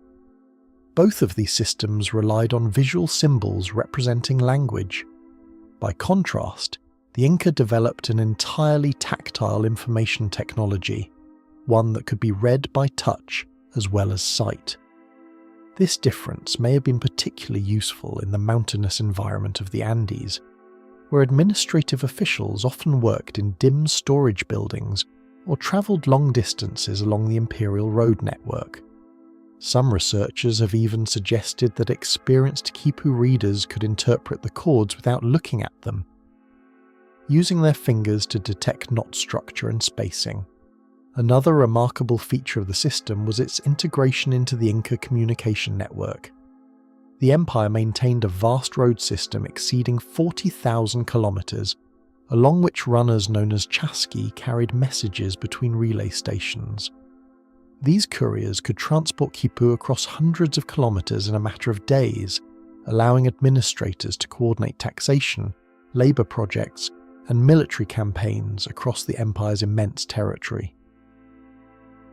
Both of these systems relied on visual symbols representing language. By contrast, the Inca developed an entirely tactile information technology, one that could be read by touch as well as sight. This difference may have been particularly useful in the mountainous environment of the Andes, where administrative officials often worked in dim storage buildings or travelled long distances along the imperial road network. Some researchers have even suggested that experienced Kipu readers could interpret the cords without looking at them, using their fingers to detect knot structure and spacing. Another remarkable feature of the system was its integration into the Inca communication network. The empire maintained a vast road system exceeding 40,000 kilometers, along which runners known as chasqui carried messages between relay stations. These couriers could transport Kipu across hundreds of kilometers in a matter of days, allowing administrators to coordinate taxation, labor projects, and military campaigns across the empire's immense territory.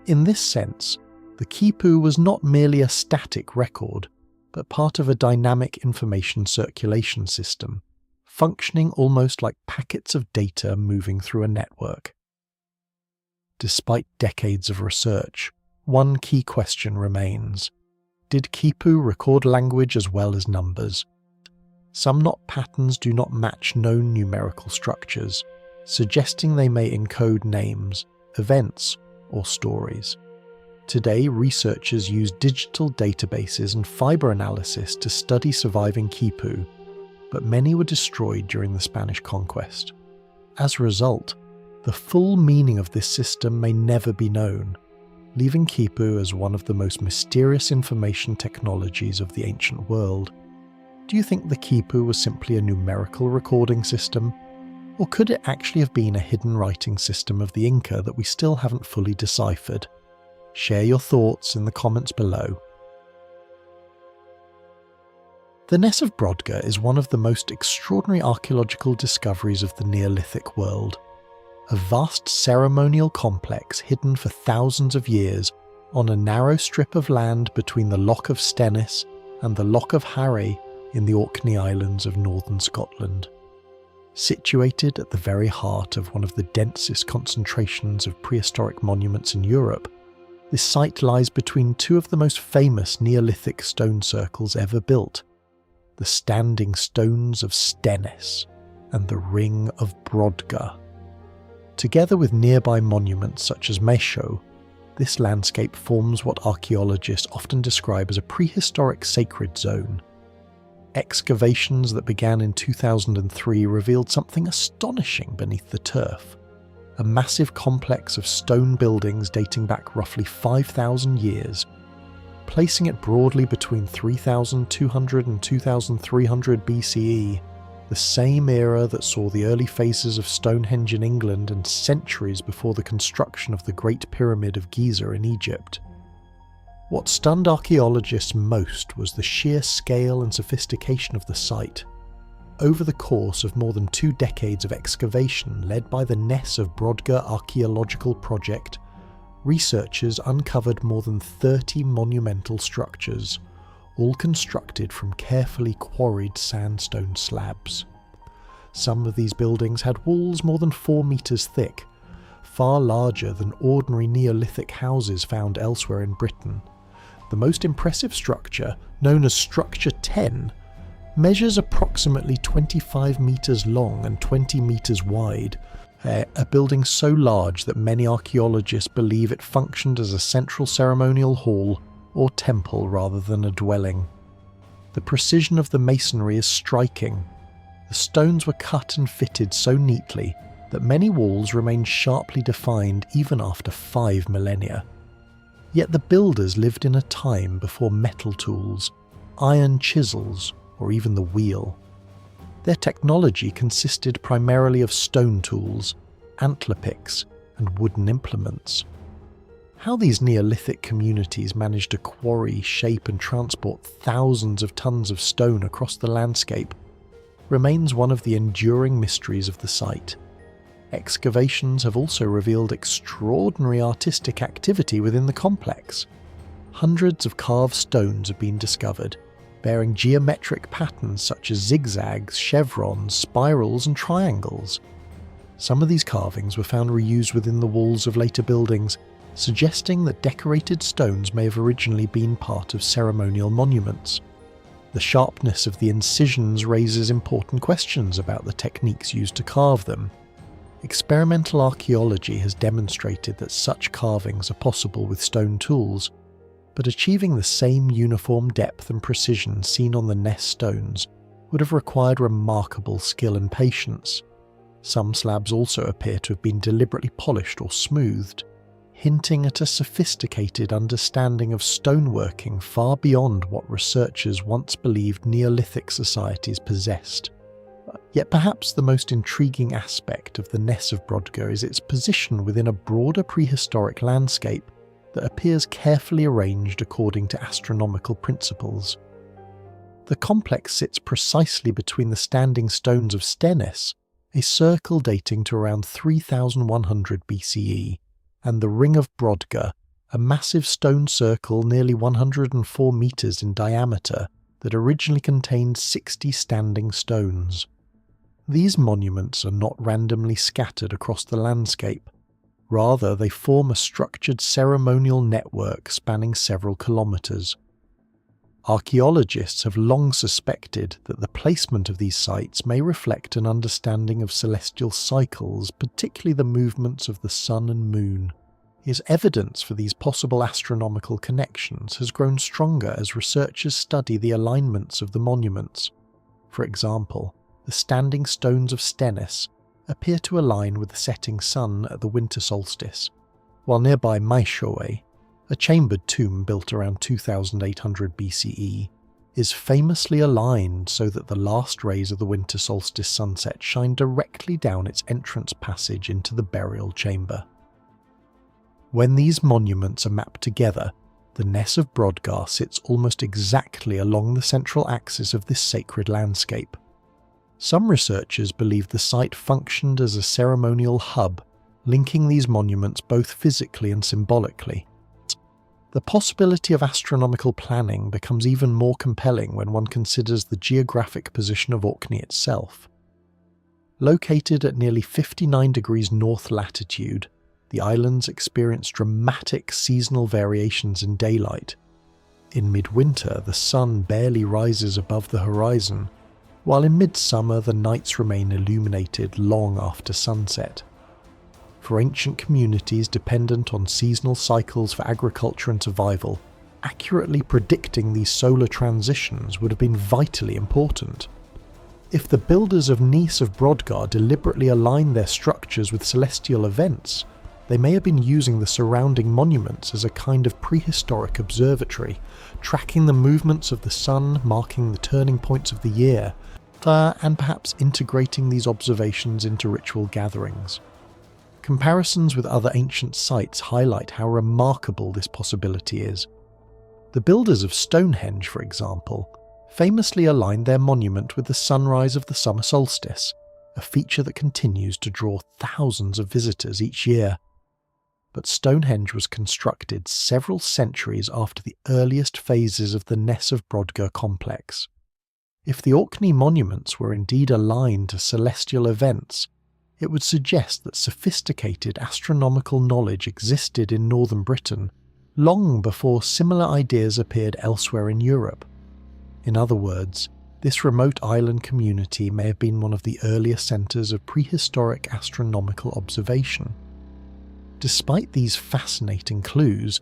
In this sense, the Kipu was not merely a static record, but part of a dynamic information circulation system, functioning almost like packets of data moving through a network. Despite decades of research, one key question remains. Did Kipu record language as well as numbers? Some knot patterns do not match known numerical structures, suggesting they may encode names, events, or stories. Today, researchers use digital databases and fiber analysis to study surviving Kipu, but many were destroyed during the Spanish conquest. As a result, the full meaning of this system may never be known, leaving Kipu as one of the most mysterious information technologies of the ancient world. Do you think the Kipu was simply a numerical recording system, or could it actually have been a hidden writing system of the Inca that we still haven't fully deciphered? Share your thoughts in the comments below. The Ness of Brodgar is one of the most extraordinary archaeological discoveries of the Neolithic world. A vast ceremonial complex hidden for thousands of years on a narrow strip of land between the Loch of Stennis and the Loch of Harry in the Orkney Islands of northern Scotland. Situated at the very heart of one of the densest concentrations of prehistoric monuments in Europe, this site lies between two of the most famous Neolithic stone circles ever built, the Standing Stones of Stennis and the Ring of Brodgar. Together with nearby monuments such as Mesho, this landscape forms what archaeologists often describe as a prehistoric sacred zone. Excavations that began in 2003 revealed something astonishing beneath the turf. A massive complex of stone buildings dating back roughly 5,000 years, placing it broadly between 3,200 and 2,300 BCE, the same era that saw the early phases of Stonehenge in England and centuries before the construction of the Great Pyramid of Giza in Egypt. What stunned archaeologists most was the sheer scale and sophistication of the site. Over the course of more than 2 decades of excavation led by the Ness of Brodgar Archaeological project, researchers uncovered more than 30 monumental structures, all constructed from carefully quarried sandstone slabs. Some of these buildings had walls more than 4 meters thick, far larger than ordinary Neolithic houses found elsewhere in Britain. The most impressive structure, known as Structure 10, measures approximately 25 meters long and 20 meters wide, a building so large that many archaeologists believe it functioned as a central ceremonial hall or temple rather than a dwelling. The precision of the masonry is striking. The stones were cut and fitted so neatly that many walls remain sharply defined even after 5 millennia. Yet the builders lived in a time before metal tools, iron chisels, or even the wheel. Their technology consisted primarily of stone tools, antler picks, and wooden implements. How these Neolithic communities managed to quarry, shape, and transport thousands of tons of stone across the landscape remains one of the enduring mysteries of the site. Excavations have also revealed extraordinary artistic activity within the complex. Hundreds of carved stones have been discovered, bearing geometric patterns such as zigzags, chevrons, spirals, and triangles. Some of these carvings were found reused within the walls of later buildings, suggesting that decorated stones may have originally been part of ceremonial monuments. The sharpness of the incisions raises important questions about the techniques used to carve them. Experimental archaeology has demonstrated that such carvings are possible with stone tools, but achieving the same uniform depth and precision seen on the Ness stones would have required remarkable skill and patience. Some slabs also appear to have been deliberately polished or smoothed, hinting at a sophisticated understanding of stoneworking far beyond what researchers once believed Neolithic societies possessed. Yet perhaps the most intriguing aspect of the Ness of Brodgar is its position within a broader prehistoric landscape that appears carefully arranged according to astronomical principles. The complex sits precisely between the standing stones of Stennis, a circle dating to around 3100 BCE, and the Ring of Brodgar, a massive stone circle nearly 104 metres in diameter that originally contained 60 standing stones. These monuments are not randomly scattered across the landscape. Rather, they form a structured ceremonial network spanning several kilometres. Archaeologists have long suspected that the placement of these sites may reflect an understanding of celestial cycles, particularly the movements of the sun and moon. His evidence for these possible astronomical connections has grown stronger as researchers study the alignments of the monuments. For example, the standing stones of Stennis appear to align with the setting sun at the winter solstice, while nearby Maishowe, a chambered tomb built around 2800 BCE, is famously aligned so that the last rays of the winter solstice sunset shine directly down its entrance passage into the burial chamber. When these monuments are mapped together, the Ness of Brodgar sits almost exactly along the central axis of this sacred landscape. Some researchers believe the site functioned as a ceremonial hub, linking these monuments both physically and symbolically. The possibility of astronomical planning becomes even more compelling when one considers the geographic position of Orkney itself. Located at nearly 59 degrees north latitude, the islands experience dramatic seasonal variations in daylight. In midwinter, the sun barely rises above the horizon, while in midsummer the nights remain illuminated long after sunset. For ancient communities dependent on seasonal cycles for agriculture and survival, accurately predicting these solar transitions would have been vitally important. If the builders of Ness of Brodgar deliberately aligned their structures with celestial events, they may have been using the surrounding monuments as a kind of prehistoric observatory, tracking the movements of the sun, marking the turning points of the year, and perhaps integrating these observations into ritual gatherings. Comparisons with other ancient sites highlight how remarkable this possibility is. The builders of Stonehenge, for example, famously aligned their monument with the sunrise of the summer solstice, a feature that continues to draw thousands of visitors each year. But Stonehenge was constructed several centuries after the earliest phases of the Ness of Brodgar complex. If the Orkney monuments were indeed aligned to celestial events, it would suggest that sophisticated astronomical knowledge existed in northern Britain long before similar ideas appeared elsewhere in Europe. In other words, this remote island community may have been one of the earliest centres of prehistoric astronomical observation. Despite these fascinating clues,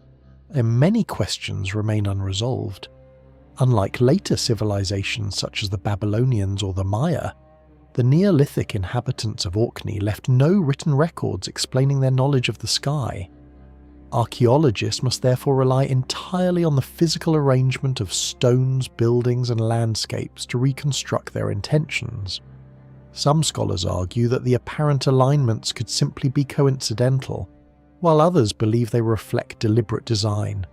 many questions remain unresolved. Unlike later civilizations such as the Babylonians or the Maya, the Neolithic inhabitants of Orkney left no written records explaining their knowledge of the sky. Archaeologists must therefore rely entirely on the physical arrangement of stones, buildings, and landscapes to reconstruct their intentions. Some scholars argue that the apparent alignments could simply be coincidental, while others believe they reflect deliberate design.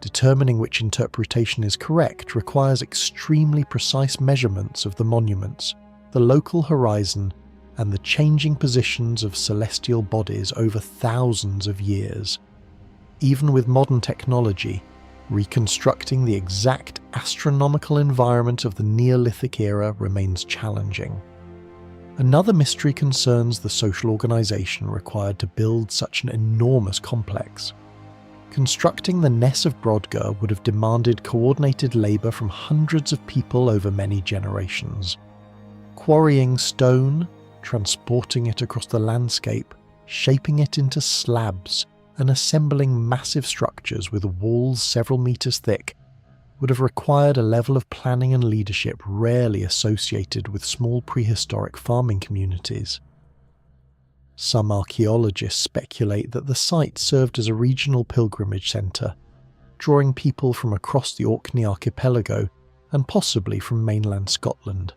Determining which interpretation is correct requires extremely precise measurements of the monuments, the local horizon, and the changing positions of celestial bodies over thousands of years. Even with modern technology, reconstructing the exact astronomical environment of the Neolithic era remains challenging. Another mystery concerns the social organisation required to build such an enormous complex. Constructing the Ness of Brodgar would have demanded coordinated labour from hundreds of people over many generations. Quarrying stone, transporting it across the landscape, shaping it into slabs, and assembling massive structures with walls several metres thick would have required a level of planning and leadership rarely associated with small prehistoric farming communities. Some archaeologists speculate that the site served as a regional pilgrimage centre, drawing people from across the Orkney archipelago and possibly from mainland Scotland.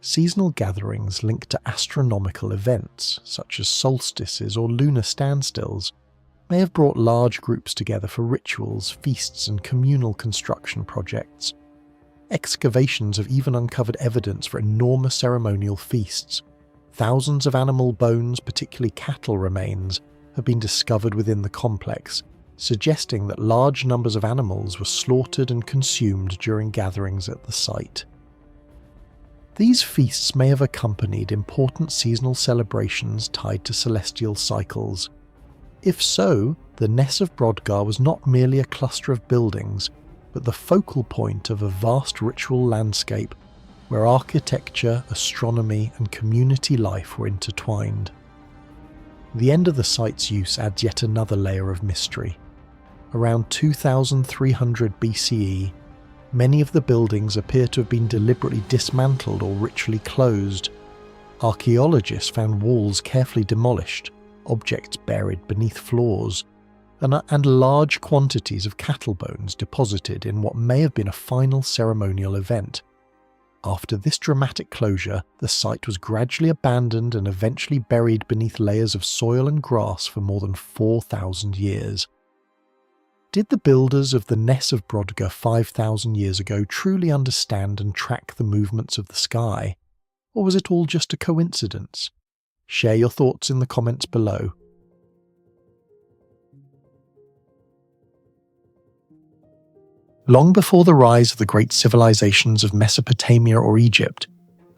Seasonal gatherings linked to astronomical events, such as solstices or lunar standstills, may have brought large groups together for rituals, feasts and communal construction projects. Excavations have even uncovered evidence for enormous ceremonial feasts. Thousands of animal bones, particularly cattle remains, have been discovered within the complex, suggesting that large numbers of animals were slaughtered and consumed during gatherings at the site. These feasts may have accompanied important seasonal celebrations tied to celestial cycles. If so, the Ness of Brodgar was not merely a cluster of buildings, but the focal point of a vast ritual landscape where architecture, astronomy and community life were intertwined. The end of the site's use adds yet another layer of mystery. Around 2300 BCE, many of the buildings appear to have been deliberately dismantled or ritually closed. Archaeologists found walls carefully demolished, objects buried beneath floors, and large quantities of cattle bones deposited in what may have been a final ceremonial event. After this dramatic closure, the site was gradually abandoned and eventually buried beneath layers of soil and grass for more than 4,000 years. Did the builders of the Ness of Brodgar 5,000 years ago truly understand and track the movements of the sky? Or was it all just a coincidence? Share your thoughts in the comments below. Long before the rise of the great civilizations of Mesopotamia or Egypt,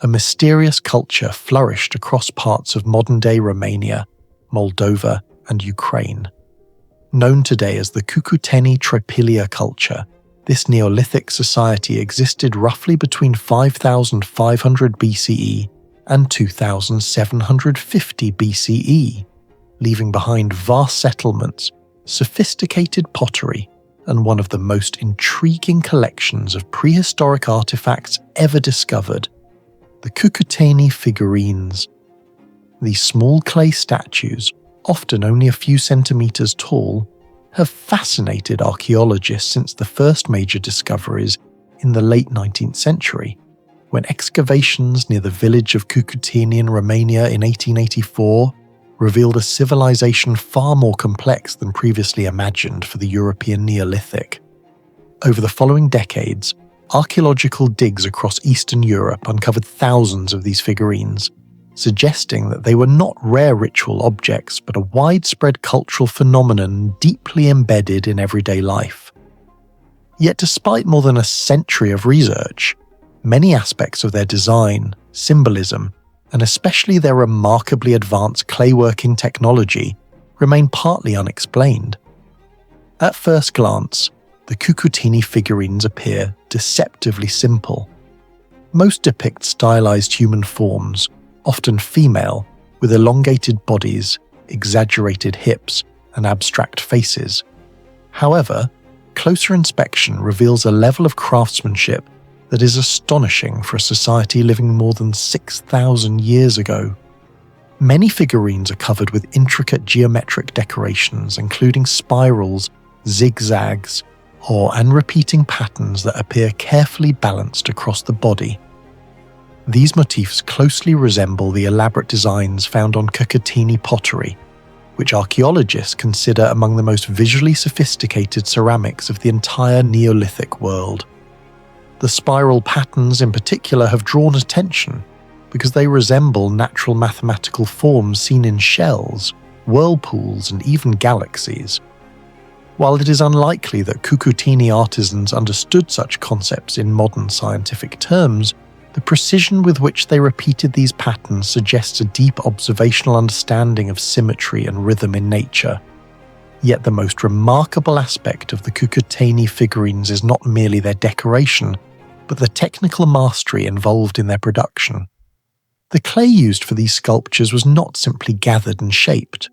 a mysterious culture flourished across parts of modern-day Romania, Moldova, and Ukraine. Known today as the Cucuteni Tripilia culture, this Neolithic society existed roughly between 5,500 BCE and 2,750 BCE, leaving behind vast settlements, sophisticated pottery, and one of the most intriguing collections of prehistoric artifacts ever discovered, the Cucuteni figurines. These small clay statues, often only a few centimeters tall, have fascinated archaeologists since the first major discoveries in the late 19th century, when excavations near the village of Cucuteni in Romania in 1884 revealed a civilization far more complex than previously imagined for the European Neolithic. Over the following decades, archaeological digs across Eastern Europe uncovered thousands of these figurines, suggesting that they were not rare ritual objects but a widespread cultural phenomenon deeply embedded in everyday life. Yet despite more than a century of research, many aspects of their design, symbolism, and especially their remarkably advanced clayworking technology remain partly unexplained. At first glance, the Cucuteni figurines appear deceptively simple. Most depict stylized human forms, often female, with elongated bodies, exaggerated hips, and abstract faces. However, closer inspection reveals a level of craftsmanship that is astonishing for a society living more than 6,000 years ago. Many figurines are covered with intricate geometric decorations, including spirals, zigzags, and repeating patterns that appear carefully balanced across the body. These motifs closely resemble the elaborate designs found on Cucuteni pottery, which archaeologists consider among the most visually sophisticated ceramics of the entire Neolithic world. The spiral patterns in particular have drawn attention because they resemble natural mathematical forms seen in shells, whirlpools, and even galaxies. While it is unlikely that Cucuteni artisans understood such concepts in modern scientific terms, the precision with which they repeated these patterns suggests a deep observational understanding of symmetry and rhythm in nature. Yet the most remarkable aspect of the Cucuteni figurines is not merely their decoration, but the technical mastery involved in their production. The clay used for these sculptures was not simply gathered and shaped.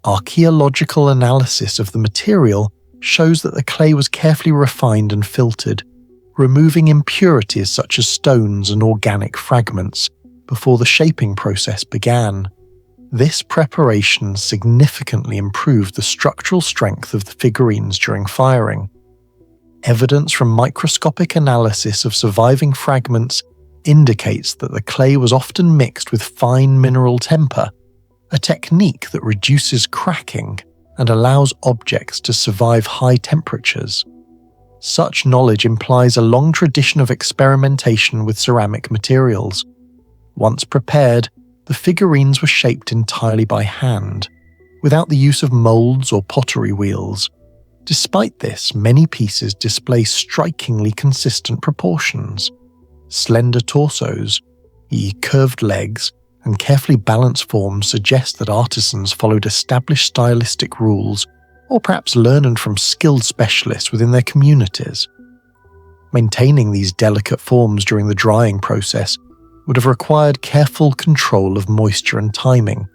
Archaeological analysis of the material shows that the clay was carefully refined and filtered, removing impurities such as stones and organic fragments before the shaping process began. This preparation significantly improved the structural strength of the figurines during firing. Evidence from microscopic analysis of surviving fragments indicates that the clay was often mixed with fine mineral temper, a technique that reduces cracking and allows objects to survive high temperatures. Such knowledge implies a long tradition of experimentation with ceramic materials. Once prepared, the figurines were shaped entirely by hand, without the use of molds or pottery wheels. Despite this, many pieces display strikingly consistent proportions. Slender torsos, curved legs, and carefully balanced forms suggest that artisans followed established stylistic rules, or perhaps learned from skilled specialists within their communities. Maintaining these delicate forms during the drying process would have required careful control of moisture and timing.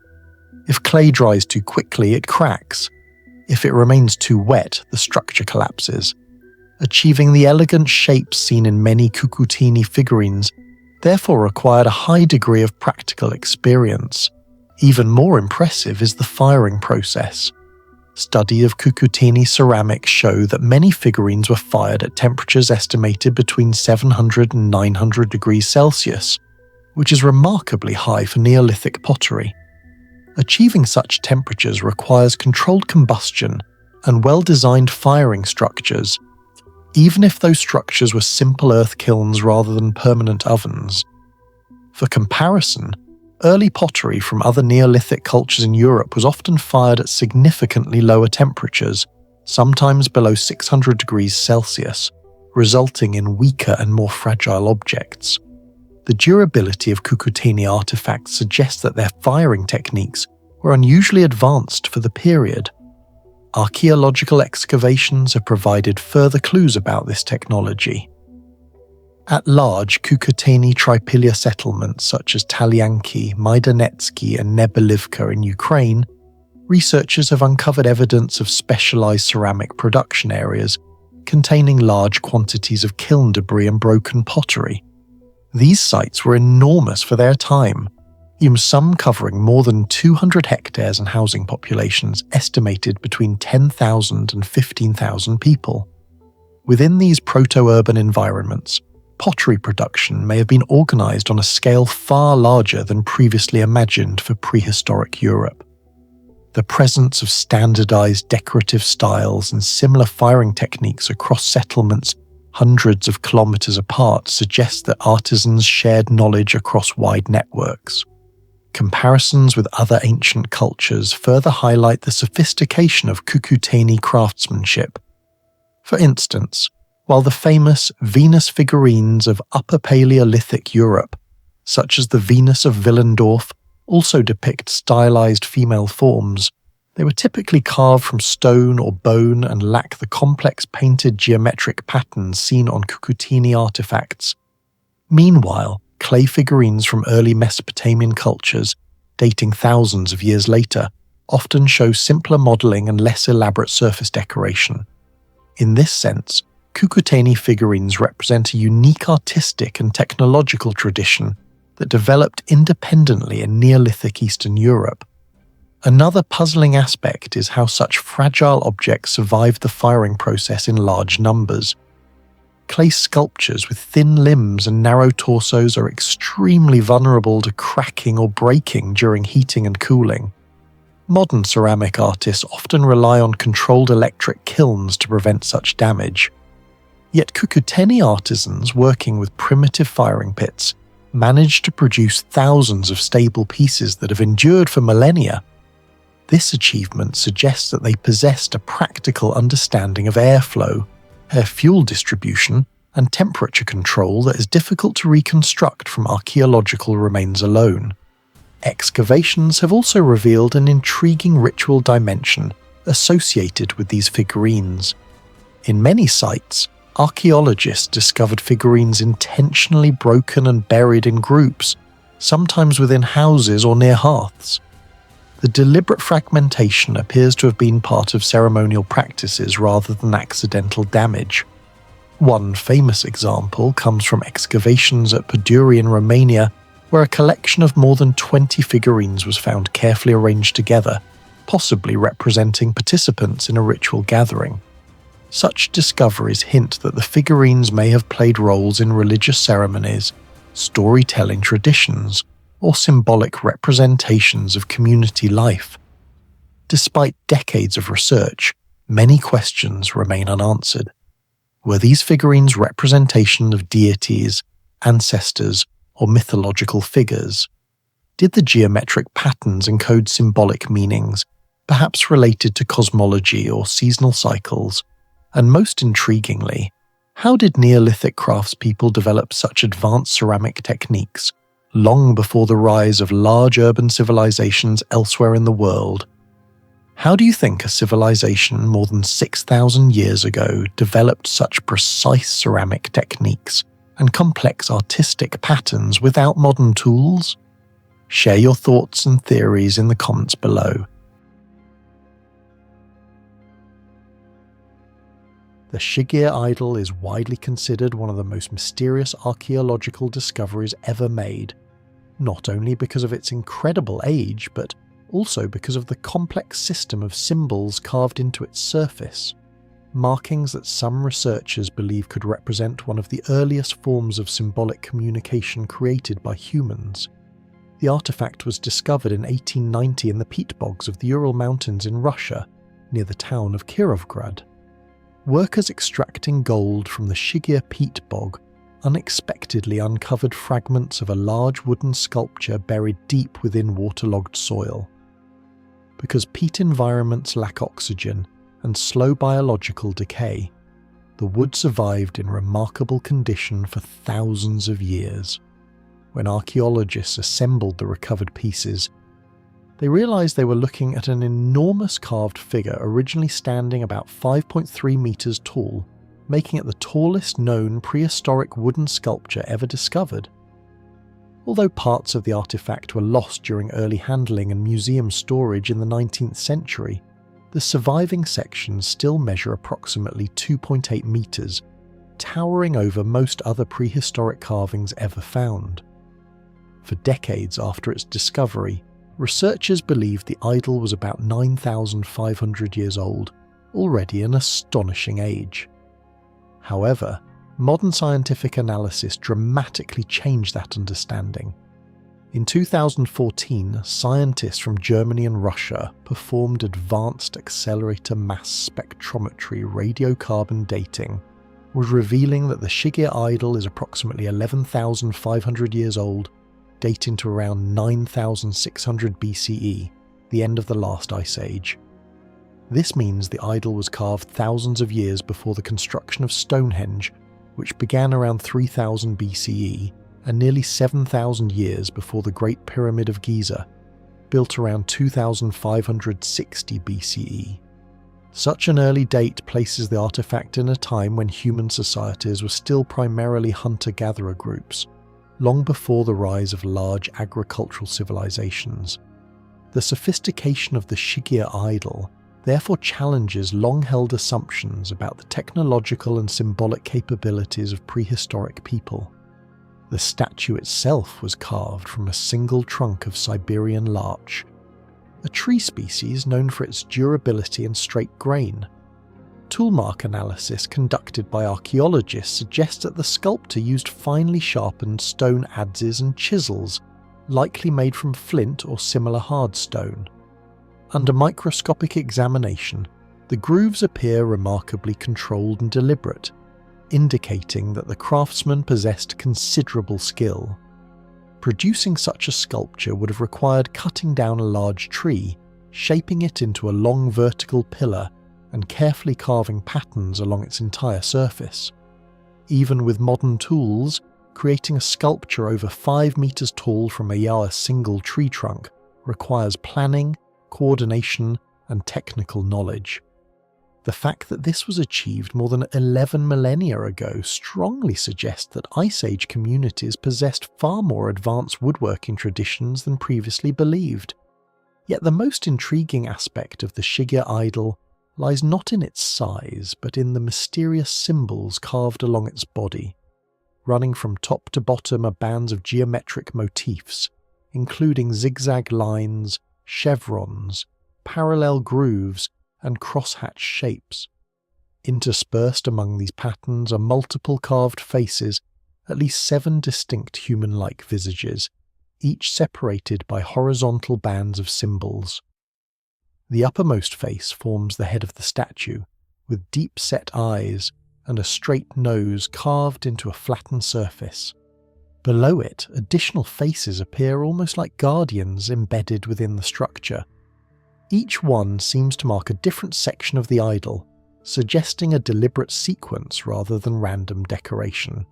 If clay dries too quickly, it cracks. If it remains too wet, the structure collapses. Achieving the elegant shapes seen in many Cucuteni figurines therefore required a high degree of practical experience. Even more impressive is the firing process. Study of Cucuteni ceramics show that many figurines were fired at temperatures estimated between 700 and 900 degrees Celsius, which is remarkably high for Neolithic pottery. Achieving such temperatures requires controlled combustion and well-designed firing structures, even if those structures were simple earth kilns rather than permanent ovens. For comparison, early pottery from other Neolithic cultures in Europe was often fired at significantly lower temperatures, sometimes below 600 degrees Celsius, resulting in weaker and more fragile objects. The durability of Cucuteni artifacts suggests that their firing techniques were unusually advanced for the period. Archaeological excavations have provided further clues about this technology. At large Cucuteni tripilia settlements such as Talianki, Majdanetsky and Nebelivka in Ukraine, researchers have uncovered evidence of specialized ceramic production areas containing large quantities of kiln debris and broken pottery. These sites were enormous for their time, some covering more than 200 hectares and housing populations estimated between 10,000 and 15,000 people. Within these proto-urban environments, pottery production may have been organized on a scale far larger than previously imagined for prehistoric Europe. The presence of standardized decorative styles and similar firing techniques across settlements hundreds of kilometers apart suggests that artisans shared knowledge across wide networks. Comparisons with other ancient cultures further highlight the sophistication of Cucuteni craftsmanship. For instance, while the famous Venus figurines of Upper Paleolithic Europe, such as the Venus of Willendorf, also depict stylized female forms, they were typically carved from stone or bone and lack the complex painted geometric patterns seen on Cucuteni artifacts. Meanwhile, clay figurines from early Mesopotamian cultures, dating thousands of years later, often show simpler modeling and less elaborate surface decoration. In this sense, Cucuteni figurines represent a unique artistic and technological tradition that developed independently in Neolithic Eastern Europe. Another puzzling aspect is how such fragile objects survived the firing process in large numbers. Clay sculptures with thin limbs and narrow torsos are extremely vulnerable to cracking or breaking during heating and cooling. Modern ceramic artists often rely on controlled electric kilns to prevent such damage. Yet Cucuteni artisans working with primitive firing pits managed to produce thousands of stable pieces that have endured for millennia. This achievement suggests that they possessed a practical understanding of airflow, air fuel distribution, and temperature control that is difficult to reconstruct from archaeological remains alone. Excavations have also revealed an intriguing ritual dimension associated with these figurines. In many sites, archaeologists discovered figurines intentionally broken and buried in groups, sometimes within houses or near hearths. The deliberate fragmentation appears to have been part of ceremonial practices rather than accidental damage. One famous example comes from excavations at Poduri in Romania, where a collection of more than 20 figurines was found carefully arranged together, possibly representing participants in a ritual gathering. Such discoveries hint that the figurines may have played roles in religious ceremonies, storytelling traditions, or symbolic representations of community life. Despite decades of research, many questions remain unanswered. Were these figurines representations of deities, ancestors, or mythological figures? Did the geometric patterns encode symbolic meanings, perhaps related to cosmology or seasonal cycles? And most intriguingly, how did Neolithic craftspeople develop such advanced ceramic techniques long before the rise of large urban civilizations elsewhere in the world? How do you think a civilization more than 6,000 years ago developed such precise ceramic techniques and complex artistic patterns without modern tools? Share your thoughts and theories in the comments below. The Shigir idol is widely considered one of the most mysterious archaeological discoveries ever made, not only because of its incredible age, but also because of the complex system of symbols carved into its surface, markings that some researchers believe could represent one of the earliest forms of symbolic communication created by humans. The artifact was discovered in 1890 in the peat bogs of the Ural Mountains in Russia, near the town of Kirovgrad. Workers extracting gold from the Shigir peat bog unexpectedly uncovered fragments of a large wooden sculpture buried deep within waterlogged soil. Because peat environments lack oxygen and slow biological decay, the wood survived in remarkable condition for thousands of years. When archaeologists assembled the recovered pieces, they realized they were looking at an enormous carved figure originally standing about 5.3 meters tall, making it the tallest known prehistoric wooden sculpture ever discovered. Although parts of the artifact were lost during early handling and museum storage in the 19th century, the surviving sections still measure approximately 2.8 meters, towering over most other prehistoric carvings ever found. For decades after its discovery, researchers believed the idol was about 9,500 years old, already an astonishing age. However, modern scientific analysis dramatically changed that understanding. In 2014, scientists from Germany and Russia performed advanced accelerator mass spectrometry radiocarbon dating, revealing that the Shigir idol is approximately 11,500 years old, dating to around 9,600 BCE, the end of the last ice age. This means the idol was carved thousands of years before the construction of Stonehenge, which began around 3000 BCE, and nearly 7,000 years before the Great Pyramid of Giza, built around 2560 BCE. Such an early date places the artifact in a time when human societies were still primarily hunter-gatherer groups, long before the rise of large agricultural civilizations. The sophistication of the Shigir idol therefore challenges long-held assumptions about the technological and symbolic capabilities of prehistoric people. The statue itself was carved from a single trunk of Siberian larch, a tree species known for its durability and straight grain. Toolmark analysis conducted by archaeologists suggests that the sculptor used finely sharpened stone adzes and chisels, likely made from flint or similar hard stone. Under microscopic examination, the grooves appear remarkably controlled and deliberate, indicating that the craftsman possessed considerable skill. Producing such a sculpture would have required cutting down a large tree, shaping it into a long vertical pillar, and carefully carving patterns along its entire surface. Even with modern tools, creating a sculpture over 5 meters tall from a single tree trunk requires planning, coordination, and technical knowledge. The fact that this was achieved more than 11 millennia ago strongly suggests that Ice Age communities possessed far more advanced woodworking traditions than previously believed. Yet the most intriguing aspect of the Shigir idol lies not in its size, but in the mysterious symbols carved along its body. Running from top to bottom are bands of geometric motifs, including zigzag lines, chevrons, parallel grooves, and crosshatch shapes. Interspersed among these patterns are multiple carved faces, at least 7 distinct human-like visages, each separated by horizontal bands of symbols. The uppermost face forms the head of the statue, with deep-set eyes and a straight nose carved into a flattened surface. Below it, additional faces appear almost like guardians embedded within the structure. Each one seems to mark a different section of the idol, suggesting a deliberate sequence rather than random decoration.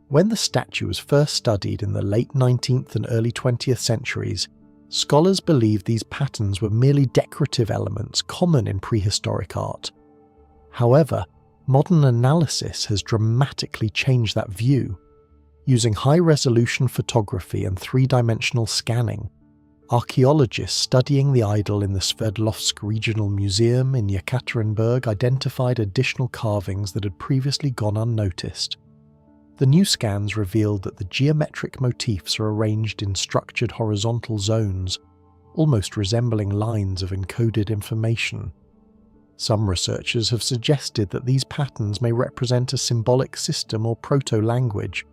When the statue was first studied in the late 19th and early 20th centuries, scholars believed these patterns were merely decorative elements common in prehistoric art. However, modern analysis has dramatically changed that view. Using high-resolution photography and 3-dimensional scanning, archaeologists studying the idol in the Sverdlovsk Regional Museum in Yekaterinburg identified additional carvings that had previously gone unnoticed. The new scans revealed that the geometric motifs are arranged in structured horizontal zones, almost resembling lines of encoded information. Some researchers have suggested that these patterns may represent a symbolic system or proto-language,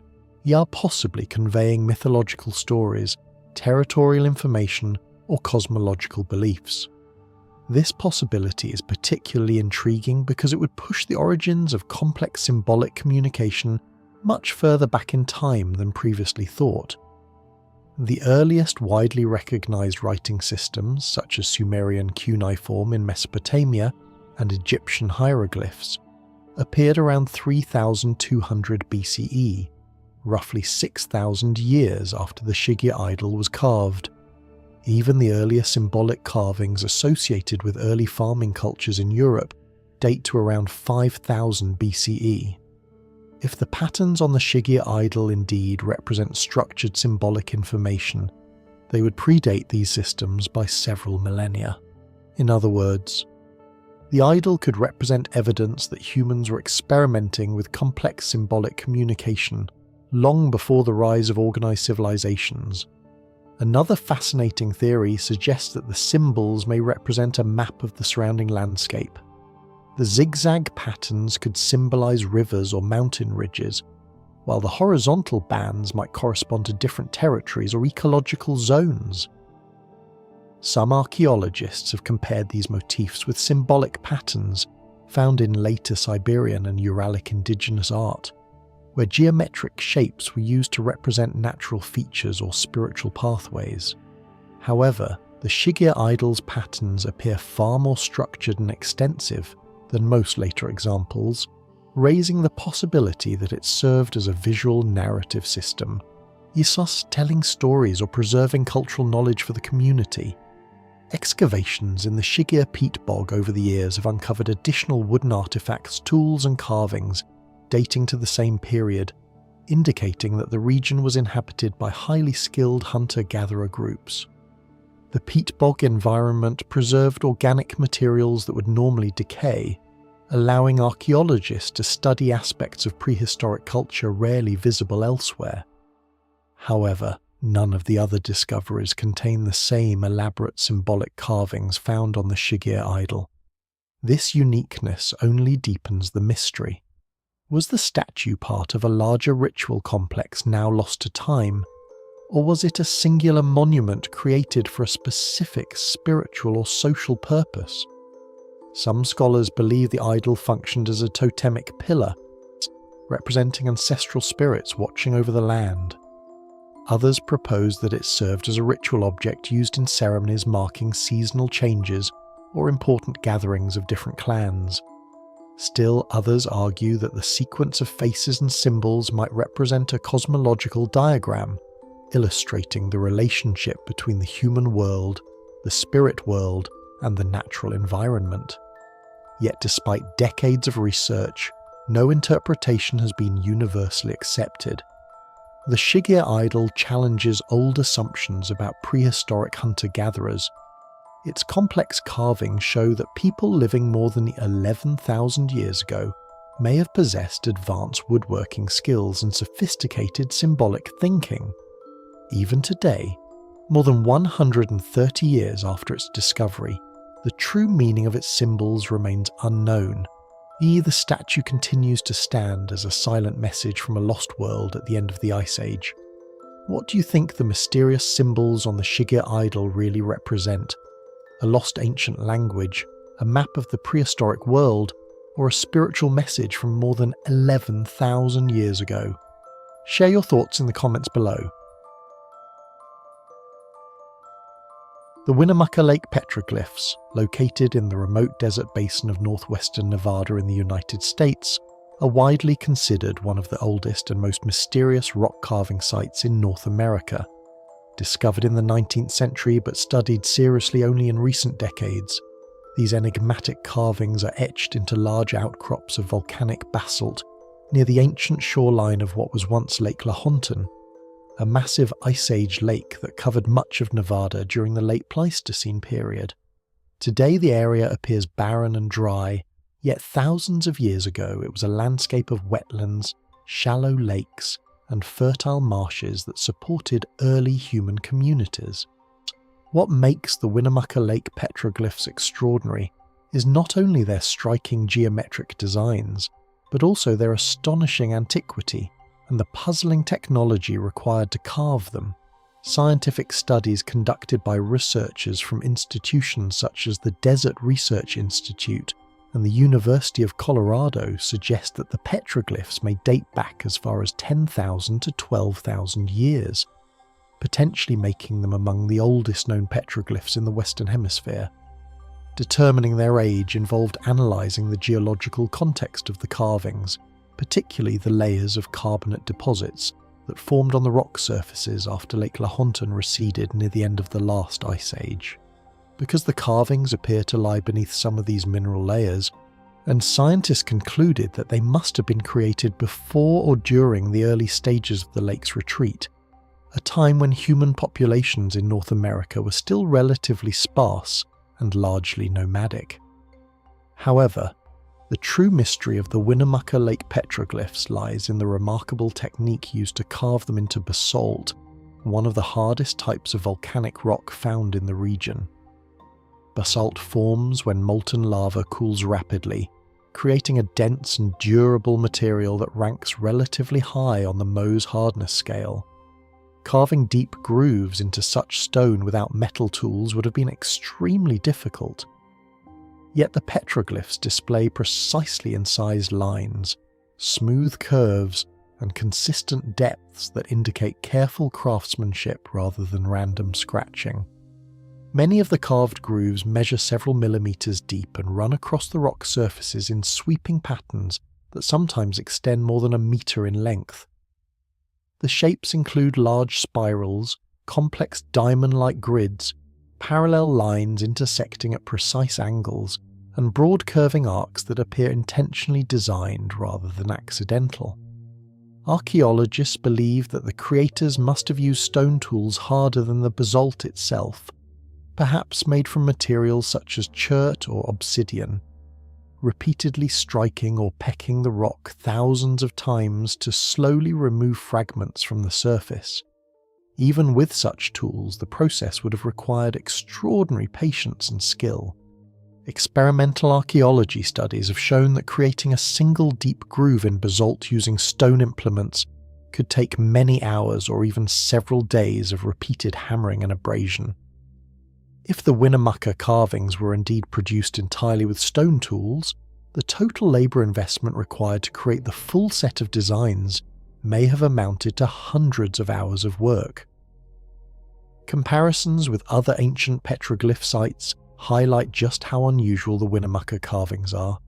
possibly conveying mythological stories, territorial information, or cosmological beliefs. This possibility is particularly intriguing because it would push the origins of complex symbolic communication much further back in time than previously thought. The earliest widely recognized writing systems, such as Sumerian cuneiform in Mesopotamia and Egyptian hieroglyphs, appeared around 3200 BCE, roughly 6,000 years after the Shigir idol was carved. Even the earlier symbolic carvings associated with early farming cultures in Europe date to around 5000 BCE. If the patterns on the Shigir idol indeed represent structured symbolic information, they would predate these systems by several millennia. In other words, the idol could represent evidence that humans were experimenting with complex symbolic communication long before the rise of organized civilizations. Another fascinating theory suggests that the symbols may represent a map of the surrounding landscape. The zigzag patterns could symbolize rivers or mountain ridges, while the horizontal bands might correspond to different territories or ecological zones. Some archaeologists have compared these motifs with symbolic patterns found in later Siberian and Uralic indigenous art, where geometric shapes were used to represent natural features or spiritual pathways. However, the Shigir idol's patterns appear far more structured and extensive than most later examples, raising the possibility that it served as a visual narrative system, telling stories or preserving cultural knowledge for the community. Excavations in the Shigir peat bog over the years have uncovered additional wooden artifacts, tools and carvings dating to the same period, indicating that the region was inhabited by highly skilled hunter-gatherer groups. The peat bog environment preserved organic materials that would normally decay, allowing archaeologists to study aspects of prehistoric culture rarely visible elsewhere. However, none of the other discoveries contain the same elaborate symbolic carvings found on the Shigir idol. This uniqueness only deepens the mystery. Was the statue part of a larger ritual complex now lost to time, or was it a singular monument created for a specific spiritual or social purpose? Some scholars believe the idol functioned as a totemic pillar, representing ancestral spirits watching over the land. Others propose that it served as a ritual object used in ceremonies marking seasonal changes or important gatherings of different clans. Still, others argue that the sequence of faces and symbols might represent a cosmological diagram, illustrating the relationship between the human world, the spirit world, and the natural environment. Yet despite decades of research, no interpretation has been universally accepted. The Shigir idol challenges old assumptions about prehistoric hunter-gatherers. Its complex carvings show that people living more than 11,000 years ago may have possessed advanced woodworking skills and sophisticated symbolic thinking. Even today, more than 130 years after its discovery, the true meaning of its symbols remains unknown. The statue continues to stand as a silent message from a lost world at the end of the Ice Age. What do you think the mysterious symbols on the Shigir idol really represent? A lost ancient language, a map of the prehistoric world, or a spiritual message from more than 11,000 years ago? Share your thoughts in the comments below. The Winnamaka Lake petroglyphs, located in the remote desert basin of northwestern Nevada in the United States, are widely considered one of the oldest and most mysterious rock carving sites in North America. Discovered in the 19th century but studied seriously only in recent decades, these enigmatic carvings are etched into large outcrops of volcanic basalt near the ancient shoreline of what was once Lake Lahontan, a massive Ice Age lake that covered much of Nevada during the late Pleistocene period. Today the area appears barren and dry, yet thousands of years ago it was a landscape of wetlands, shallow lakes, and fertile marshes that supported early human communities. What makes the Winnamaka Lake petroglyphs extraordinary is not only their striking geometric designs, but also their astonishing antiquity and the puzzling technology required to carve them. Scientific studies conducted by researchers from institutions such as the Desert Research Institute and the University of Colorado suggest that the petroglyphs may date back as far as 10,000 to 12,000 years, potentially making them among the oldest known petroglyphs in the Western Hemisphere. Determining their age involved analysing the geological context of the carvings, particularly the layers of carbonate deposits that formed on the rock surfaces after Lake Lahontan receded near the end of the last Ice Age. Because the carvings appear to lie beneath some of these mineral layers, and scientists concluded that they must have been created before or during the early stages of the lake's retreat, a time when human populations in North America were still relatively sparse and largely nomadic. However, the true mystery of the Winnamaka Lake petroglyphs lies in the remarkable technique used to carve them into basalt, one of the hardest types of volcanic rock found in the region. Basalt forms when molten lava cools rapidly, creating a dense and durable material that ranks relatively high on the Mohs hardness scale. Carving deep grooves into such stone without metal tools would have been extremely difficult. Yet the petroglyphs display precisely incised lines, smooth curves, and consistent depths that indicate careful craftsmanship rather than random scratching. Many of the carved grooves measure several millimeters deep and run across the rock surfaces in sweeping patterns that sometimes extend more than a meter in length. The shapes include large spirals, complex diamond-like grids, parallel lines intersecting at precise angles, and broad curving arcs that appear intentionally designed rather than accidental. Archaeologists believe that the creators must have used stone tools harder than the basalt itself, perhaps made from materials such as chert or obsidian, repeatedly striking or pecking the rock thousands of times to slowly remove fragments from the surface. Even with such tools, the process would have required extraordinary patience and skill. Experimental archaeology studies have shown that creating a single deep groove in basalt using stone implements could take many hours or even several days of repeated hammering and abrasion. If the Winnamaka carvings were indeed produced entirely with stone tools, the total labour investment required to create the full set of designs may have amounted to hundreds of hours of work. Comparisons with other ancient petroglyph sites highlight just how unusual the Winnamaka carvings are.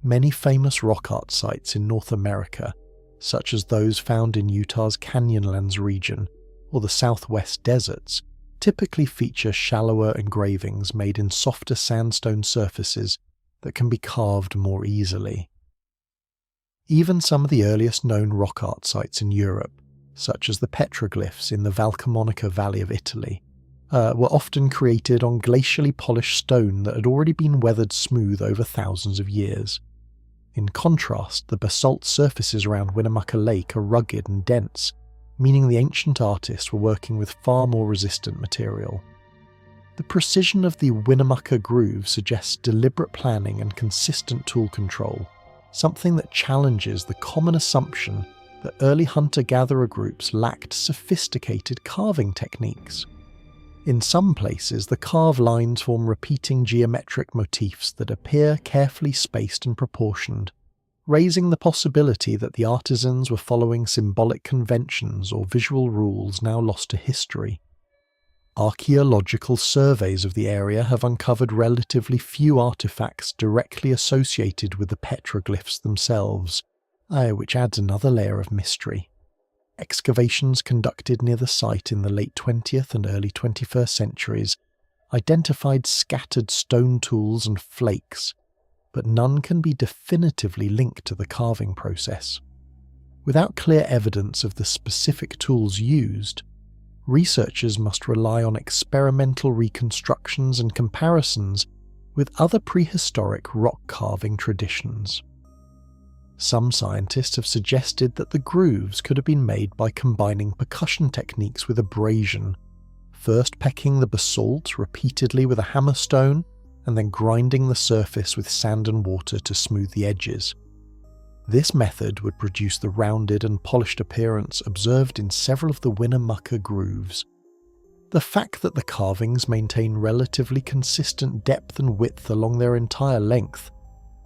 Many famous rock art sites in North America, such as those found in Utah's Canyonlands region or the Southwest deserts, typically feature shallower engravings made in softer sandstone surfaces that can be carved more easily. Even some of the earliest known rock art sites in Europe, such as the petroglyphs in the Vilcabamba Valley of Italy, were often created on glacially polished stone that had already been weathered smooth over thousands of years. In contrast, the basalt surfaces around Winnamaka Lake are rugged and dense, meaning the ancient artists were working with far more resistant material. The precision of the Winnamaka groove suggests deliberate planning and consistent tool control, something that challenges the common assumption that early hunter-gatherer groups lacked sophisticated carving techniques. In some places, the carved lines form repeating geometric motifs that appear carefully spaced and proportioned, raising the possibility that the artisans were following symbolic conventions or visual rules now lost to history. Archaeological surveys of the area have uncovered relatively few artifacts directly associated with the petroglyphs themselves, which adds another layer of mystery. Excavations conducted near the site in the late 20th and early 21st centuries identified scattered stone tools and flakes, but none can be definitively linked to the carving process. Without clear evidence of the specific tools used, researchers must rely on experimental reconstructions and comparisons with other prehistoric rock carving traditions. Some scientists have suggested that the grooves could have been made by combining percussion techniques with abrasion, first pecking the basalt repeatedly with a hammerstone and then grinding the surface with sand and water to smooth the edges. This method would produce the rounded and polished appearance observed in several of the Winnamaka grooves. The fact that the carvings maintain relatively consistent depth and width along their entire length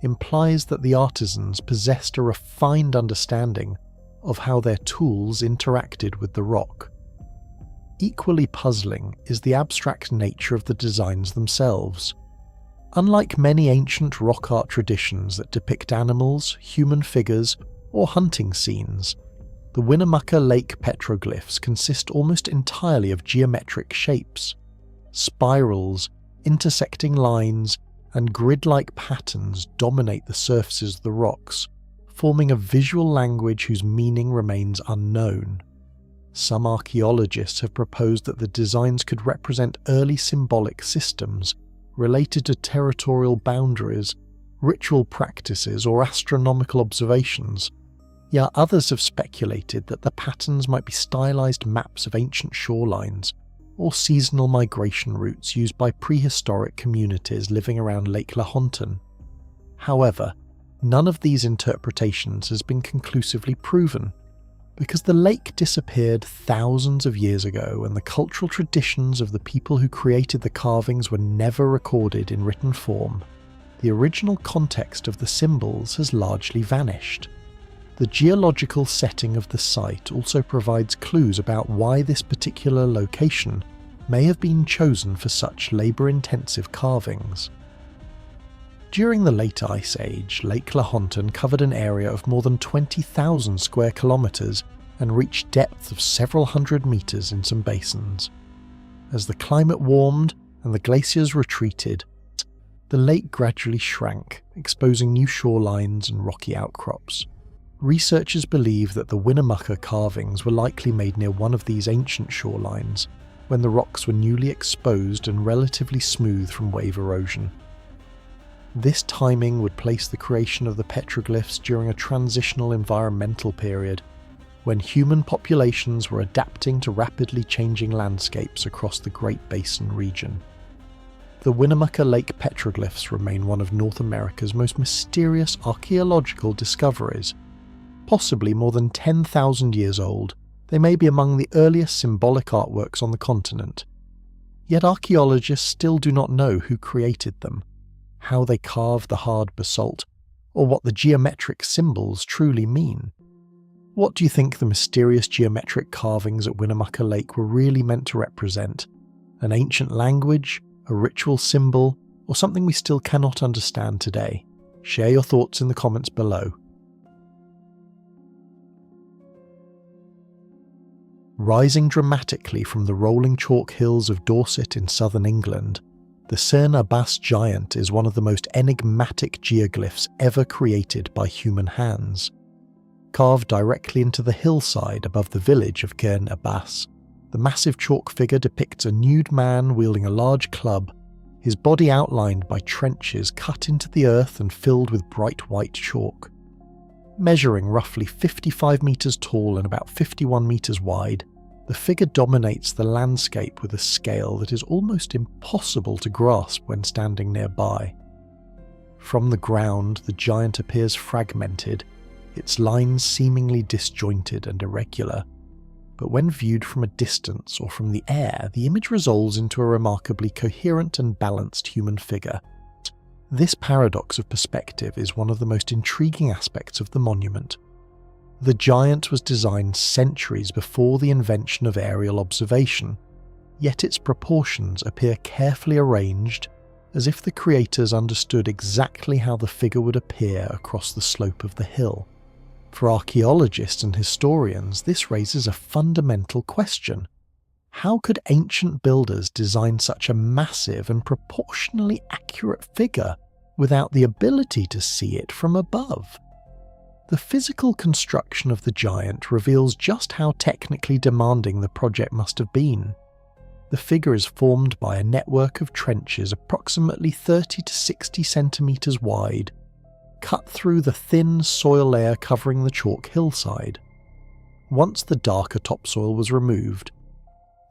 implies that the artisans possessed a refined understanding of how their tools interacted with the rock. Equally puzzling is the abstract nature of the designs themselves. Unlike many ancient rock art traditions that depict animals, human figures, or hunting scenes, the Winnamaka Lake petroglyphs consist almost entirely of geometric shapes. Spirals, intersecting lines, and grid-like patterns dominate the surfaces of the rocks, forming a visual language whose meaning remains unknown. Some archaeologists have proposed that the designs could represent early symbolic systems related to territorial boundaries, ritual practices, or astronomical observations. Yet others have speculated that the patterns might be stylized maps of ancient shorelines or seasonal migration routes used by prehistoric communities living around Lake Lahontan. However, none of these interpretations has been conclusively proven, because the lake disappeared thousands of years ago and the cultural traditions of the people who created the carvings were never recorded in written form. The original context of the symbols has largely vanished. The geological setting of the site also provides clues about why this particular location may have been chosen for such labour-intensive carvings. During the late Ice Age, Lake Lahontan covered an area of more than 20,000 square kilometres and reached depths of several hundred metres in some basins. As the climate warmed and the glaciers retreated, the lake gradually shrank, exposing new shorelines and rocky outcrops. Researchers believe that the Winnamaka carvings were likely made near one of these ancient shorelines, when the rocks were newly exposed and relatively smooth from wave erosion. This timing would place the creation of the petroglyphs during a transitional environmental period, when human populations were adapting to rapidly changing landscapes across the Great Basin region. The Winnamaka Lake petroglyphs remain one of North America's most mysterious archaeological discoveries. Possibly more than 10,000 years old, they may be among the earliest symbolic artworks on the continent. Yet archaeologists still do not know who created them, how they carved the hard basalt, or what the geometric symbols truly mean. What do you think the mysterious geometric carvings at Winnamaka Lake were really meant to represent? An ancient language, a ritual symbol, or something we still cannot understand today? Share your thoughts in the comments below. Rising dramatically from the rolling chalk hills of Dorset in southern England, the Cerne Abbas giant is one of the most enigmatic geoglyphs ever created by human hands. Carved directly into the hillside above the village of Cerne Abbas, the massive chalk figure depicts a nude man wielding a large club, his body outlined by trenches cut into the earth and filled with bright white chalk. Measuring roughly 55 metres tall and about 51 metres wide, the figure dominates the landscape with a scale that is almost impossible to grasp when standing nearby. From the ground, the giant appears fragmented, its lines seemingly disjointed and irregular, but when viewed from a distance or from the air, the image resolves into a remarkably coherent and balanced human figure. This paradox of perspective is one of the most intriguing aspects of the monument. The giant was designed centuries before the invention of aerial observation, yet its proportions appear carefully arranged, as if the creators understood exactly how the figure would appear across the slope of the hill. For archaeologists and historians, this raises a fundamental question. How could ancient builders design such a massive and proportionally accurate figure without the ability to see it from above? The physical construction of the giant reveals just how technically demanding the project must have been. The figure is formed by a network of trenches approximately 30 to 60 centimetres wide, cut through the thin soil layer covering the chalk hillside. Once the darker topsoil was removed,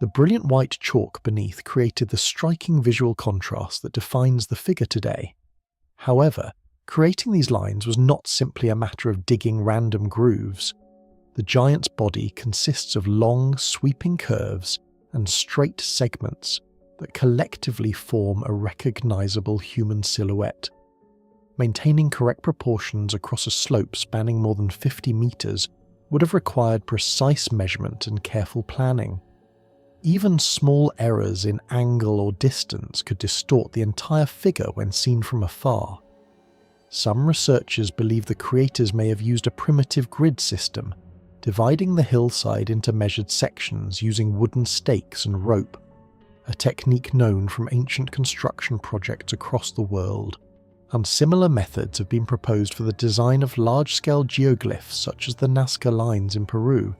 the brilliant white chalk beneath created the striking visual contrast that defines the figure today. However, creating these lines was not simply a matter of digging random grooves. The giant's body consists of long, sweeping curves and straight segments that collectively form a recognizable human silhouette. Maintaining correct proportions across a slope spanning more than 50 meters would have required precise measurement and careful planning. Even small errors in angle or distance could distort the entire figure when seen from afar. Some researchers believe the creators may have used a primitive grid system, dividing the hillside into measured sections using wooden stakes and rope, a technique known from ancient construction projects across the world. And similar methods have been proposed for the design of large-scale geoglyphs such as the Nazca lines in Peru,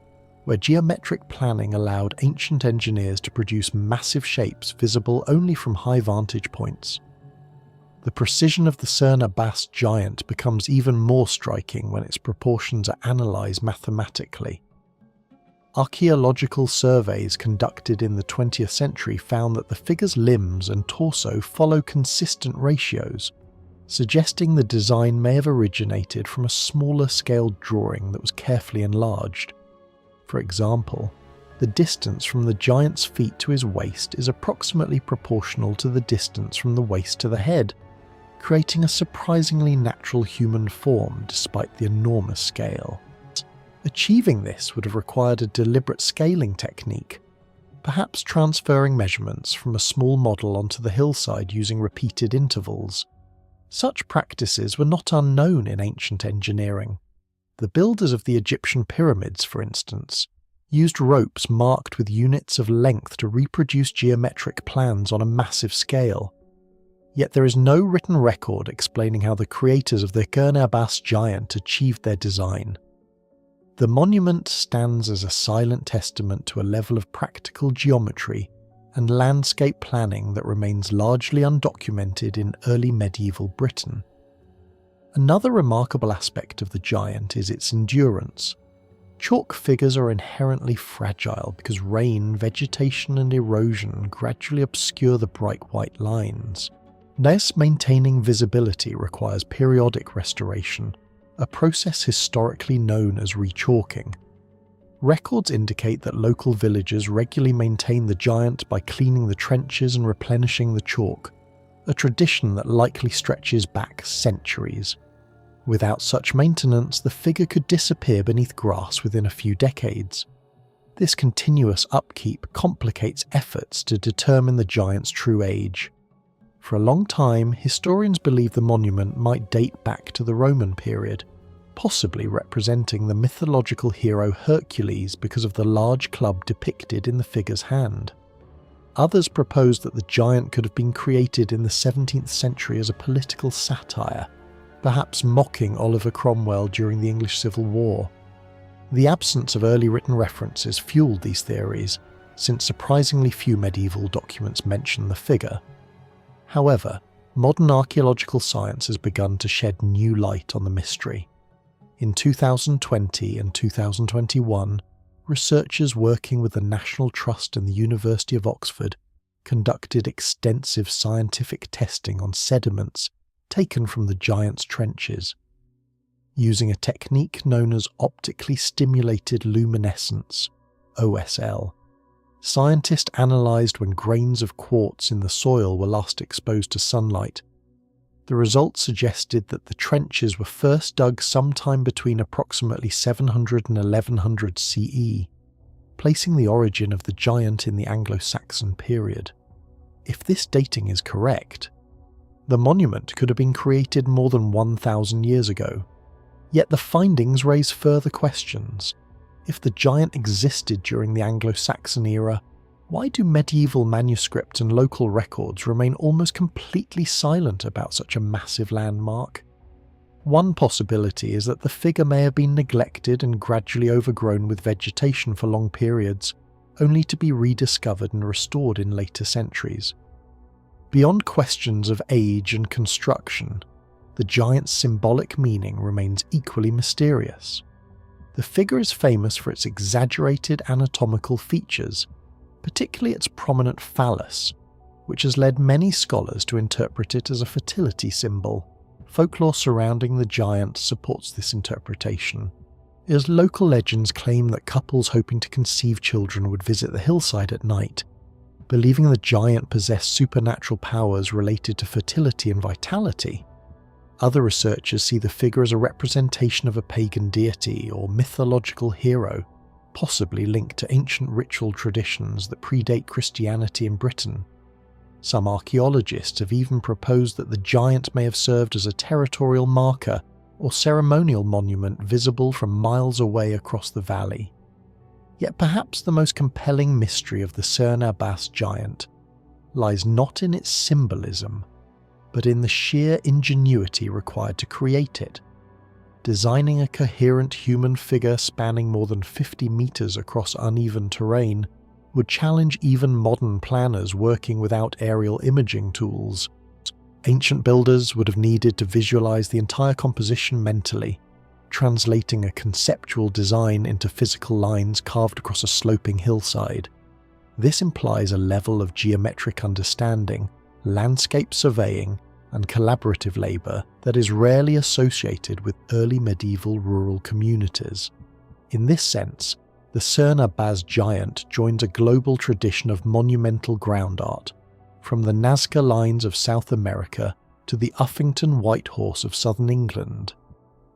where geometric planning allowed ancient engineers to produce massive shapes visible only from high vantage points. The precision of the Cerne Abbas giant becomes even more striking when its proportions are analysed mathematically. Archaeological surveys conducted in the 20th century found that the figure's limbs and torso follow consistent ratios, suggesting the design may have originated from a smaller scale drawing that was carefully enlarged. For example, the distance from the giant's feet to his waist is approximately proportional to the distance from the waist to the head, creating a surprisingly natural human form despite the enormous scale. Achieving this would have required a deliberate scaling technique, perhaps transferring measurements from a small model onto the hillside using repeated intervals. Such practices were not unknown in ancient engineering. The builders of the Egyptian pyramids, for instance, used ropes marked with units of length to reproduce geometric plans on a massive scale. Yet there is no written record explaining how the creators of the Cerne Abbas giant achieved their design. The monument stands as a silent testament to a level of practical geometry and landscape planning that remains largely undocumented in early medieval Britain. Another remarkable aspect of the giant is its endurance. Chalk figures are inherently fragile because rain, vegetation and erosion gradually obscure the bright white lines. Thus, maintaining visibility requires periodic restoration, a process historically known as rechalking. Records indicate that local villagers regularly maintain the giant by cleaning the trenches and replenishing the chalk, a tradition that likely stretches back centuries. Without such maintenance, the figure could disappear beneath grass within a few decades. This continuous upkeep complicates efforts to determine the giant's true age. For a long time, historians believe the monument might date back to the Roman period, possibly representing the mythological hero Hercules because of the large club depicted in the figure's hand. Others propose that the giant could have been created in the 17th century as a political satire, perhaps mocking Oliver Cromwell during the English Civil War. The absence of early written references fueled these theories, since surprisingly few medieval documents mention the figure. However, modern archaeological science has begun to shed new light on the mystery. In 2020 and 2021, researchers working with the National Trust and the University of Oxford conducted extensive scientific testing on sediments taken from the giant's trenches. Using a technique known as optically stimulated luminescence, OSL, scientists analysed when grains of quartz in the soil were last exposed to sunlight. The results suggested that the trenches were first dug sometime between approximately 700 and 1100 CE, placing the origin of the giant in the Anglo-Saxon period. If this dating is correct, the monument could have been created more than 1,000 years ago. Yet the findings raise further questions. If the giant existed during the Anglo-Saxon era, why do medieval manuscripts and local records remain almost completely silent about such a massive landmark? One possibility is that the figure may have been neglected and gradually overgrown with vegetation for long periods, only to be rediscovered and restored in later centuries. Beyond questions of age and construction, the giant's symbolic meaning remains equally mysterious. The figure is famous for its exaggerated anatomical features, particularly its prominent phallus, which has led many scholars to interpret it as a fertility symbol. Folklore surrounding the giant supports this interpretation, as local legends claim that couples hoping to conceive children would visit the hillside at night, believing the giant possessed supernatural powers related to fertility and vitality. Other researchers see the figure as a representation of a pagan deity or mythological hero, possibly linked to ancient ritual traditions that predate Christianity in Britain. Some archaeologists have even proposed that the giant may have served as a territorial marker or ceremonial monument visible from miles away across the valley. Yet perhaps the most compelling mystery of the Cerne Abbas giant lies not in its symbolism, but in the sheer ingenuity required to create it. Designing a coherent human figure spanning more than 50 meters across uneven terrain would challenge even modern planners working without aerial imaging tools. Ancient builders would have needed to visualize the entire composition mentally, translating a conceptual design into physical lines carved across a sloping hillside. This implies a level of geometric understanding, landscape surveying, and collaborative labour that is rarely associated with early medieval rural communities. In this sense, the Cerne Abbas giant joins a global tradition of monumental ground art, from the Nazca lines of South America to the Uffington White Horse of southern England,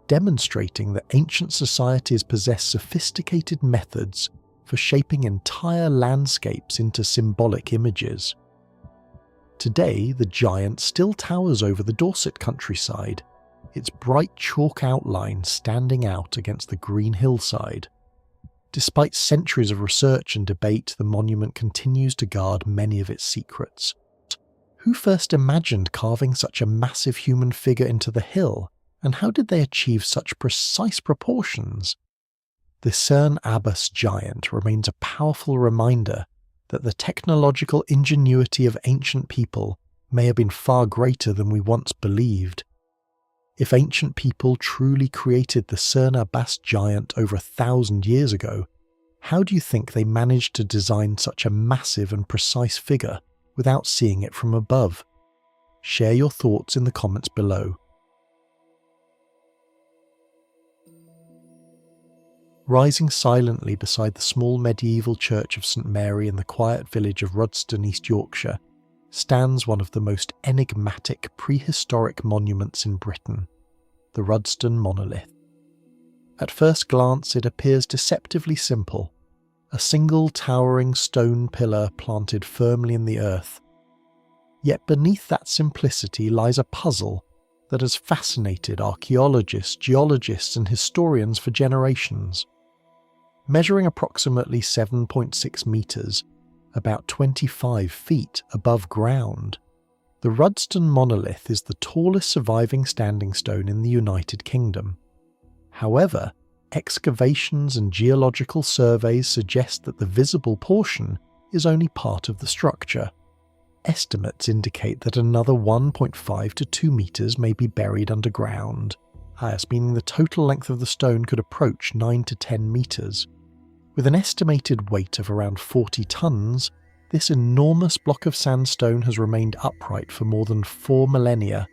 demonstrating that ancient societies possess sophisticated methods for shaping entire landscapes into symbolic images. Today, the giant still towers over the Dorset countryside, its bright chalk outline standing out against the green hillside. Despite centuries of research and debate, the monument continues to guard many of its secrets. Who first imagined carving such a massive human figure into the hill, and how did they achieve such precise proportions? The Cerne Abbas giant remains a powerful reminder that the technological ingenuity of ancient people may have been far greater than we once believed. If ancient people truly created the Cerne Abbas giant over 1,000 years ago, how do you think they managed to design such a massive and precise figure without seeing it from above? Share your thoughts in the comments below. Rising silently beside the small medieval church of St Mary in the quiet village of Rudston, East Yorkshire, stands one of the most enigmatic prehistoric monuments in Britain, the Rudston monolith. At first glance it appears deceptively simple, a single towering stone pillar planted firmly in the earth. Yet beneath that simplicity lies a puzzle that has fascinated archaeologists, geologists and historians for generations. Measuring approximately 7.6 meters, about 25 feet above ground, the Rudston monolith is the tallest surviving standing stone in the United Kingdom. However, excavations and geological surveys suggest that the visible portion is only part of the structure. Estimates indicate that another 1.5 to 2 meters may be buried underground, meaning the total length of the stone could approach 9 to 10 meters. With an estimated weight of around 40 tons, this enormous block of sandstone has remained upright for more than 4 millennia,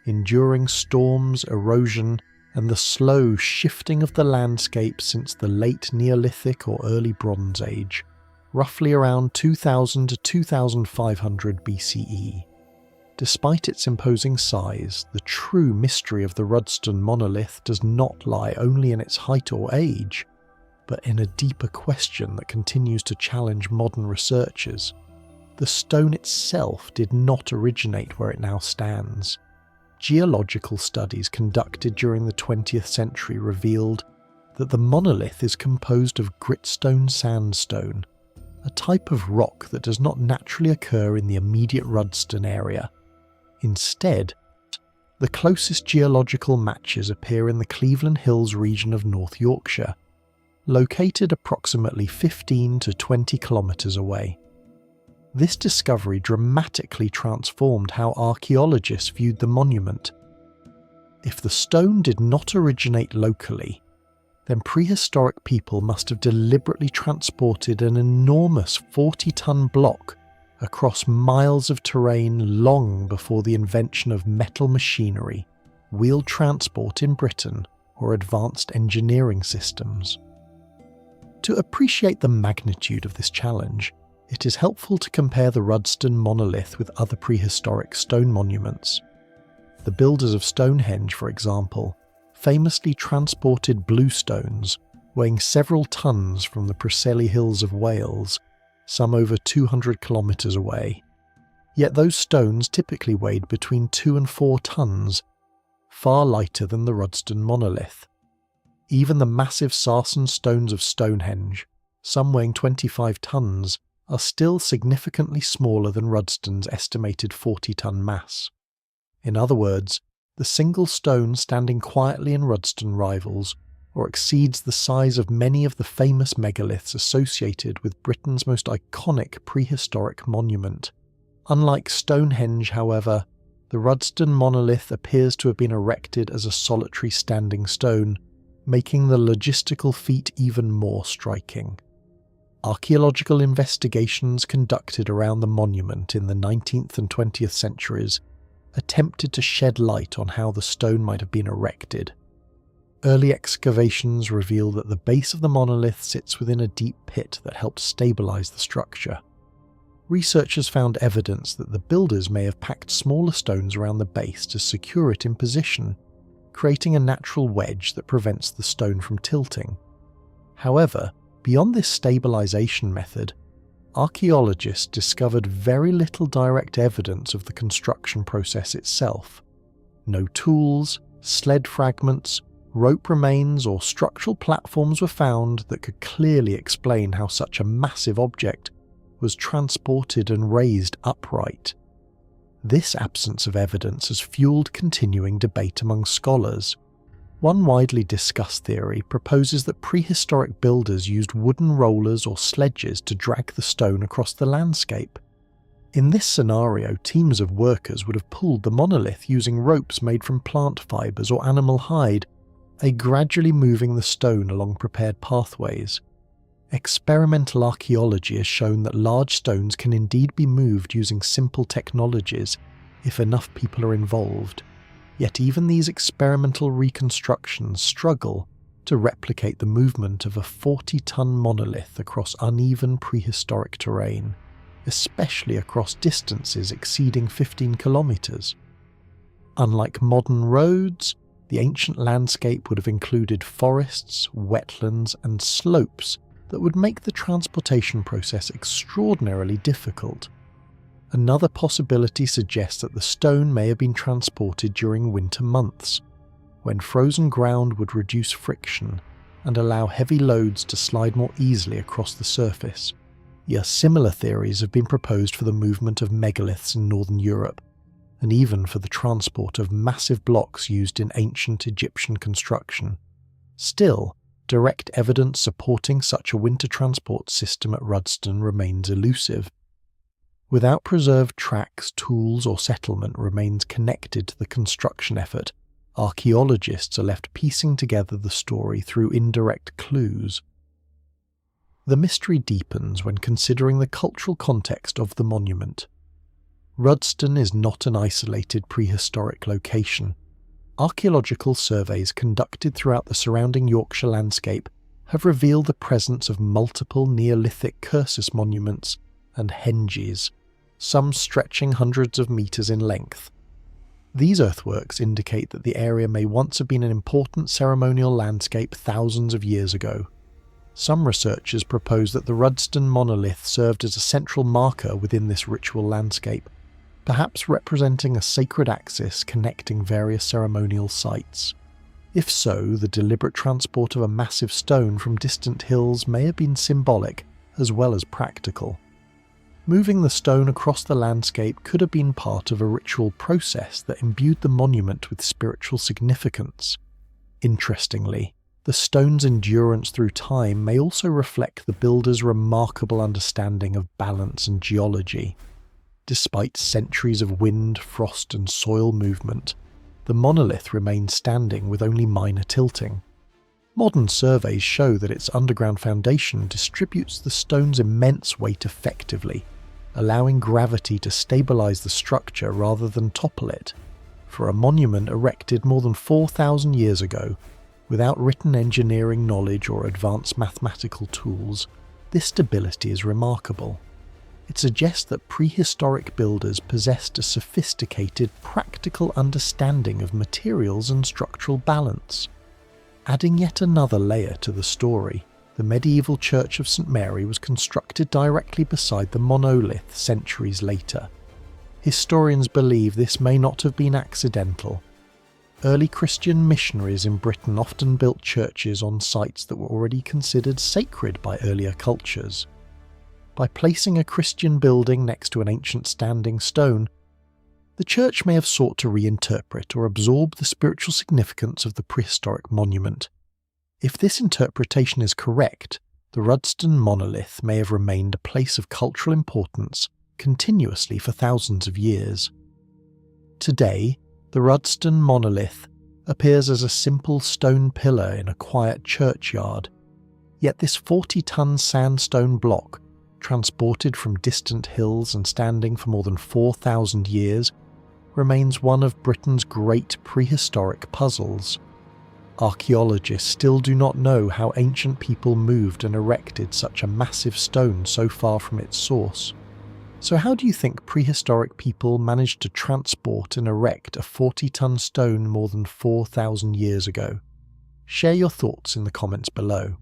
enduring storms, erosion, and the slow shifting of the landscape since the late Neolithic or early Bronze Age, roughly around 2000 to 2500 BCE. Despite its imposing size, the true mystery of the Rudston monolith does not lie only in its height or age, but in a deeper question that continues to challenge modern researchers. The stone itself did not originate where it now stands. Geological studies conducted during the 20th century revealed that the monolith is composed of gritstone sandstone, a type of rock that does not naturally occur in the immediate Rudston area. Instead, the closest geological matches appear in the Cleveland Hills region of North Yorkshire, located approximately 15 to 20 kilometers away. This discovery dramatically transformed how archaeologists viewed the monument. If the stone did not originate locally, then prehistoric people must have deliberately transported an enormous 40-ton block across miles of terrain long before the invention of metal machinery, wheeled transport in Britain, or advanced engineering systems. To appreciate the magnitude of this challenge, it is helpful to compare the Rudston monolith with other prehistoric stone monuments. The builders of Stonehenge, for example, famously transported bluestones weighing several tons from the Preseli Hills of Wales, some over 200 kilometres away. Yet those stones typically weighed between 2 and 4 tons, far lighter than the Rudston monolith. Even the massive sarsen stones of Stonehenge, some weighing 25 tons, are still significantly smaller than Rudston's estimated 40-ton mass. In other words, the single stone standing quietly in Rudston rivals or exceeds the size of many of the famous megaliths associated with Britain's most iconic prehistoric monument. Unlike Stonehenge, however, the Rudston monolith appears to have been erected as a solitary standing stone, making the logistical feat even more striking. Archaeological investigations conducted around the monument in the 19th and 20th centuries attempted to shed light on how the stone might have been erected. Early excavations reveal that the base of the monolith sits within a deep pit that helped stabilize the structure. Researchers found evidence that the builders may have packed smaller stones around the base to secure it in position, creating a natural wedge that prevents the stone from tilting. However, beyond this stabilization method, archaeologists discovered very little direct evidence of the construction process itself. No tools, sled fragments, rope remains, or structural platforms were found that could clearly explain how such a massive object was transported and raised upright. This absence of evidence has fueled continuing debate among scholars. One widely discussed theory proposes that prehistoric builders used wooden rollers or sledges to drag the stone across the landscape. In this scenario, teams of workers would have pulled the monolith using ropes made from plant fibres or animal hide, gradually moving the stone along prepared pathways. Experimental archaeology has shown that large stones can indeed be moved using simple technologies if enough people are involved. Yet even these experimental reconstructions struggle to replicate the movement of a 40-ton monolith across uneven prehistoric terrain, especially across distances exceeding 15 kilometers. Unlike modern roads, the ancient landscape would have included forests, wetlands, and slopes that would make the transportation process extraordinarily difficult. Another possibility suggests that the stone may have been transported during winter months, when frozen ground would reduce friction and allow heavy loads to slide more easily across the surface. Yet similar theories have been proposed for the movement of megaliths in northern Europe, and even for the transport of massive blocks used in ancient Egyptian construction. Still, direct evidence supporting such a winter transport system at Rudston remains elusive. Without preserved tracks, tools, or settlement remains connected to the construction effort, archaeologists are left piecing together the story through indirect clues. The mystery deepens when considering the cultural context of the monument. Rudston is not an isolated prehistoric location. Archaeological surveys conducted throughout the surrounding Yorkshire landscape have revealed the presence of multiple Neolithic Cursus monuments and henges, some stretching hundreds of metres in length. These earthworks indicate that the area may once have been an important ceremonial landscape thousands of years ago. Some researchers propose that the Rudston monolith served as a central marker within this ritual landscape, perhaps representing a sacred axis connecting various ceremonial sites. If so, the deliberate transport of a massive stone from distant hills may have been symbolic as well as practical. Moving the stone across the landscape could have been part of a ritual process that imbued the monument with spiritual significance. Interestingly, the stone's endurance through time may also reflect the builder's remarkable understanding of balance and geology. Despite centuries of wind, frost, and soil movement, the monolith remains standing with only minor tilting. Modern surveys show that its underground foundation distributes the stone's immense weight effectively, allowing gravity to stabilize the structure rather than topple it. For a monument erected more than 4,000 years ago, without written engineering knowledge or advanced mathematical tools, this stability is remarkable. It suggests that prehistoric builders possessed a sophisticated, practical understanding of materials and structural balance. Adding yet another layer to the story, the medieval Church of St. Mary was constructed directly beside the monolith centuries later. Historians believe this may not have been accidental. Early Christian missionaries in Britain often built churches on sites that were already considered sacred by earlier cultures. By placing a Christian building next to an ancient standing stone, the church may have sought to reinterpret or absorb the spiritual significance of the prehistoric monument. If this interpretation is correct, the Rudston monolith may have remained a place of cultural importance continuously for thousands of years. Today, the Rudston monolith appears as a simple stone pillar in a quiet churchyard, yet this 40-ton sandstone block, transported from distant hills and standing for more than 4,000 years, remains one of Britain's great prehistoric puzzles. Archaeologists still do not know how ancient people moved and erected such a massive stone so far from its source. So how do you think prehistoric people managed to transport and erect a 40-ton stone more than 4,000 years ago? Share your thoughts in the comments below.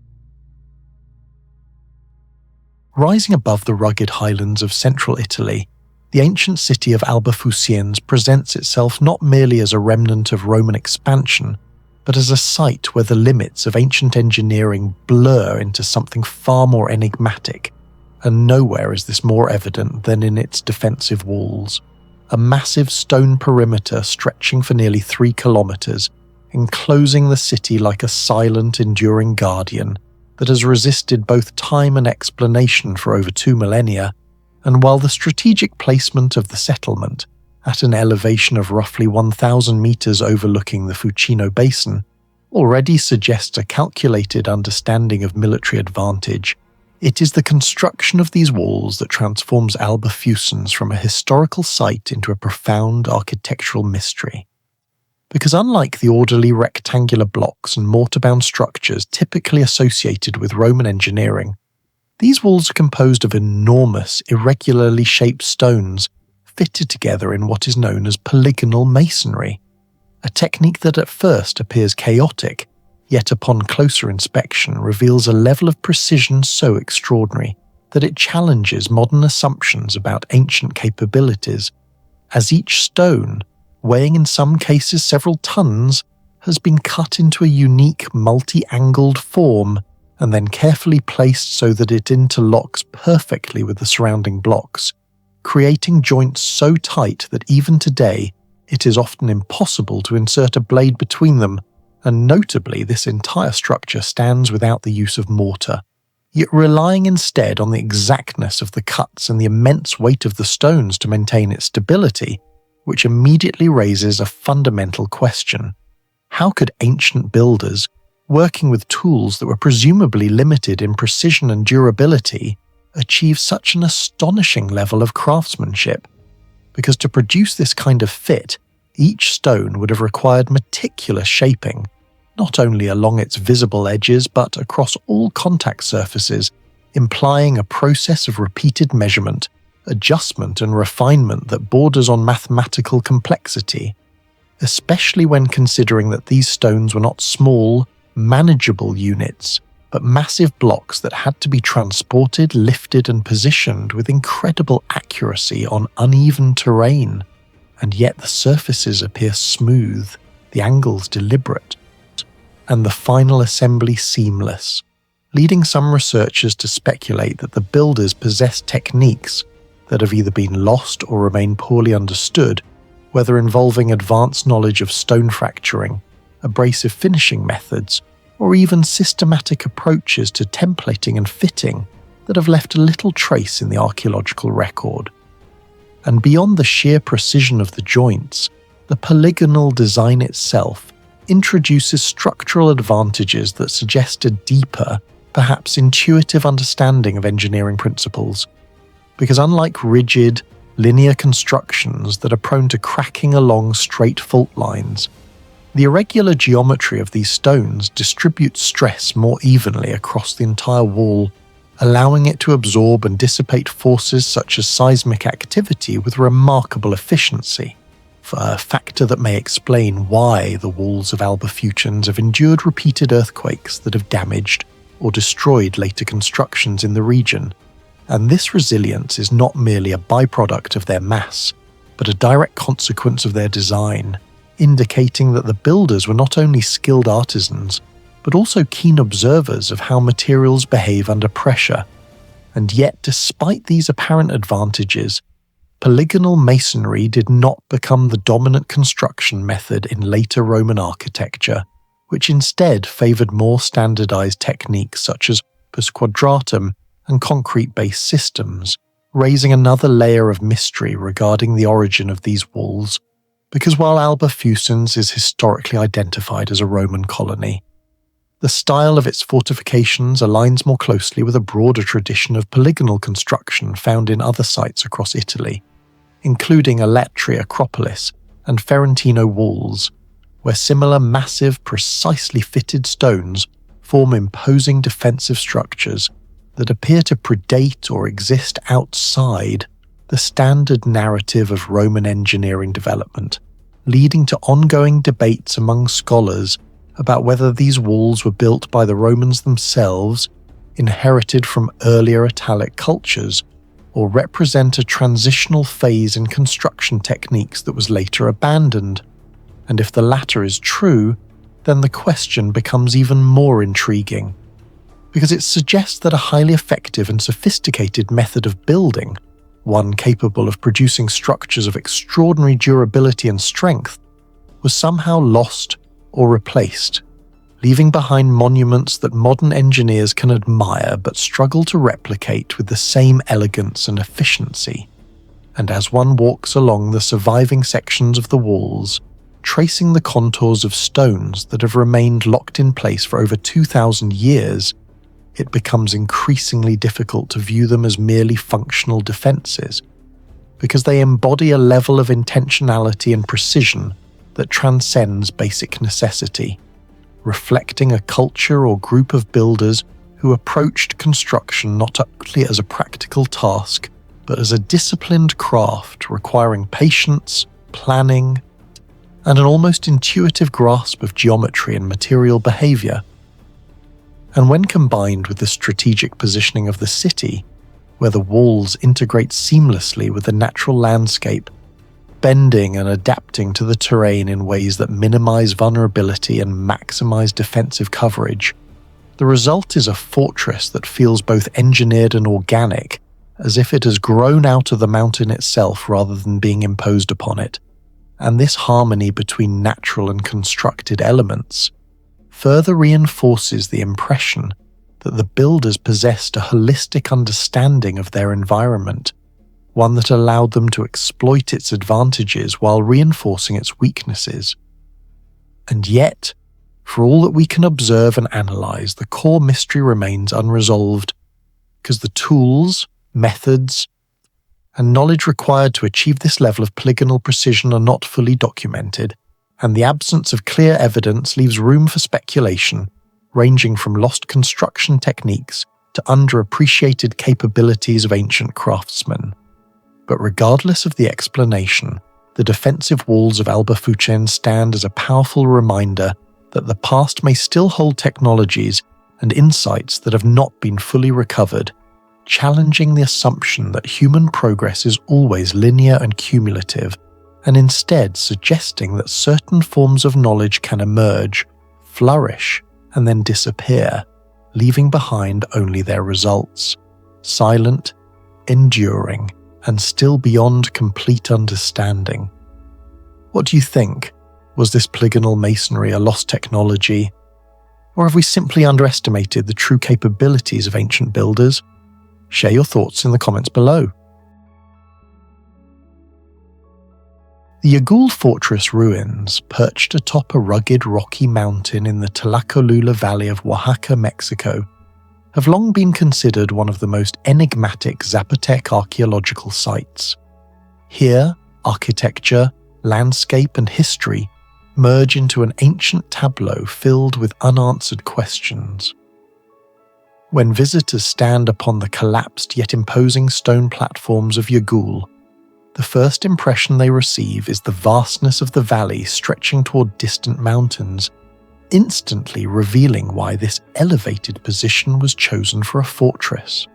Rising above the rugged highlands of central Italy, the ancient city of Alba Fucens presents itself not merely as a remnant of Roman expansion, but as a site where the limits of ancient engineering blur into something far more enigmatic, and nowhere is this more evident than in its defensive walls. A massive stone perimeter stretching for nearly 3 kilometers, enclosing the city like a silent, enduring guardian that has resisted both time and explanation for over 2 millennia, and while the strategic placement of the settlement, at an elevation of roughly 1,000 meters overlooking the Fucino Basin, already suggests a calculated understanding of military advantage, it is the construction of these walls that transforms Alba Fucens from a historical site into a profound architectural mystery. Because unlike the orderly rectangular blocks and mortar-bound structures typically associated with Roman engineering, these walls are composed of enormous, irregularly shaped stones fitted together in what is known as polygonal masonry, a technique that at first appears chaotic, yet upon closer inspection reveals a level of precision so extraordinary that it challenges modern assumptions about ancient capabilities, as each stone, weighing in some cases several tons, has been cut into a unique multi-angled form and then carefully placed so that it interlocks perfectly with the surrounding blocks, creating joints so tight that even today it is often impossible to insert a blade between them, and notably this entire structure stands without the use of mortar. yet relying instead on the exactness of the cuts and the immense weight of the stones to maintain its stability, which immediately raises a fundamental question. How could ancient builders, working with tools that were presumably limited in precision and durability, achieve such an astonishing level of craftsmanship? Because to produce this kind of fit, each stone would have required meticulous shaping, not only along its visible edges but across all contact surfaces, implying a process of repeated measurement, adjustment and refinement that borders on mathematical complexity, especially when considering that these stones were not small, manageable units, but massive blocks that had to be transported, lifted and positioned with incredible accuracy on uneven terrain, and yet the surfaces appear smooth, the angles deliberate, and the final assembly seamless, leading some researchers to speculate that the builders possessed techniques that have either been lost or remain poorly understood, whether involving advanced knowledge of stone fracturing, abrasive finishing methods, or even systematic approaches to templating and fitting that have left little trace in the archaeological record. And beyond the sheer precision of the joints, the polygonal design itself introduces structural advantages that suggest a deeper, perhaps intuitive understanding of engineering principles. Because unlike rigid, linear constructions that are prone to cracking along straight fault lines, the irregular geometry of these stones distributes stress more evenly across the entire wall, allowing it to absorb and dissipate forces such as seismic activity with remarkable efficiency, a factor that may explain why the walls of Alba Fucens have endured repeated earthquakes that have damaged or destroyed later constructions in the region. And this resilience is not merely a byproduct of their mass, but a direct consequence of their design, indicating that the builders were not only skilled artisans, but also keen observers of how materials behave under pressure. And yet, despite these apparent advantages, polygonal masonry did not become the dominant construction method in later Roman architecture, which instead favoured more standardised techniques such as opus quadratum and concrete-based systems, raising another layer of mystery regarding the origin of these walls, because while Alba Fucens is historically identified as a Roman colony, the style of its fortifications aligns more closely with a broader tradition of polygonal construction found in other sites across Italy, including Eletri Acropolis and Ferentino walls, where similar massive, precisely fitted stones form imposing defensive structures that appear to predate or exist outside the standard narrative of Roman engineering development, leading to ongoing debates among scholars about whether these walls were built by the Romans themselves, inherited from earlier Italic cultures, or represent a transitional phase in construction techniques that was later abandoned. And if the latter is true, then the question becomes even more intriguing, because it suggests that a highly effective and sophisticated method of building, one capable of producing structures of extraordinary durability and strength, was somehow lost or replaced, leaving behind monuments that modern engineers can admire but struggle to replicate with the same elegance and efficiency. And as one walks along the surviving sections of the walls, tracing the contours of stones that have remained locked in place for over 2,000 years, it becomes increasingly difficult to view them as merely functional defences, because they embody a level of intentionality and precision that transcends basic necessity, reflecting a culture or group of builders who approached construction not only as a practical task, but as a disciplined craft requiring patience, planning, and an almost intuitive grasp of geometry and material behaviour. And when combined with the strategic positioning of the city, where the walls integrate seamlessly with the natural landscape, bending and adapting to the terrain in ways that minimize vulnerability and maximize defensive coverage, the result is a fortress that feels both engineered and organic, as if it has grown out of the mountain itself rather than being imposed upon it. And this harmony between natural and constructed elements further reinforces the impression that the builders possessed a holistic understanding of their environment, one that allowed them to exploit its advantages while reinforcing its weaknesses. And yet, for all that we can observe and analyze, the core mystery remains unresolved, because the tools, methods, and knowledge required to achieve this level of polygonal precision are not fully documented, and the absence of clear evidence leaves room for speculation, ranging from lost construction techniques to underappreciated capabilities of ancient craftsmen. But regardless of the explanation, the defensive walls of Alba Fucens stand as a powerful reminder that the past may still hold technologies and insights that have not been fully recovered, challenging the assumption that human progress is always linear and cumulative, and instead suggesting that certain forms of knowledge can emerge, flourish, and then disappear, leaving behind only their results, silent, enduring, and still beyond complete understanding. What do you think? Was this polygonal masonry a lost technology? Or have we simply underestimated the true capabilities of ancient builders? Share your thoughts in the comments below. The Yagul fortress ruins, perched atop a rugged rocky mountain in the Tlacolula Valley of Oaxaca, Mexico, have long been considered one of the most enigmatic Zapotec archaeological sites. Here, architecture, landscape, and history merge into an ancient tableau filled with unanswered questions. When visitors stand upon the collapsed yet imposing stone platforms of Yagul, the first impression they receive is the vastness of the valley stretching toward distant mountains, instantly revealing why this elevated position was chosen for a fortress.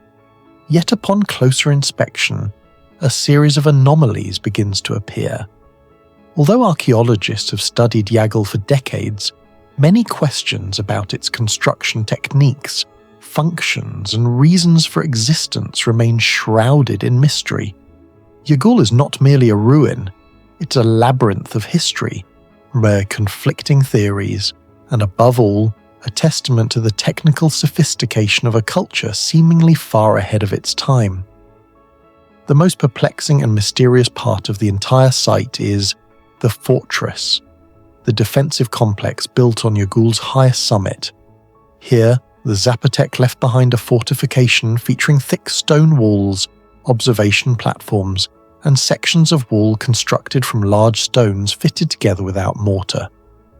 Yet upon closer inspection, a series of anomalies begins to appear. Although archaeologists have studied Yagul for decades, many questions about its construction techniques, functions, and reasons for existence remain shrouded in mystery. Yagul is not merely a ruin, it's a labyrinth of history, where conflicting theories, and above all, a testament to the technical sophistication of a culture seemingly far ahead of its time. The most perplexing and mysterious part of the entire site is the fortress, the defensive complex built on Yagul's highest summit. Here, the Zapotec left behind a fortification featuring thick stone walls, observation platforms, and sections of wall constructed from large stones fitted together without mortar,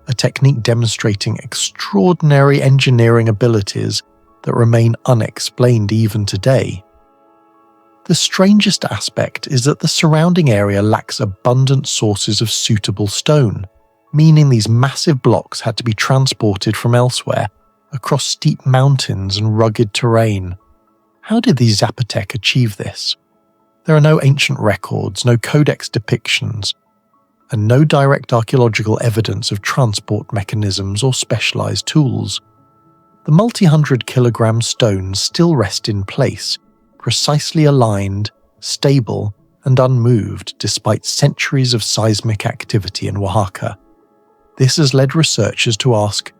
a technique demonstrating extraordinary engineering abilities that remain unexplained even today. The strangest aspect is that the surrounding area lacks abundant sources of suitable stone, meaning these massive blocks had to be transported from elsewhere, across steep mountains and rugged terrain. How did the Zapotec achieve this? There are no ancient records, no codex depictions, and no direct archaeological evidence of transport mechanisms or specialized tools. The multi-hundred-kilogram stones still rest in place, precisely aligned, stable, and unmoved despite centuries of seismic activity in Oaxaca. This has led researchers to ask,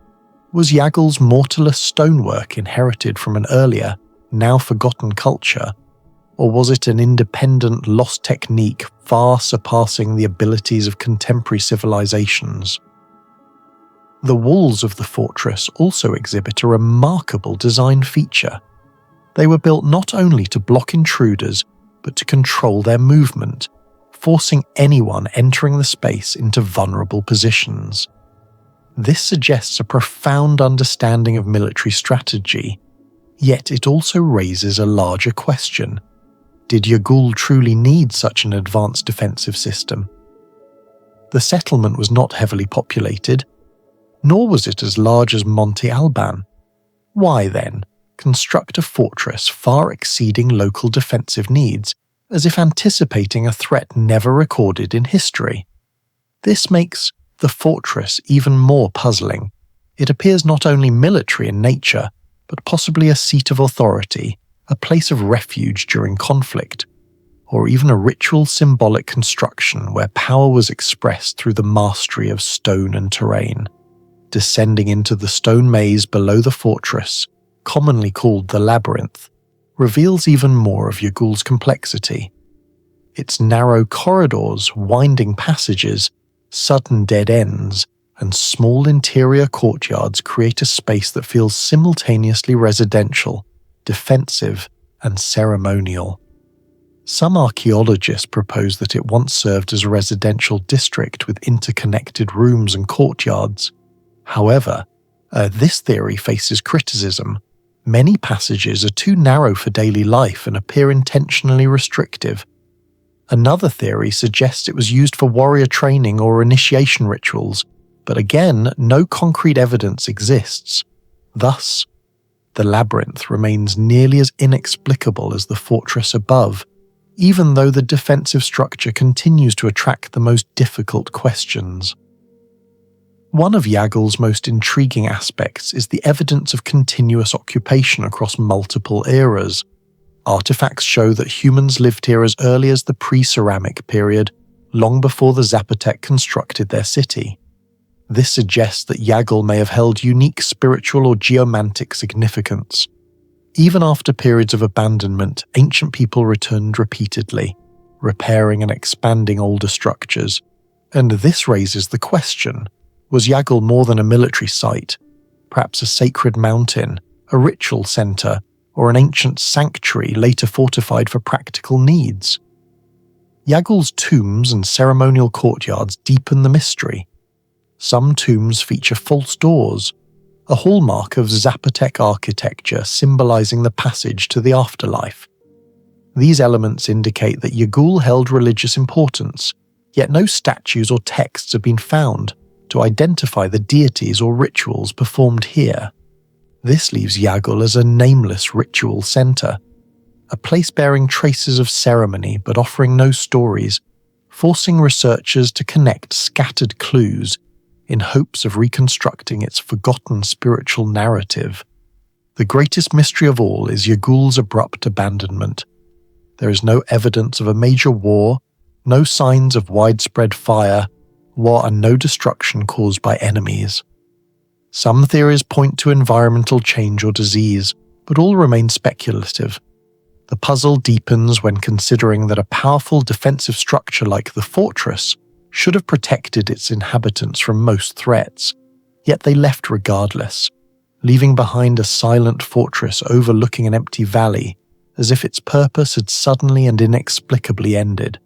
was Yagul's mortarless stonework inherited from an earlier, now forgotten culture, or was it an independent, lost technique far surpassing the abilities of contemporary civilizations? The walls of the fortress also exhibit a remarkable design feature. They were built not only to block intruders, but to control their movement, forcing anyone entering the space into vulnerable positions. This suggests a profound understanding of military strategy, yet it also raises a larger question. Did Yagul truly need such an advanced defensive system? The settlement was not heavily populated, nor was it as large as Monte Alban. Why, then, construct a fortress far exceeding local defensive needs, as if anticipating a threat never recorded in history? This makes the fortress even more puzzling. It appears not only military in nature, but possibly a seat of authority, a place of refuge during conflict, or even a ritual symbolic construction where power was expressed through the mastery of stone and terrain. Descending into the stone maze below the fortress, commonly called the labyrinth, reveals even more of Yagul's complexity. Its narrow corridors, winding passages, sudden dead ends, and small interior courtyards create a space that feels simultaneously residential, defensive, and ceremonial. Some archaeologists propose that it once served as a residential district with interconnected rooms and courtyards. However, this theory faces criticism. Many passages are too narrow for daily life and appear intentionally restrictive. Another theory suggests it was used for warrior training or initiation rituals, but again, no concrete evidence exists. Thus, the labyrinth remains nearly as inexplicable as the fortress above, even though the defensive structure continues to attract the most difficult questions. One of Yagul's most intriguing aspects is the evidence of continuous occupation across multiple eras. Artifacts show that humans lived here as early as the pre-ceramic period, long before the Zapotec constructed their city. This suggests that Yagul may have held unique spiritual or geomantic significance. Even after periods of abandonment, ancient people returned repeatedly, repairing and expanding older structures. And this raises the question, was Yagul more than a military site, perhaps a sacred mountain, a ritual center, or an ancient sanctuary later fortified for practical needs? Yagul's tombs and ceremonial courtyards deepen the mystery. Some tombs feature false doors, a hallmark of Zapotec architecture symbolizing the passage to the afterlife. These elements indicate that Yagul held religious importance, yet no statues or texts have been found to identify the deities or rituals performed here. This leaves Yagul as a nameless ritual center, a place bearing traces of ceremony but offering no stories, forcing researchers to connect scattered clues in hopes of reconstructing its forgotten spiritual narrative. The greatest mystery of all is Yagul's abrupt abandonment. There is no evidence of a major war, no signs of widespread fire, war and no destruction caused by enemies. Some theories point to environmental change or disease, but all remain speculative. The puzzle deepens when considering that a powerful defensive structure like the fortress should have protected its inhabitants from most threats, yet they left regardless, leaving behind a silent fortress overlooking an empty valley, as if its purpose had suddenly and inexplicably ended.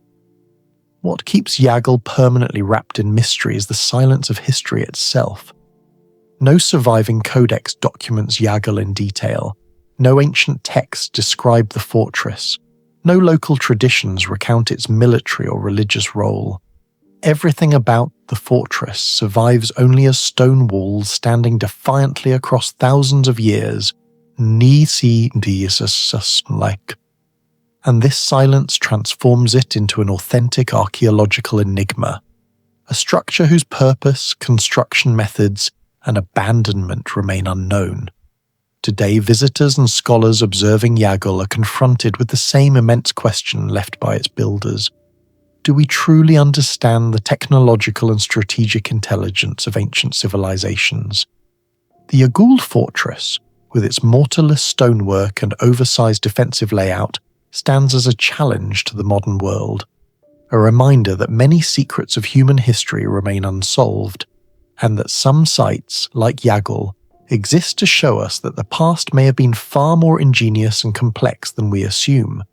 What keeps Yagul permanently wrapped in mystery is the silence of history itself. No surviving codex documents Yagul in detail, no ancient texts describe the fortress, no local traditions recount its military or religious role. Everything about the fortress survives only as stone walls standing defiantly across thousands of years, and this silence transforms it into an authentic archaeological enigma, a structure whose purpose, construction methods, and abandonment remain unknown. Today, visitors and scholars observing Yagul are confronted with the same immense question left by its builders. Do we truly understand the technological and strategic intelligence of ancient civilizations? The Yagul fortress, with its mortarless stonework and oversized defensive layout, stands as a challenge to the modern world, a reminder that many secrets of human history remain unsolved, and that some sites, like Yagul, exist to show us that the past may have been far more ingenious and complex than we assume.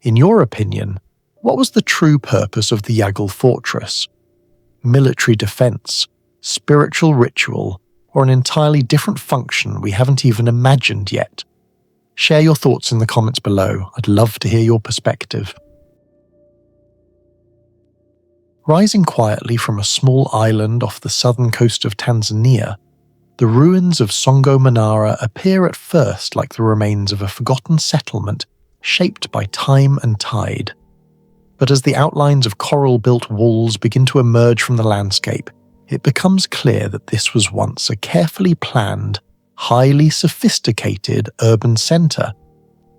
In your opinion, what was the true purpose of the Yagul fortress? Military defense, spiritual ritual, or an entirely different function we haven't even imagined yet? Share your thoughts in the comments below. I'd love to hear your perspective. Rising quietly from a small island off the southern coast of Tanzania, the ruins of Songo Manara appear at first like the remains of a forgotten settlement shaped by time and tide. But as the outlines of coral-built walls begin to emerge from the landscape, it becomes clear that this was once a carefully planned, highly sophisticated urban centre,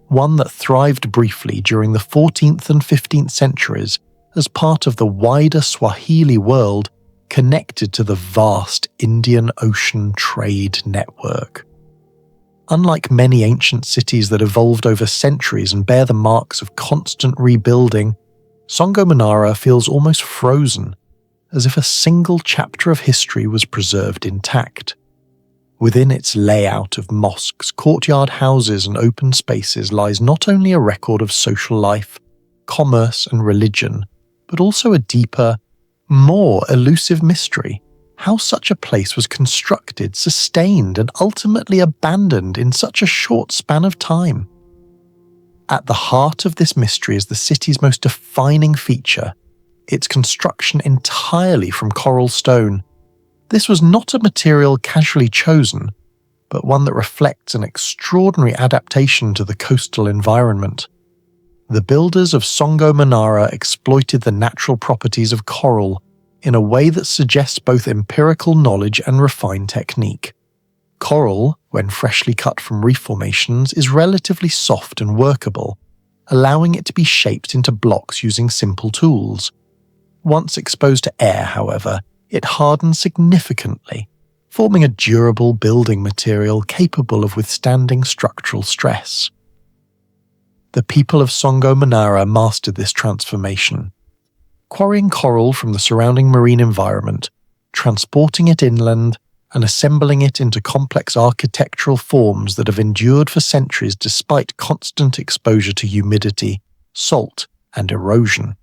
one that thrived briefly during the 14th and 15th centuries as part of the wider Swahili world connected to the vast Indian Ocean trade network. Unlike many ancient cities that evolved over centuries and bear the marks of constant rebuilding, Songo Manara feels almost frozen, as if a single chapter of history was preserved intact. Within its layout of mosques, courtyard houses and open spaces lies not only a record of social life, commerce and religion, but also a deeper, more elusive mystery: how such a place was constructed, sustained, and ultimately abandoned in such a short span of time. At the heart of this mystery is the city's most defining feature: its construction entirely from coral stone. This was not a material casually chosen, but one that reflects an extraordinary adaptation to the coastal environment. The builders of Songo Manara exploited the natural properties of coral in a way that suggests both empirical knowledge and refined technique. Coral, when freshly cut from reef formations, is relatively soft and workable, allowing it to be shaped into blocks using simple tools. Once exposed to air, however, it hardens significantly, forming a durable building material capable of withstanding structural stress. The people of Songo Manara mastered this transformation, quarrying coral from the surrounding marine environment, transporting it inland, and assembling it into complex architectural forms that have endured for centuries despite constant exposure to humidity, salt, and erosion.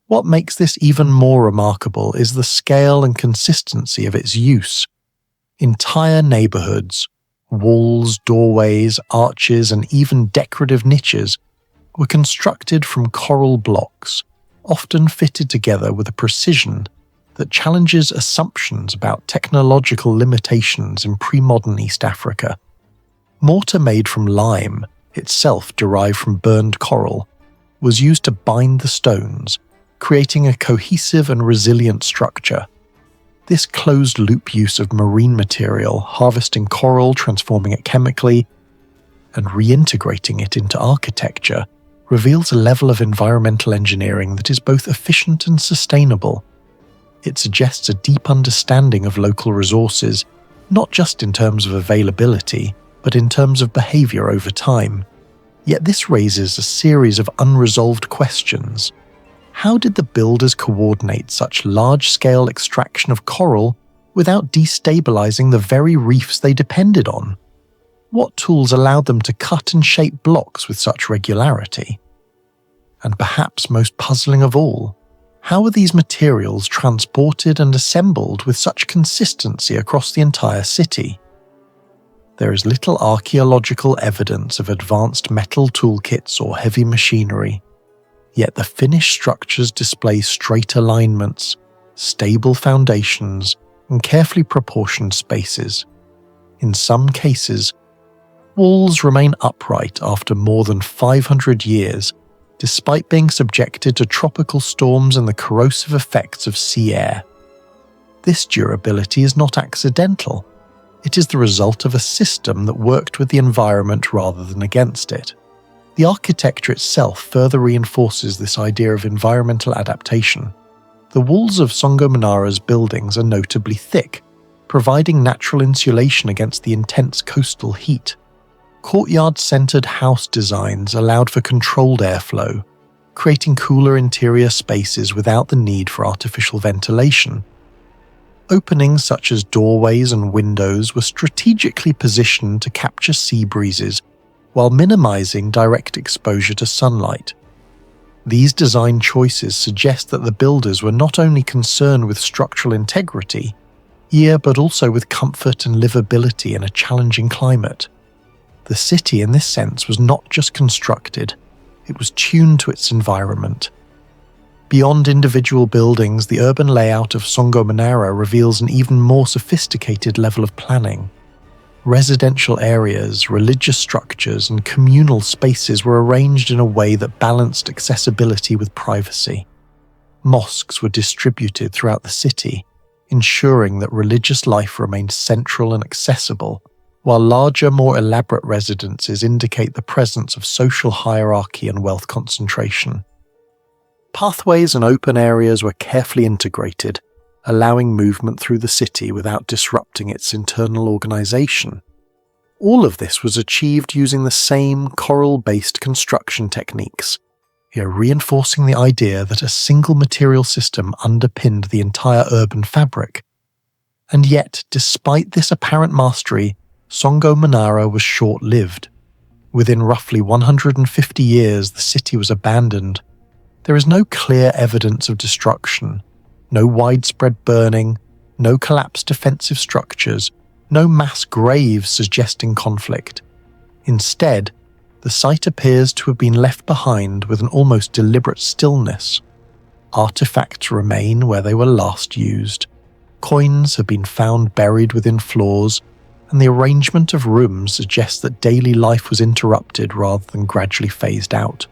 What makes this even more remarkable is the scale and consistency of its use. Entire neighborhoods, walls, doorways, arches, and even decorative niches were constructed from coral blocks, often fitted together with a precision that challenges assumptions about technological limitations in pre-modern East Africa. Mortar made from lime, itself derived from burned coral, was used to bind the stones, creating a cohesive and resilient structure. This closed-loop use of marine material, harvesting coral, transforming it chemically, and reintegrating it into architecture, reveals a level of environmental engineering that is both efficient and sustainable. It suggests a deep understanding of local resources, not just in terms of availability, but in terms of behavior over time. Yet this raises a series of unresolved questions. How did the builders coordinate such large-scale extraction of coral without destabilizing the very reefs they depended on? What tools allowed them to cut and shape blocks with such regularity? And perhaps most puzzling of all, how were these materials transported and assembled with such consistency across the entire city? There is little archaeological evidence of advanced metal toolkits or heavy machinery, yet the finished structures display straight alignments, stable foundations, and carefully proportioned spaces. In some cases, walls remain upright after more than 500 years, despite being subjected to tropical storms and the corrosive effects of sea air. This durability is not accidental. It is the result of a system that worked with the environment rather than against it. The architecture itself further reinforces this idea of environmental adaptation. The walls of Songo Manara's buildings are notably thick, providing natural insulation against the intense coastal heat. Courtyard-centered house designs allowed for controlled airflow, creating cooler interior spaces without the need for artificial ventilation. Openings such as doorways and windows were strategically positioned to capture sea breezes while minimizing direct exposure to sunlight. These design choices suggest that the builders were not only concerned with structural integrity, but also with comfort and livability in a challenging climate. The city, in this sense, was not just constructed, it was tuned to its environment. Beyond individual buildings, the urban layout of Songo Manara reveals an even more sophisticated level of planning. Residential areas, religious structures, and communal spaces were arranged in a way that balanced accessibility with privacy. Mosques were distributed throughout the city, ensuring that religious life remained central and accessible, while larger, more elaborate residences indicate the presence of social hierarchy and wealth concentration. Pathways and open areas were carefully integrated, allowing movement through the city without disrupting its internal organization. All of this was achieved using the same coral-based construction techniques, here reinforcing the idea that a single material system underpinned the entire urban fabric. And yet, despite this apparent mastery, Songo Manara was short-lived. Within roughly 150 years, the city was abandoned. There is no clear evidence of destruction, no widespread burning, no collapsed defensive structures, no mass graves suggesting conflict. Instead, the site appears to have been left behind with an almost deliberate stillness. Artifacts remain where they were last used. Coins have been found buried within floors, and the arrangement of rooms suggests that daily life was interrupted rather than gradually phased out.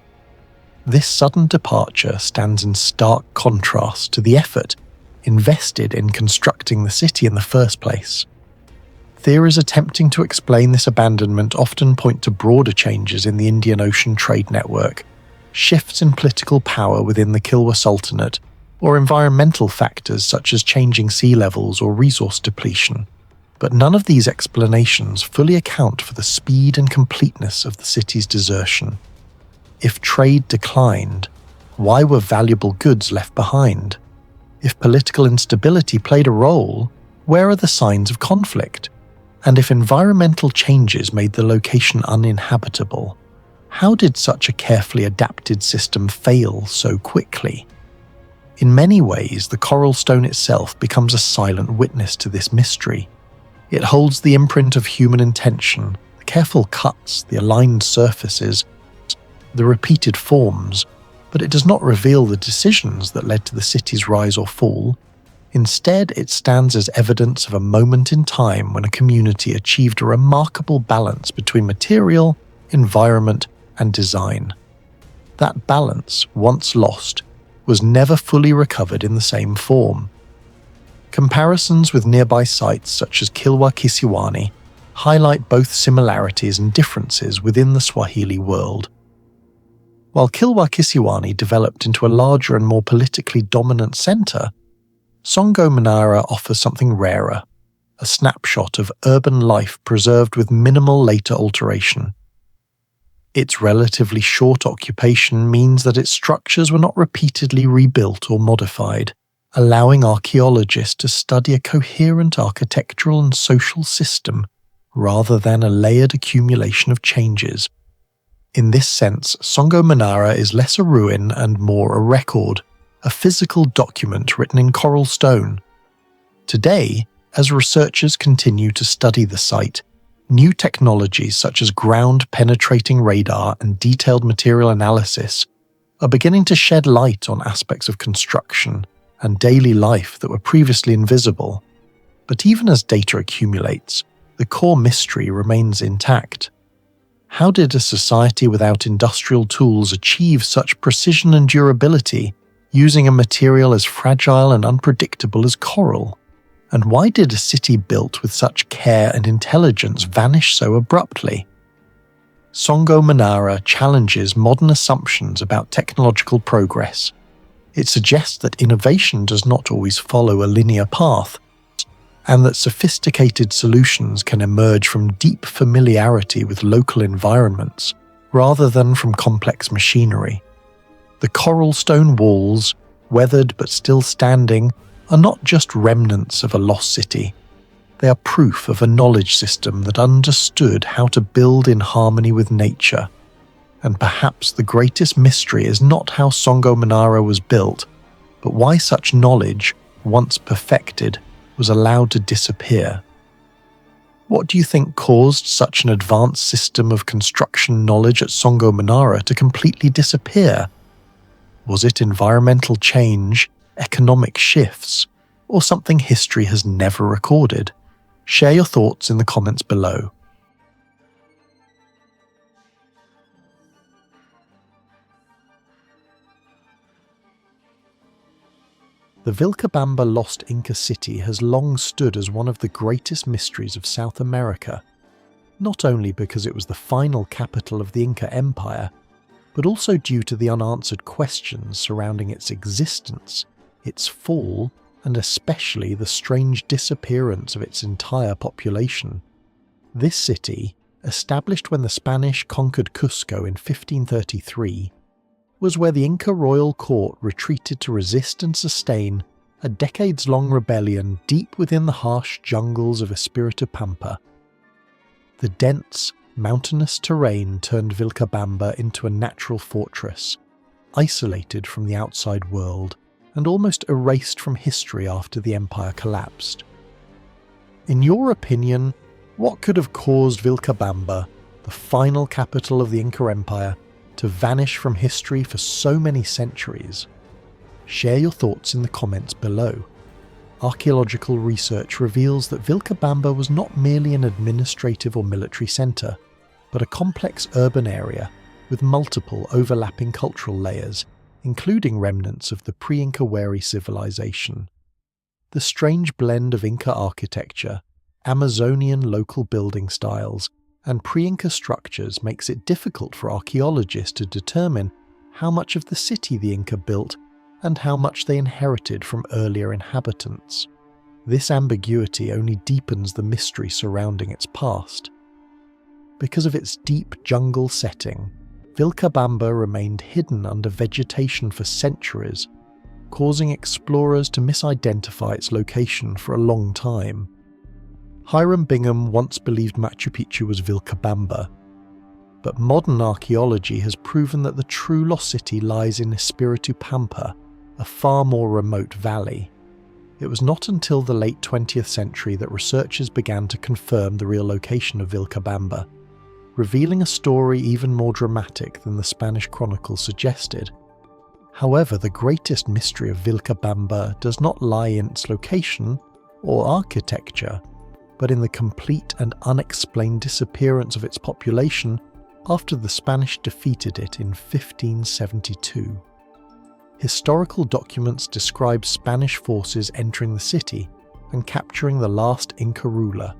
This sudden departure stands in stark contrast to the effort invested in constructing the city in the first place. Theories attempting to explain this abandonment often point to broader changes in the Indian Ocean trade network, shifts in political power within the Kilwa Sultanate, or environmental factors such as changing sea levels or resource depletion. But none of these explanations fully account for the speed and completeness of the city's desertion. If trade declined, why were valuable goods left behind? If political instability played a role, where are the signs of conflict? And if environmental changes made the location uninhabitable, how did such a carefully adapted system fail so quickly? In many ways, the coral stone itself becomes a silent witness to this mystery. It holds the imprint of human intention, the careful cuts, the aligned surfaces, the repeated forms, but it does not reveal the decisions that led to the city's rise or fall. Instead, it stands as evidence of a moment in time when a community achieved a remarkable balance between material, environment, and design. That balance, once lost, was never fully recovered in the same form. Comparisons with nearby sites such as Kilwa Kisiwani highlight both similarities and differences within the Swahili world. While Kilwa Kisiwani developed into a larger and more politically dominant centre, Songo Manara offers something rarer, a snapshot of urban life preserved with minimal later alteration. Its relatively short occupation means that its structures were not repeatedly rebuilt or modified, allowing archaeologists to study a coherent architectural and social system rather than a layered accumulation of changes. In this sense, Songo Manara is less a ruin and more a record, a physical document written in coral stone. Today, as researchers continue to study the site, new technologies such as ground-penetrating radar and detailed material analysis are beginning to shed light on aspects of construction and daily life that were previously invisible. But even as data accumulates, the core mystery remains intact. How did a society without industrial tools achieve such precision and durability using a material as fragile and unpredictable as coral? And why did a city built with such care and intelligence vanish so abruptly? Songo Manara challenges modern assumptions about technological progress. It suggests that innovation does not always follow a linear path, and that sophisticated solutions can emerge from deep familiarity with local environments, rather than from complex machinery. The coral stone walls, weathered but still standing, are not just remnants of a lost city. They are proof of a knowledge system that understood how to build in harmony with nature. And perhaps the greatest mystery is not how Songo Manara was built, but why such knowledge, once perfected, was allowed to disappear. What do you think caused such an advanced system of construction knowledge at Songo Manara to completely disappear? Was it environmental change, economic shifts, or something history has never recorded? Share your thoughts in the comments below. The Vilcabamba lost Inca city has long stood as one of the greatest mysteries of South America, not only because it was the final capital of the Inca Empire, but also due to the unanswered questions surrounding its existence, its fall, and especially the strange disappearance of its entire population. This city, established when the Spanish conquered Cusco in 1533, was where the Inca royal court retreated to resist and sustain a decades-long rebellion deep within the harsh jungles of Espiritu Pampa. The dense, mountainous terrain turned Vilcabamba into a natural fortress, isolated from the outside world and almost erased from history after the empire collapsed. In your opinion, what could have caused Vilcabamba, the final capital of the Inca Empire, to vanish from history for so many centuries? Share your thoughts in the comments below. Archaeological research reveals that Vilcabamba was not merely an administrative or military centre, but a complex urban area with multiple overlapping cultural layers, including remnants of the pre-Inca Wari civilization. The strange blend of Inca architecture, Amazonian local building styles, and pre-Inca structures makes it difficult for archaeologists to determine how much of the city the Inca built and how much they inherited from earlier inhabitants. This ambiguity only deepens the mystery surrounding its past. Because of its deep jungle setting, Vilcabamba remained hidden under vegetation for centuries, causing explorers to misidentify its location for a long time. Hiram Bingham once believed Machu Picchu was Vilcabamba, but modern archaeology has proven that the true lost city lies in Espiritu Pampa, a far more remote valley. It was not until the late 20th century that researchers began to confirm the real location of Vilcabamba, revealing a story even more dramatic than the Spanish Chronicle suggested. However, the greatest mystery of Vilcabamba does not lie in its location or architecture, but in the complete and unexplained disappearance of its population after the Spanish defeated it in 1572. Historical documents describe Spanish forces entering the city and capturing the last Inca ruler,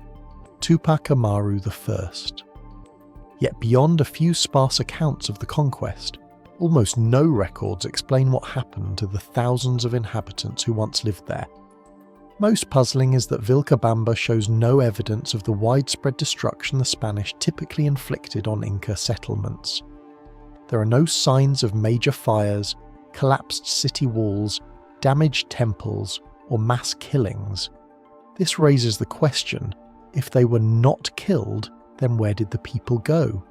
Tupac Amaru I. Yet beyond a few sparse accounts of the conquest, almost no records explain what happened to the thousands of inhabitants who once lived there. Most puzzling is that Vilcabamba shows no evidence of the widespread destruction the Spanish typically inflicted on Inca settlements. There are no signs of major fires, collapsed city walls, damaged temples, or mass killings. This raises the question, if they were not killed, then where did the people go?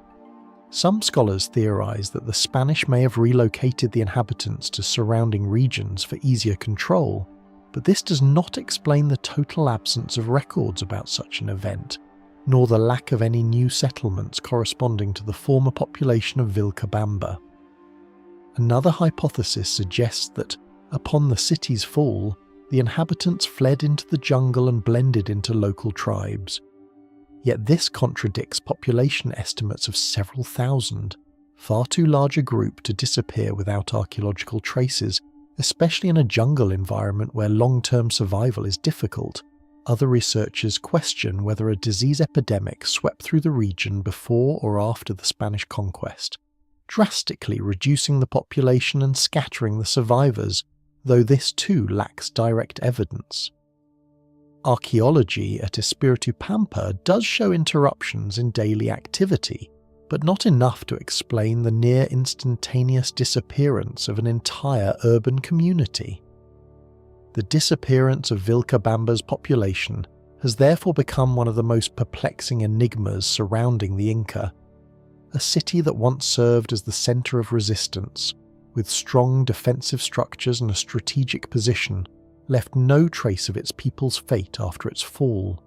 Some scholars theorize that the Spanish may have relocated the inhabitants to surrounding regions for easier control, but this does not explain the total absence of records about such an event, nor the lack of any new settlements corresponding to the former population of Vilcabamba. Another hypothesis suggests that, upon the city's fall, the inhabitants fled into the jungle and blended into local tribes. Yet this contradicts population estimates of several thousand, far too large a group to disappear without archaeological traces, especially in a jungle environment where long-term survival is difficult. Other researchers question whether a disease epidemic swept through the region before or after the Spanish conquest, drastically reducing the population and scattering the survivors, though this too lacks direct evidence. Archaeology at Espiritu Pampa does show interruptions in daily activity, but not enough to explain the near-instantaneous disappearance of an entire urban community. The disappearance of Vilcabamba's population has therefore become one of the most perplexing enigmas surrounding the Inca. A city that once served as the centre of resistance, with strong defensive structures and a strategic position, left no trace of its people's fate after its fall.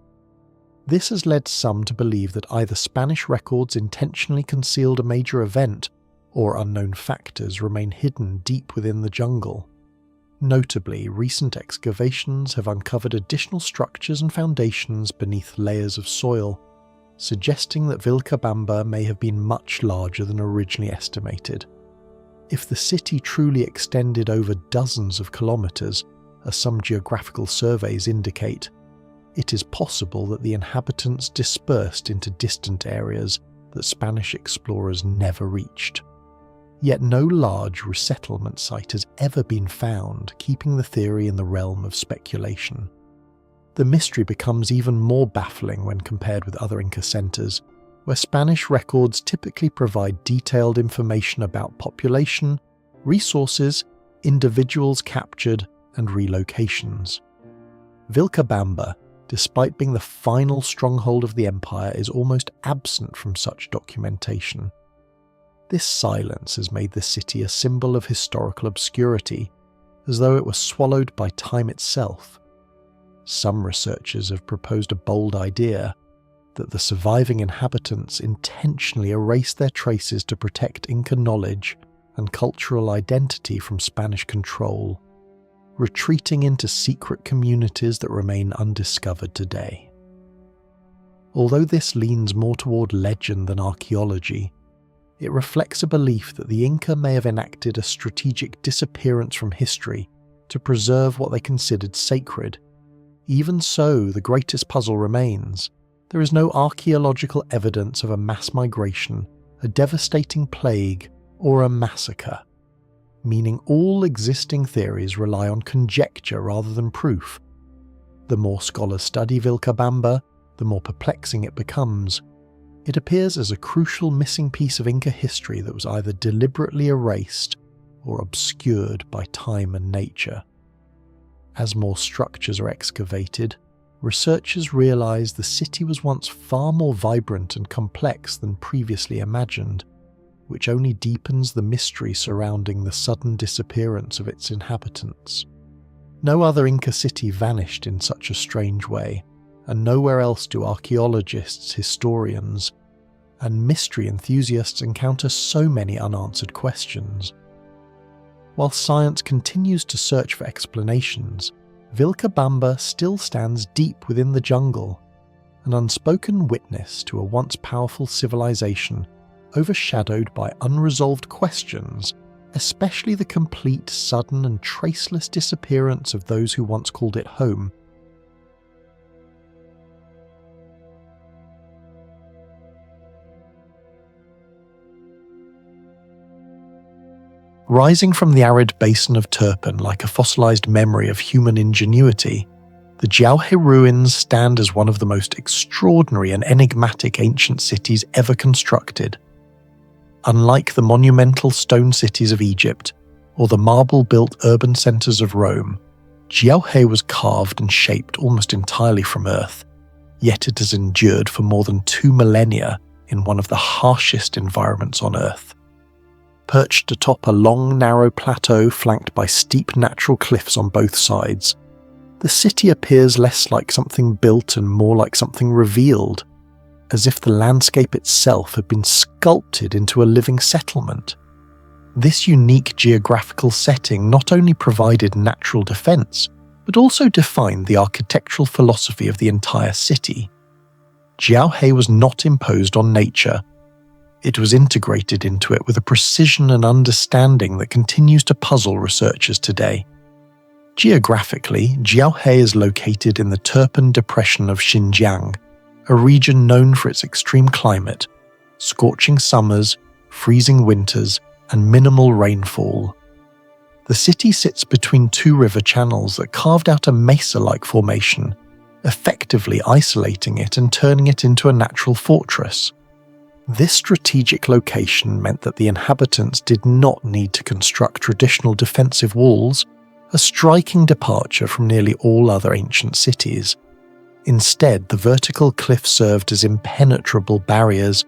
This has led some to believe that either Spanish records intentionally concealed a major event, or unknown factors remain hidden deep within the jungle. Notably, recent excavations have uncovered additional structures and foundations beneath layers of soil, suggesting that Vilcabamba may have been much larger than originally estimated. If the city truly extended over dozens of kilometres, as some geographical surveys indicate, it is possible that the inhabitants dispersed into distant areas that Spanish explorers never reached. Yet no large resettlement site has ever been found, keeping the theory in the realm of speculation. The mystery becomes even more baffling when compared with other Inca centers, where Spanish records typically provide detailed information about population, resources, individuals captured, and relocations. Vilcabamba, despite being the final stronghold of the empire, is almost absent from such documentation. This silence has made the city a symbol of historical obscurity, as though it were swallowed by time itself. Some researchers have proposed a bold idea that the surviving inhabitants intentionally erased their traces to protect Inca knowledge and cultural identity from Spanish control, retreating into secret communities that remain undiscovered today. Although this leans more toward legend than archaeology, it reflects a belief that the Inca may have enacted a strategic disappearance from history to preserve what they considered sacred. Even so, the greatest puzzle remains. There is no archaeological evidence of a mass migration, a devastating plague, or a massacre, meaning all existing theories rely on conjecture rather than proof. The more scholars study Vilcabamba, the more perplexing it becomes. It appears as a crucial missing piece of Inca history that was either deliberately erased or obscured by time and nature. As more structures are excavated, researchers realize the city was once far more vibrant and complex than previously imagined, which only deepens the mystery surrounding the sudden disappearance of its inhabitants. No other Inca city vanished in such a strange way, and nowhere else do archaeologists, historians, and mystery enthusiasts encounter so many unanswered questions. While science continues to search for explanations, Vilcabamba still stands deep within the jungle, an unspoken witness to a once powerful civilization overshadowed by unresolved questions, especially the complete, sudden and traceless disappearance of those who once called it home. Rising from the arid basin of Turpan like a fossilized memory of human ingenuity, the Jiao ruins stand as one of the most extraordinary and enigmatic ancient cities ever constructed. Unlike the monumental stone cities of Egypt or the marble-built urban centers of Rome, Jiao was carved and shaped almost entirely from earth, yet it has endured for more than 2 millennia in one of the harshest environments on earth. Perched atop a long, narrow plateau flanked by steep natural cliffs on both sides, the city appears less like something built and more like something revealed, as if the landscape itself had been sculpted into a living settlement. This unique geographical setting not only provided natural defense, but also defined the architectural philosophy of the entire city. Jiao was not imposed on nature. It was integrated into it with a precision and understanding that continues to puzzle researchers today. Geographically, Jiao is located in the Turpan depression of Xinjiang, a region known for its extreme climate, scorching summers, freezing winters, and minimal rainfall. The city sits between 2 river channels that carved out a mesa-like formation, effectively isolating it and turning it into a natural fortress. This strategic location meant that the inhabitants did not need to construct traditional defensive walls, a striking departure from nearly all other ancient cities. Instead, the vertical cliffs served as impenetrable barriers,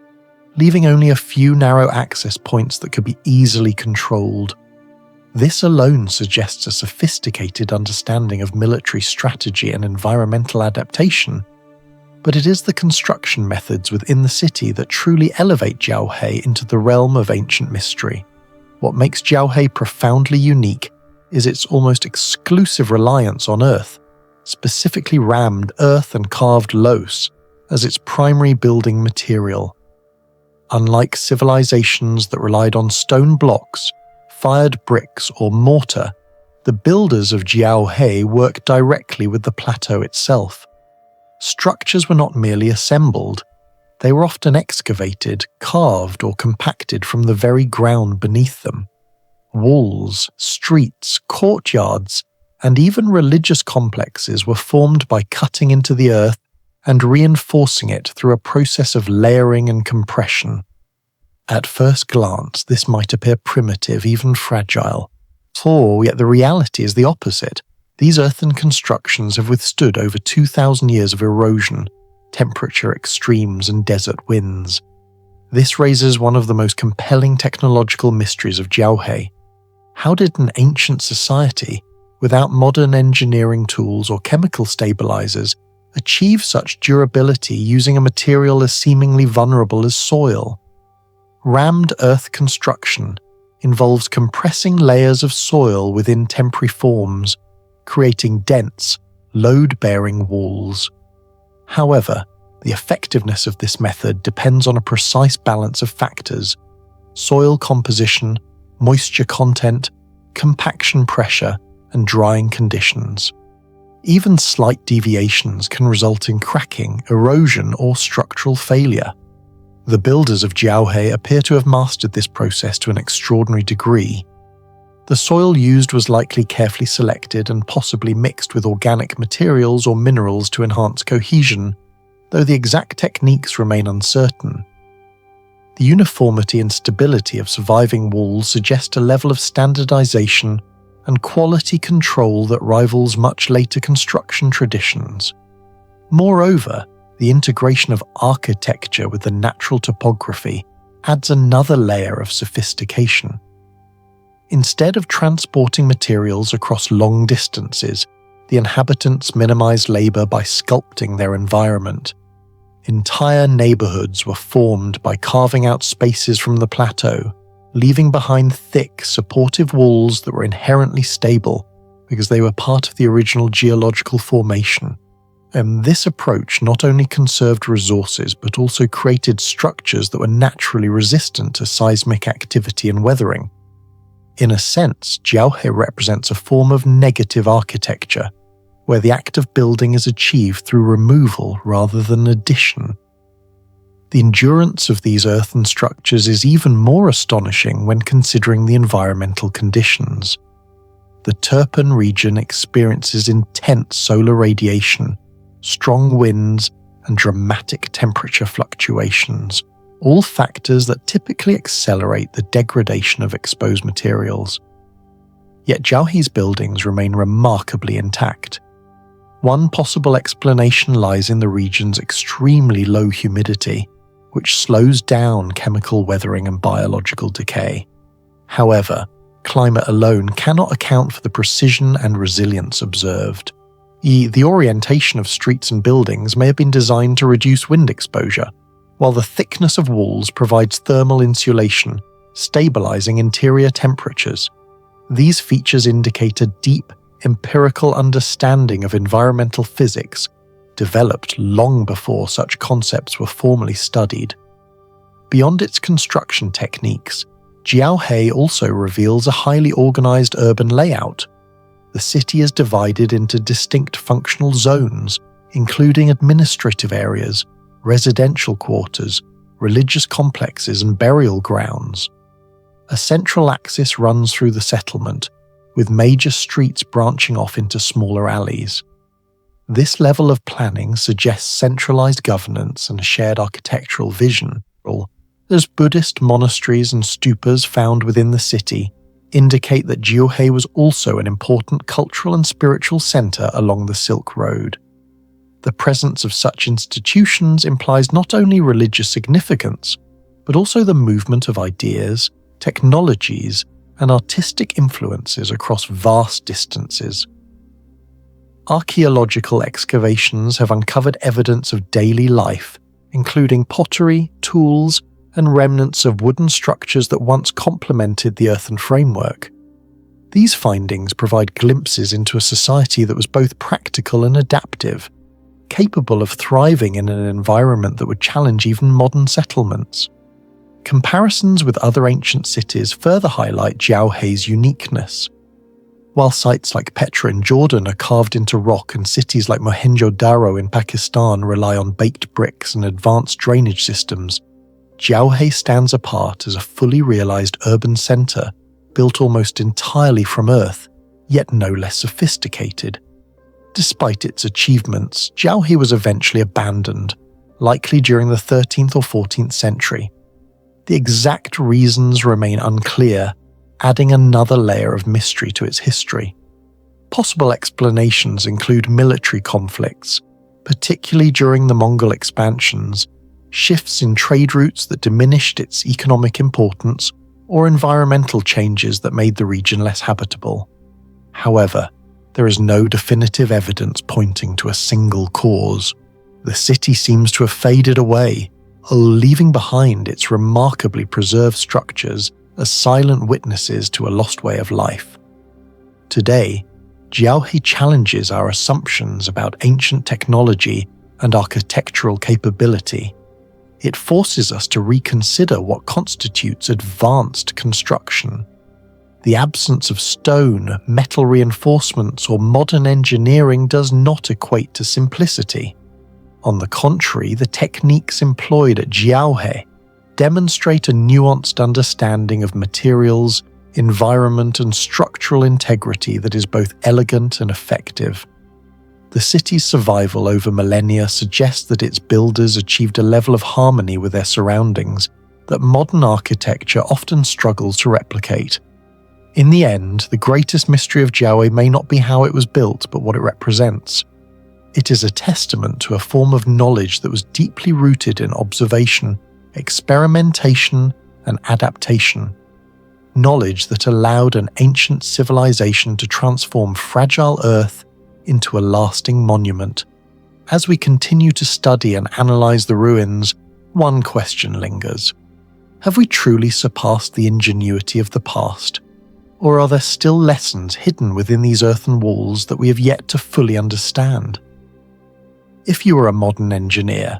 leaving only a few narrow access points that could be easily controlled. This alone suggests a sophisticated understanding of military strategy and environmental adaptation, but it is the construction methods within the city that truly elevate Jiao into the realm of ancient mystery. What makes Jiao profoundly unique is its almost exclusive reliance on earth, specifically rammed earth and carved loess, as its primary building material. Unlike civilizations that relied on stone blocks, fired bricks or mortar, the builders of Jiao worked directly with the plateau itself. Structures were not merely assembled, they were often excavated, carved or compacted from the very ground beneath them. Walls, streets, courtyards, and even religious complexes were formed by cutting into the earth and reinforcing it through a process of layering and compression. At first glance, this might appear primitive, even fragile. Yet the reality is the opposite. These earthen constructions have withstood over 2,000 years of erosion, temperature extremes, and desert winds. This raises one of the most compelling technological mysteries of Jiao. How did an ancient society, without modern engineering tools or chemical stabilizers, achieve such durability using a material as seemingly vulnerable as soil? Rammed earth construction involves compressing layers of soil within temporary forms, creating dense, load-bearing walls. However, the effectiveness of this method depends on a precise balance of factors: soil composition, moisture content, compaction pressure, and drying conditions. Even slight deviations can result in cracking, erosion, or structural failure. The builders of Jiao appear to have mastered this process to an extraordinary degree. The soil used was likely carefully selected and possibly mixed with organic materials or minerals to enhance cohesion, though the exact techniques remain uncertain. The uniformity and stability of surviving walls suggest a level of standardization and quality control that rivals much later construction traditions. Moreover, the integration of architecture with the natural topography adds another layer of sophistication. Instead of transporting materials across long distances, the inhabitants minimized labor by sculpting their environment. Entire neighborhoods were formed by carving out spaces from the plateau, leaving behind thick, supportive walls that were inherently stable because they were part of the original geological formation. And this approach not only conserved resources but also created structures that were naturally resistant to seismic activity and weathering. In a sense, Jiao represents a form of negative architecture, where the act of building is achieved through removal rather than addition. The endurance of these earthen structures is even more astonishing when considering the environmental conditions. The Turpan region experiences intense solar radiation, strong winds, and dramatic temperature fluctuations, all factors that typically accelerate the degradation of exposed materials. Yet Jiao's buildings remain remarkably intact. One possible explanation lies in the region's extremely low humidity, which slows down chemical weathering and biological decay. However, climate alone cannot account for the precision and resilience observed. The orientation of streets and buildings may have been designed to reduce wind exposure, while the thickness of walls provides thermal insulation, stabilizing interior temperatures. These features indicate a deep, empirical understanding of environmental physics, developed long before such concepts were formally studied. Beyond its construction techniques, Jiao also reveals a highly organized urban layout. The city is divided into distinct functional zones, including administrative areas, residential quarters, religious complexes, and burial grounds. A central axis runs through the settlement, with major streets branching off into smaller alleys. This level of planning suggests centralized governance and a shared architectural vision, as Buddhist monasteries and stupas found within the city indicate that Jiao was also an important cultural and spiritual center along the Silk Road. The presence of such institutions implies not only religious significance, but also the movement of ideas, technologies, and artistic influences across vast distances. Archaeological excavations have uncovered evidence of daily life, including pottery, tools, and remnants of wooden structures that once complemented the earthen framework. These findings provide glimpses into a society that was both practical and adaptive, capable of thriving in an environment that would challenge even modern settlements. Comparisons with other ancient cities further highlight Jiao's uniqueness. While sites like Petra in Jordan are carved into rock and cities like Mohenjo-Daro in Pakistan rely on baked bricks and advanced drainage systems, Jiao stands apart as a fully realized urban center built almost entirely from earth, yet no less sophisticated. Despite its achievements, Jiao was eventually abandoned, likely during the 13th or 14th century. The exact reasons remain unclear, adding another layer of mystery to its history. Possible explanations include military conflicts, particularly during the Mongol expansions, shifts in trade routes that diminished its economic importance, or environmental changes that made the region less habitable. However, there is no definitive evidence pointing to a single cause. The city seems to have faded away, leaving behind its remarkably preserved structures as silent witnesses to a lost way of life. Today, Jiao challenges our assumptions about ancient technology and architectural capability. It forces us to reconsider what constitutes advanced construction. The absence of stone, metal reinforcements, or modern engineering does not equate to simplicity. On the contrary, the techniques employed at Jiao demonstrate a nuanced understanding of materials, environment, and structural integrity that is both elegant and effective. The city's survival over millennia suggests that its builders achieved a level of harmony with their surroundings that modern architecture often struggles to replicate. In the end, the greatest mystery of Jiao may not be how it was built, but what it represents. It is a testament to a form of knowledge that was deeply rooted in observation, experimentation, and adaptation. Knowledge that allowed an ancient civilization to transform fragile Earth into a lasting monument. As we continue to study and analyze the ruins, one question lingers. Have we truly surpassed the ingenuity of the past? Or are there still lessons hidden within these earthen walls that we have yet to fully understand? If you were a modern engineer,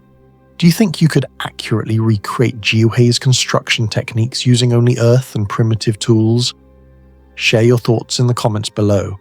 do you think you could accurately recreate Jiao's construction techniques using only earth and primitive tools? Share your thoughts in the comments below.